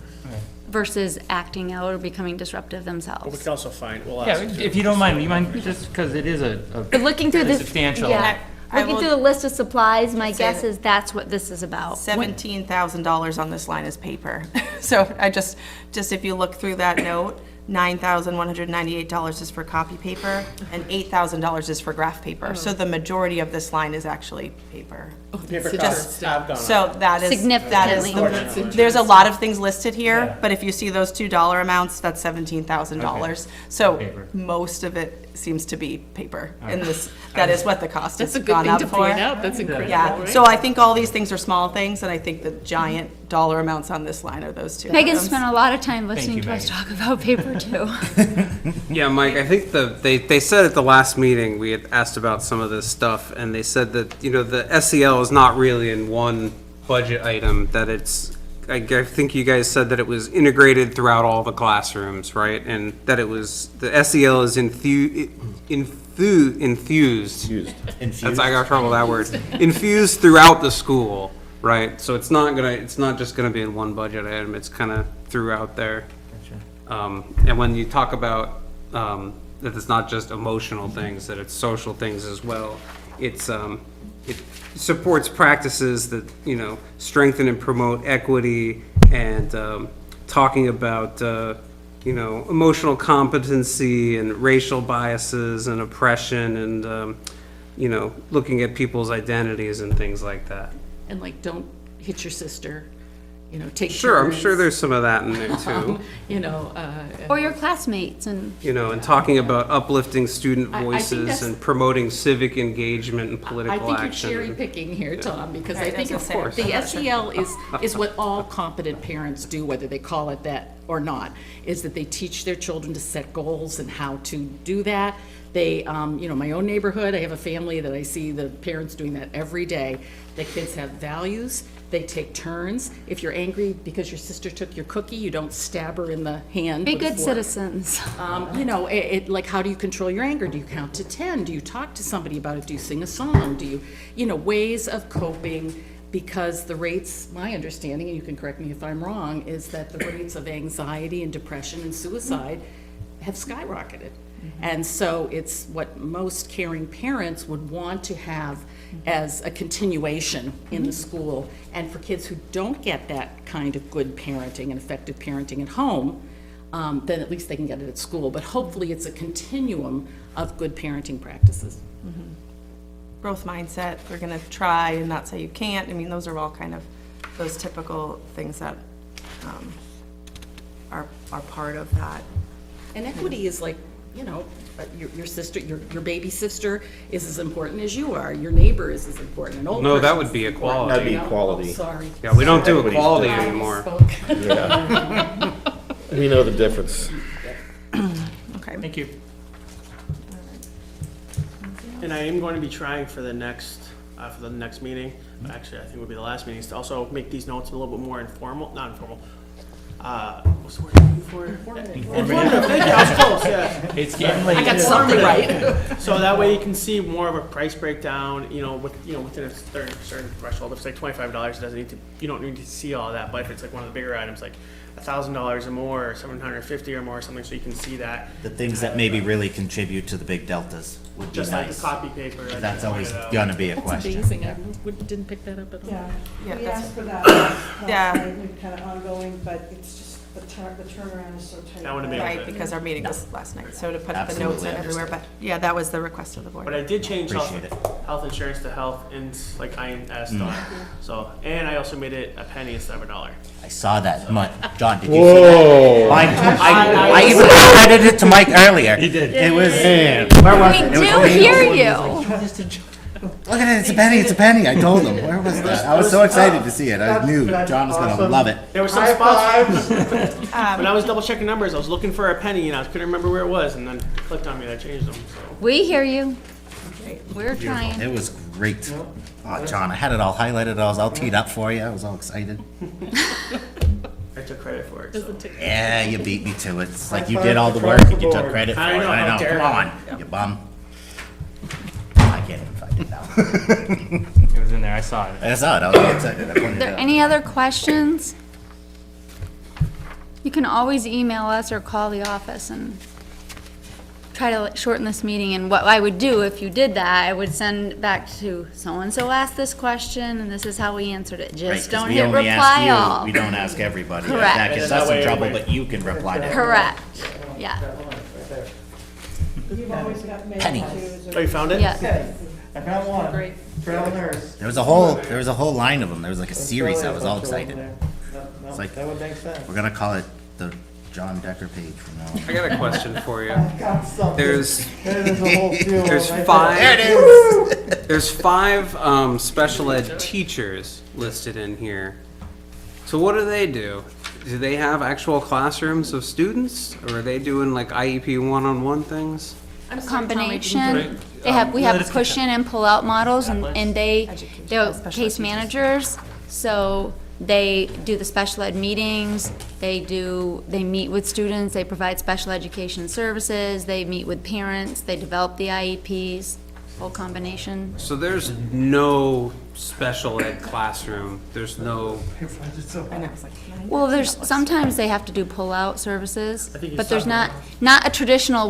Versus acting out or becoming disruptive But we themselves. could also find, we'll Yeah, ask. if you don't mind, just because it is a But looking through fairly this, substantial. yeah, I looking will through the list of supplies, my say guess that- is that's what this is about. $17,000 on this line is paper. So I just if you look through that note, $9,198 is for copy paper, and $8,000 is for graph paper. So the majority of this line is actually paper. Paper Just- costs have gone up. So that is, Significantly. there's a lot of things listed here, but if you see those $2 amounts, that's $17,000. So Paper. most of it seems to be paper, and that is what the cost has That's a good gone thing up to for. point out, that's incredible, Yeah, right? so I think all these things are small things, and I think the giant dollar amounts on this line are those two Megan items. spent a lot of time listening you, to us Megan. talk about paper too. Yeah, Mike, I think they said at the last meeting, we had asked about some of this stuff, and they said that, the SEL is not really in one budget item, that it's, I think you guys said that it was integrated throughout all the classrooms, right? And that it was, the SEL is infused. That's, I got trouble with that word. Infused throughout the school, right? So it's not just gonna be in one budget item, it's kind of throughout there. And when you talk about, that it's not just emotional things, that it's social things as well, it supports practices that, strengthen and promote equity, and, talking about, emotional competency and racial biases and oppression, and, looking at people's identities and things like that. And like, don't hit your sister, take Sure, I'm turns, sure there's some of that in there too. Or your classmates and, And talking about uplifting student I think voices that's- and promoting civic engagement and I political think you're action. cherry picking here, Tom, because I Right, think that's what I'm the saying. SEL is what all competent parents do, whether they call it that or not, is that they teach their children to set goals and how to do that. They, my own neighborhood, I have a family that I see the parents doing that every day. The kids have values, they take turns. If you're angry because your sister took your cookie, you don't stab her in the hand be with a good fork. citizens. Like, how do you control your anger? Do you count to 10? Do you talk to somebody about it? Do you sing a song? Do you, ways of coping? Because the rates, my understanding, and you can correct me if I'm wrong, is that the rates of anxiety and depression and suicide have skyrocketed. And so it's what most caring parents would want to have as a continuation in the school. And for kids who don't get that kind of good parenting and effective parenting at home, then at least they can get it at school. But hopefully it's a continuum of good parenting practices. Growth mindset, we're gonna try and not say you can't. I mean, those are all kind of those typical things that are part of that. And equity is like, your sister, your baby sister is as important as you are. Your neighbor is as important. An old No, that person's would be important, equality. That'd be you know? equality. Oh, sorry. Yeah, we don't do Everybody's equality different. anymore. Spoke. Yeah. We know the difference. Thank you. And I am going to be trying for the next meeting, actually, I think would be the last meeting, is to also make these notes a little bit more informal, not informal. What's the word I'm looking for? Informative, thank you, I was close, yeah. It's getting late. I got something right. So that way you can see more of a price breakdown, within a certain threshold. If it's like $25, it doesn't need to, you don't need to see all of that, but if it's like one of the bigger items, like $1,000 or more, or $750 or more, or something, so you can see that. The things that maybe really contribute to the big deltas would be Just like the nice. copy paper. I That's just always pointed out. gonna be a That's question. amazing. I didn't pick that up at all. Yeah, Yeah, we that's- asked for that last Yeah. night, and kind of ongoing, but it's just, the turnaround is so tight. That would've made it Right, because our meeting was last night, so to put the notes in Absolutely everywhere, but yeah, that was the request of the board. But I did change Appreciate it. health insurance to health and like INS thought. So, and I also made it a penny instead of $1. I saw that. John, did you see that? Mine, I even credited it to Mike earlier. He did. It was, where was it? It was Do me. hear you. Look at it, it's a penny, it's a penny. I told him. Where was that? I was so excited to see it. I knew John was gonna love it. There were some spots. When I was double checking numbers, I was looking for a penny and I couldn't remember where it was, and then it clicked on me and I changed them. So. We hear you. We're trying. It was great. Oh, John, I had it all highlighted. I was all teed up for you. I was all excited. I took credit for it. So. Yeah, you beat me to it. It's like you did all the work and you took credit for it. I know, I how know. dare Come on, you bum. I can't even find it now. It was in there, I saw it. I saw it. I was all excited. I pointed Are it there out. any other questions? You can always email us or call the office and try to shorten this meeting. And what I would do if you did that, I would send back to so-and-so asked this question and this is how we answered it. Right, Just 'cause don't we hit only reply ask you. all. We don't ask everybody. Correct. That gets And that us in way trouble, everybody- but you can reply to everybody. Correct. Yeah. You've always got mail Penny. too. Oh, you found it? Yeah. Okay, I found one. Great. Trail nurse. There was a whole line of them. There was like a series. I was all excited. It's like- That would make sense. We're gonna call it the John Decker page from now on. I got a question for you. Got something. There's There's a whole deal there's right five. There it is. There's five special ed teachers listed in here. So what do they do? Do they have actual classrooms of students, or are they doing like IEP one-on-one things? Combination. We have push in and pull out models and they're case managers. So they do the special ed meetings, they meet with students, they provide special education services, they meet with parents, they develop the IEPs, full combination. So there's no special ed classroom. There's no. Well, sometimes they have to do pull out services, I think he's but there's talking not a traditional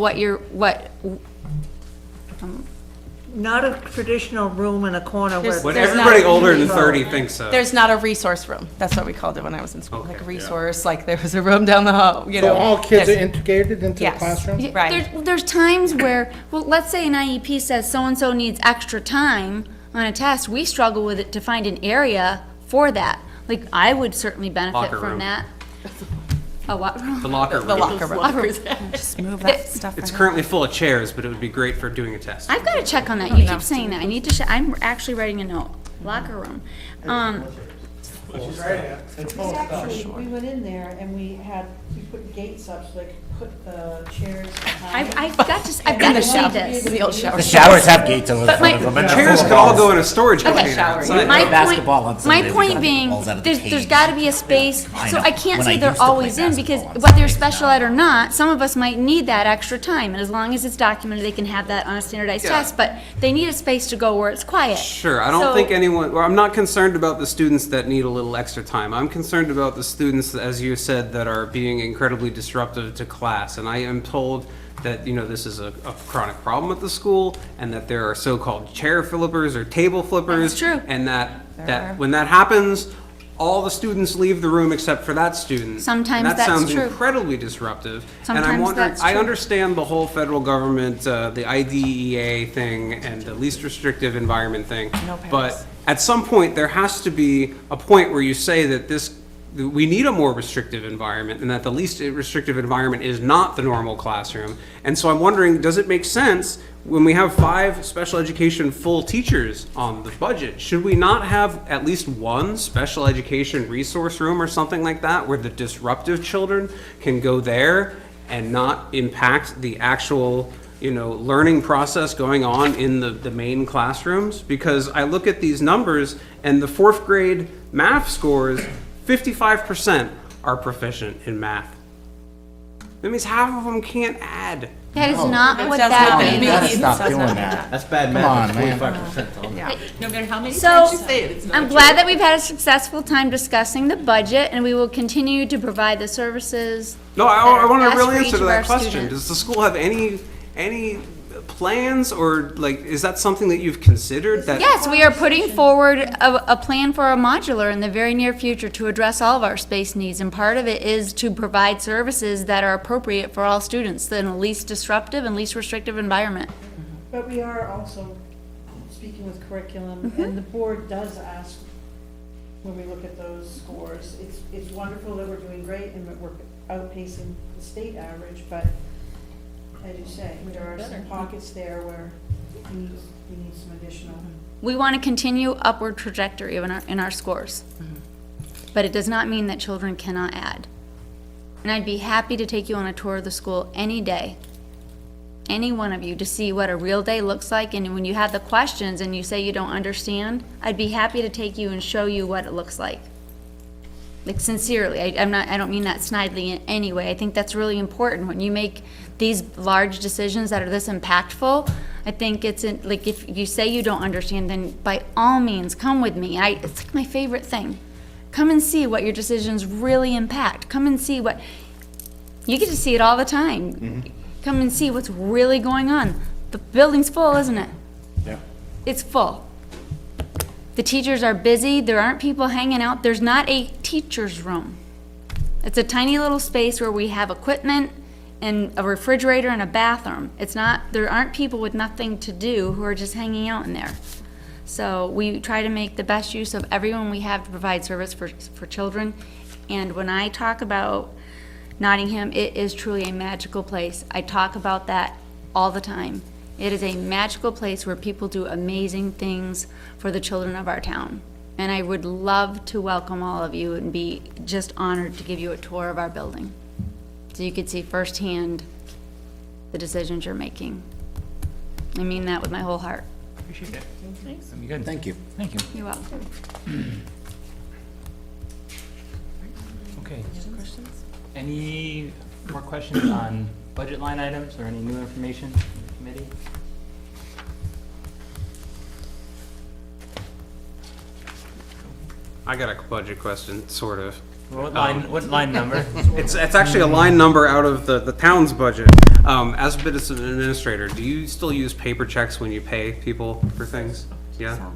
Not a traditional room in a corner where. There's- What there's everybody not- older than 30 thinks so. There's not a resource room. That's what we called it when I was in school, like a Okay, resource, like there was a room down the hall, you So know. all kids are There's- integrated into the Yes. classroom? Yeah, Right. There's times where, well, let's say an IEP says so-and-so needs extra time on a test, we struggle with it to find an area for that. Like, I would certainly benefit Locker from room. that. A what room? The locker room. The locker room. Locker room. Just move that stuff. It's around. currently full of chairs, but it would be great for doing a test. I've got to check on that. You keep saying that. I need to, I'm actually writing a note. Locker room. It's Actually, we went in there and we put gates up so they could put the chairs behind. I've got to see this. The old shower. The showers have gates over the But front of them. and they're Chairs full could of all balls. go in a storage Okay, container shower. outside. My Basketball on point, Sunday, my we point got being, balls out of the there's cage. got to be a space, I so know. I can't When say I they're used to play always in, because basketball on whether Sundays special now. ed or not, some of us might need that extra time, and as long as it's documented, they can have that on a standardized Yeah. test, but they need a space to go where it's quiet. Sure, I don't So- think anyone, well, I'm not concerned about the students that need a little extra time. I'm concerned about the students, as you said, that are being incredibly disruptive to class. And I am told that, this is a chronic problem at the school, and that there are so-called chair flippers or table flippers. That's true. And are. that when that happens, all the students leave the room except for that student. Sometimes And that's that sounds true. incredibly disruptive. And I'm Sometimes wondering, that's I true. understand the whole federal government, the IDEA thing and the least restrictive environment thing. No parents. But at some point, there has to be a point where you say that we need a more restrictive environment, and that the least restrictive environment is not the normal classroom. And so I'm wondering, does it make sense when we have 5 special education full teachers on the budget, should we not have at least one special education resource room or something like that, where the disruptive children can go there and not impact the actual, learning process going on in the main classrooms? Because I look at these numbers and the 4th grade math scores, 55% are proficient in math. That means half of them can't add. That is not what does that not means. mean. You gotta stop doing that. That's bad Come math, on, that's man. 45%. No matter how many So, times you say it, it's not I'm true. glad that we've had a successful time discussing the budget, and we will continue to provide the services. No, I want a Best real for each answer to of that our question. students. Does the school have any plans, or is that something that you've considered? That Yes, we are putting forward a plan for a modular in the very near future to address all of our space needs, and part of it is to provide services that are appropriate for all students in the least disruptive and least restrictive environment. But we are also speaking with curriculum, and the board does ask, when we look at those scores, it's wonderful that we're doing great and that we're outpacing the state average, but as you say, there are some pockets there where we need some additional. We want to continue upward trajectory in our scores. But it does not mean that children cannot add. And I'd be happy to take you on a tour of the school any day, any one of you, to see what a real day looks like. And when you have the questions and you say you don't understand, I'd be happy to take you and show you what it looks like. Like, sincerely, I don't mean that snidely in any way. I think that's really important when you make these large decisions that are this impactful. I think like, if you say you don't understand, then by all means, come with me. It's like my favorite thing. Come and see what your decisions really impact. Come and see what, you get to see it all the time. Come and see what's really going on. The building's full, isn't it? Yeah. It's full. The teachers are busy, there aren't people hanging out, there's not a teacher's room. It's a tiny little space where we have equipment and a refrigerator and a bathroom. There aren't people with nothing to do who are just hanging out in there. So we try to make the best use of everyone we have to provide service for children. And when I talk about Nottingham, it is truly a magical place. I talk about that all the time. It is a magical place where people do amazing things for the children of our town. And I would love to welcome all of you and be just honored to give you a tour of our building, so you could see firsthand the decisions you're making. I mean that with my whole heart. Appreciate it. Thanks. That'd be good. Thank you. Thank you. You're welcome. Okay. Any more questions on budget line items or any new information from the committee? I got a budget question, sort of. What line number? It's actually a line number out of the town's budget. As a business administrator, do you still use paper checks when you pay people for things? Yeah?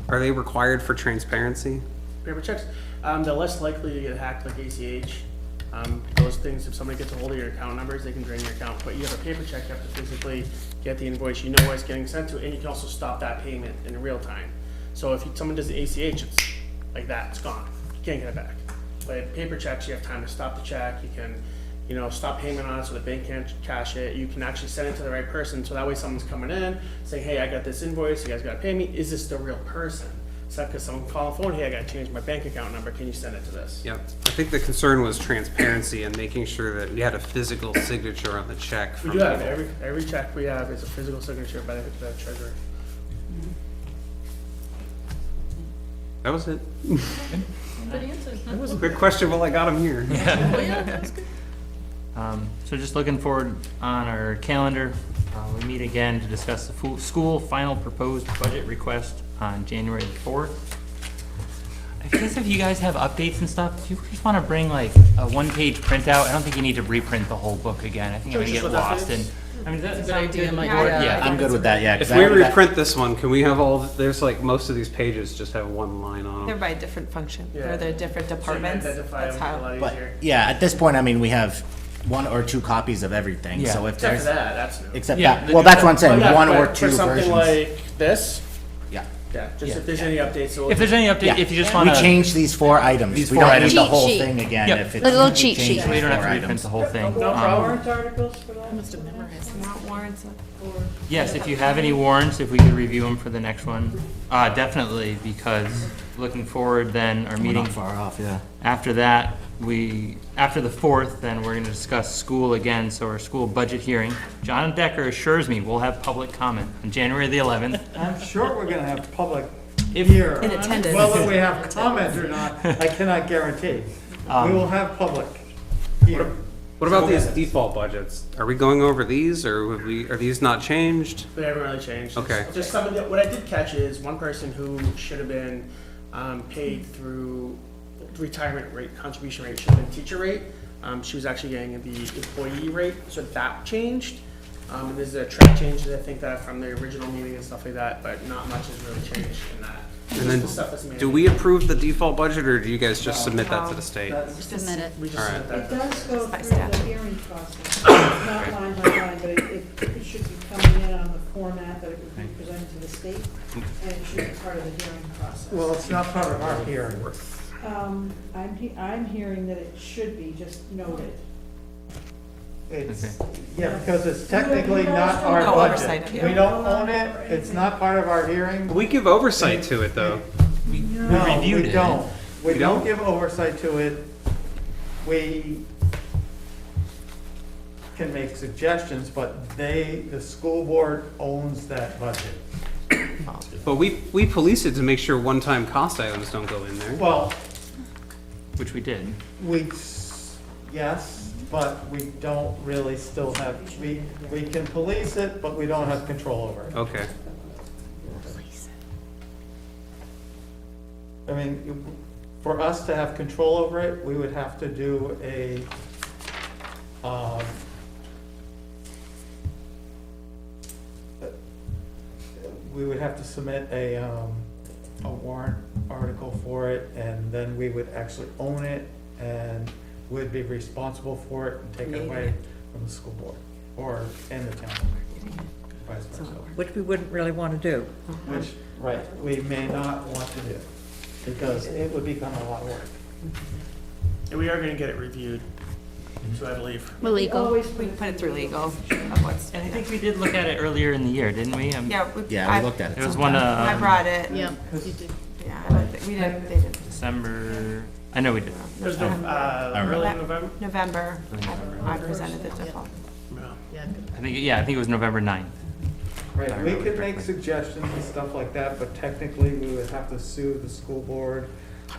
Are they required for transparency? Paper checks, they're less likely to get hacked like ACH. Those things, if somebody gets a hold of your account numbers, they can drain your account. But you have a paper check, you have to physically get the invoice, you know what it's getting sent to, and you can also stop that payment in real time. So if someone does the ACH, it's like that, it's gone. You can't get it back. But paper checks, you have time to stop the check, you can, stop payment on it so the bank can't cash it. You can actually send it to the right person, so that way someone's coming in, saying, hey, I got this invoice, you guys gotta pay me, is this the real person? It's not because someone called the phone, hey, I gotta change my bank account number, can you send it to this? Yep. I think the concern was transparency and making sure that we had a physical signature on the check We from do have, people. every check we have is a physical signature by the treasurer. That was it. That was a good question, well, I got him here. So just looking forward on our calendar, we meet again to discuss the school final proposed budget request on January 4th. I guess if you guys have updates and stuff, if you just want to bring like a one-page printout, I don't think you need to reprint the whole book again. I think I'm gonna get lost in. I mean, that's a good idea, Mike. Yeah, I'm good with that, yeah. 'cause If I we already got- reprint this one, can we have there's like, most of these pages just have one line on They're them. by different function, Yeah. or they're different So you can departments, identify that's them a how. lot But, easier. yeah, at this point, I mean, we have one or two copies of everything, Yeah. so if Except for there's, that, that's new. except Yeah, that, the well, new- that's what I'm saying, But yeah, one or but two for something versions. like this, Yeah. yeah, just Yeah. if there's any updates, so if there's any update, Yeah. if you just We want to, changed these 4 items. These We 4 don't items. need the Cheat whole sheet. thing again Yep. if it's. The little we cheat changed sheet. these we don't have 4 to reprint items. the whole thing. No problem. Warrant articles for that? Not warrants, Yes, if you have any warrants, if we could review them for the next one, definitely, because looking forward then, our We're meeting not far off, yeah. After that, after the 4th, then we're gonna discuss school again, so our school budget hearing. John Decker assures me we'll have public comment on January the 11th. I'm sure we're gonna have public here. In attendance. Whether we have comment or not, I cannot guarantee. We will have public here. What about these default budgets? Are we going over these, or are these not changed? They haven't really changed. Okay. It's just some of the, what I did catch is one person who should have been paid through retirement rate, contribution rate, should have been teacher rate. She was actually getting the employee rate, so that changed. And there's a track changes, I think, that from the original meeting and stuff like that, but not much has really changed in that. And Just then, the stuff that's do mandated. we approve the default budget, or do you guys just submit that to the state? Submit it. We just All submit It that. does go By through the statute. hearing process. It's not line by line, but it should be coming in on the format that it would be presented to the state, and it should be part of the hearing process. Well, it's not part of our hearing. I'm hearing that it should be just noted. It's, yeah, because it's technically not our No budget. oversight, yeah. We don't own it, it's not part of our hearing. We give oversight to it, though. No, reviewed we it. don't. We We don't don't? give oversight to it. We can make suggestions, but the school board owns that budget. But we police it to make sure one-time cost items don't go in there. Well, Which we did. yes, but we don't really still have, we can police it, but we don't have control over it. Okay. I mean, for us to have control over it, we would have to do we would have to submit a warrant article for it, and then we would actually own it, and would be responsible for it and take it away from the school board, or in the town, vice versa. Which we wouldn't really want to do. Which, right, we may not want to do, because it would become a lot of work. And we are gonna get it reviewed, so I believe. We're legal. Always We put it through legal of what's. And I think we did look at it earlier in the year, didn't we? Yeah. Yeah, we looked at it. There was one, I brought it. Yeah. Yeah, I don't think, we didn't, they didn't. December, I know we did. It was early November? November, I presented the default. Yeah. I think it was November 9th. Right, we remember could make correctly. suggestions and stuff like that, but technically, we would have to sue the school board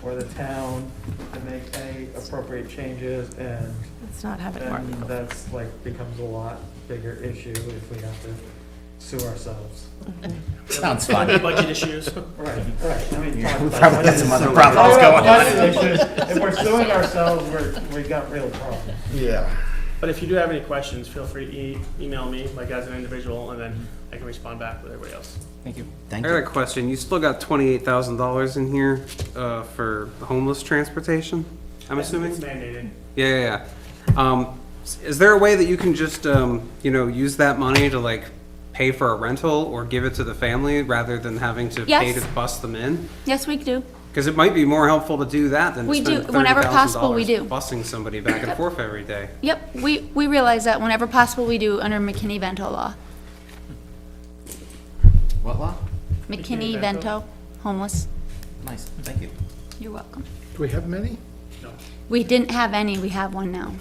or the town to make any appropriate changes, and Let's not have it more then legal. that's like, becomes a lot bigger issue if we have to sue ourselves. Sounds There'll fun. be budget issues. Right, right, I mean. We talk about probably got budget some other issues. problems Talk about going on. budget issues. If we're suing ourselves, we got real problems. Yeah. But if you do have any questions, feel free to email me, like as an individual, and then I can respond back with everybody else. Thank you. Thank I got a you. question. You still got $28,000 in here for homeless transportation, I'm assuming? It's mandated. Yeah. Is there a way that you can just, use that money to like pay for a rental or give it to the family rather than having to pay Yes. to bus them in? Yes, we do. Because it might be more helpful to do that than to We do. spend Whenever possible, we $30,000 do. busing somebody back and forth every day. Yep, we realize that whenever possible, we do under McKinney-Vento law. What law? McKinney-Vento, homeless. Nice, thank you. You're welcome. Do we have many? We didn't have any, we have one now.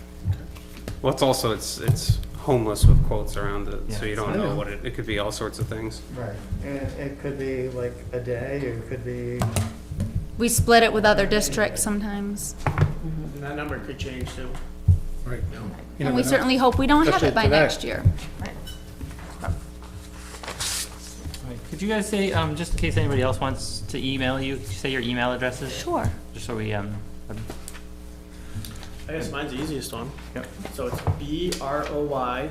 Well, it's also, it's homeless with quotes around it, so you don't I know know. what it could be all sorts of things. Right, and it could be like a day, it could be, We split it with other districts sometimes. And that number could change too. Right. You And never we know. certainly hope we don't have Especially it by today. next year. All right, could you guys say, just in case anybody else wants to email you, say your email addresses? Sure. Just so we, I guess mine's the easiest one. Yep. So it's BROY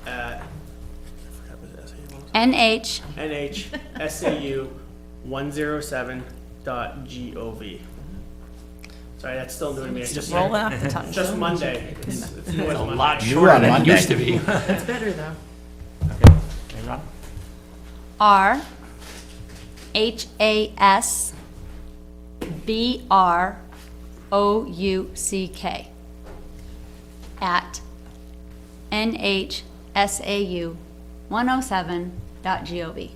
at, I forgot what the SAU was. NH, NHSAU107.gov. Sorry, that's still new to me. It's just Rolling off the tongue. Just Monday. It's new as a Monday. lot Newer shorter on than it Monday. used to be. It's better though. Okay, hey, Ron? R, HAS, BROUCK at NHSAU107.gov.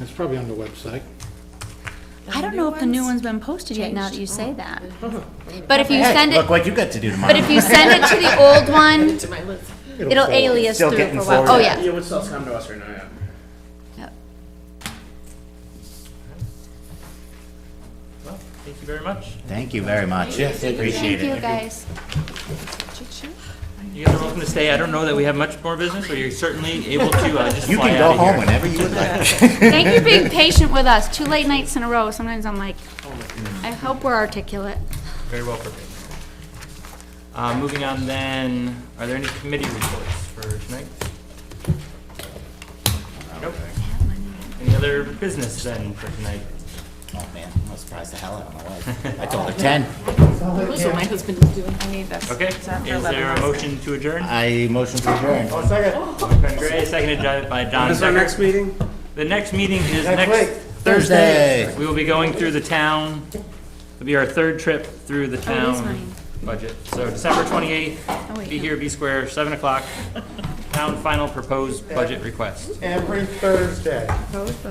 It's probably on the website. I don't know if the new one's been posted yet, now that you say that. But if you Hey, send look it, what you got to do tomorrow. but if you send it to the old one, To my list. it'll alias Still through getting for a while. Oh, forwarded. yeah. Yeah, what's else come to us right now, yeah. Yep. Well, thank you very much. Thank you very much. Yes, appreciate Thank you, it. guys. You guys are welcome to stay. I don't know that we have much more business, but you're certainly able to just You fly can out go of home here. whenever you would like. Thank you for being patient with us. 2 late nights in a row. Sometimes I'm like, I hope we're articulate. Very well prepared. Moving on then, are there any committee reports for tonight? Nope. Any other business then for tonight? Oh, man, I surprised the hell out of my wife. I told her 10. That's what my husband is doing. I need this. Okay, is there a motion to adjourn? I motion to adjourn. Motion by Gray, seconded by John When is our Decker. next meeting? The next meeting is Next next week. Thursday. Thursday. We will be going through the town. It'll be our third trip through the Oh, it is town mine. budget. So December 28th, Oh, wait, be no. here, be square, 7 o'clock. Town final proposed budget request. Every Thursday.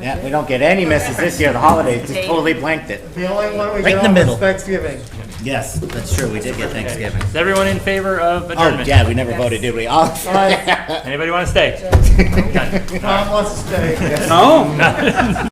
Yeah, we don't get any misses this year. The holidays just totally blanked it. The only one we Right in get the on middle. is Thanksgiving. Yes, that's true. We did get Thanksgiving. Is everyone in favor of Oh, adjournment? yeah, we never voted, did we? Oh. Anybody want to stay? Tom wants to stay. No.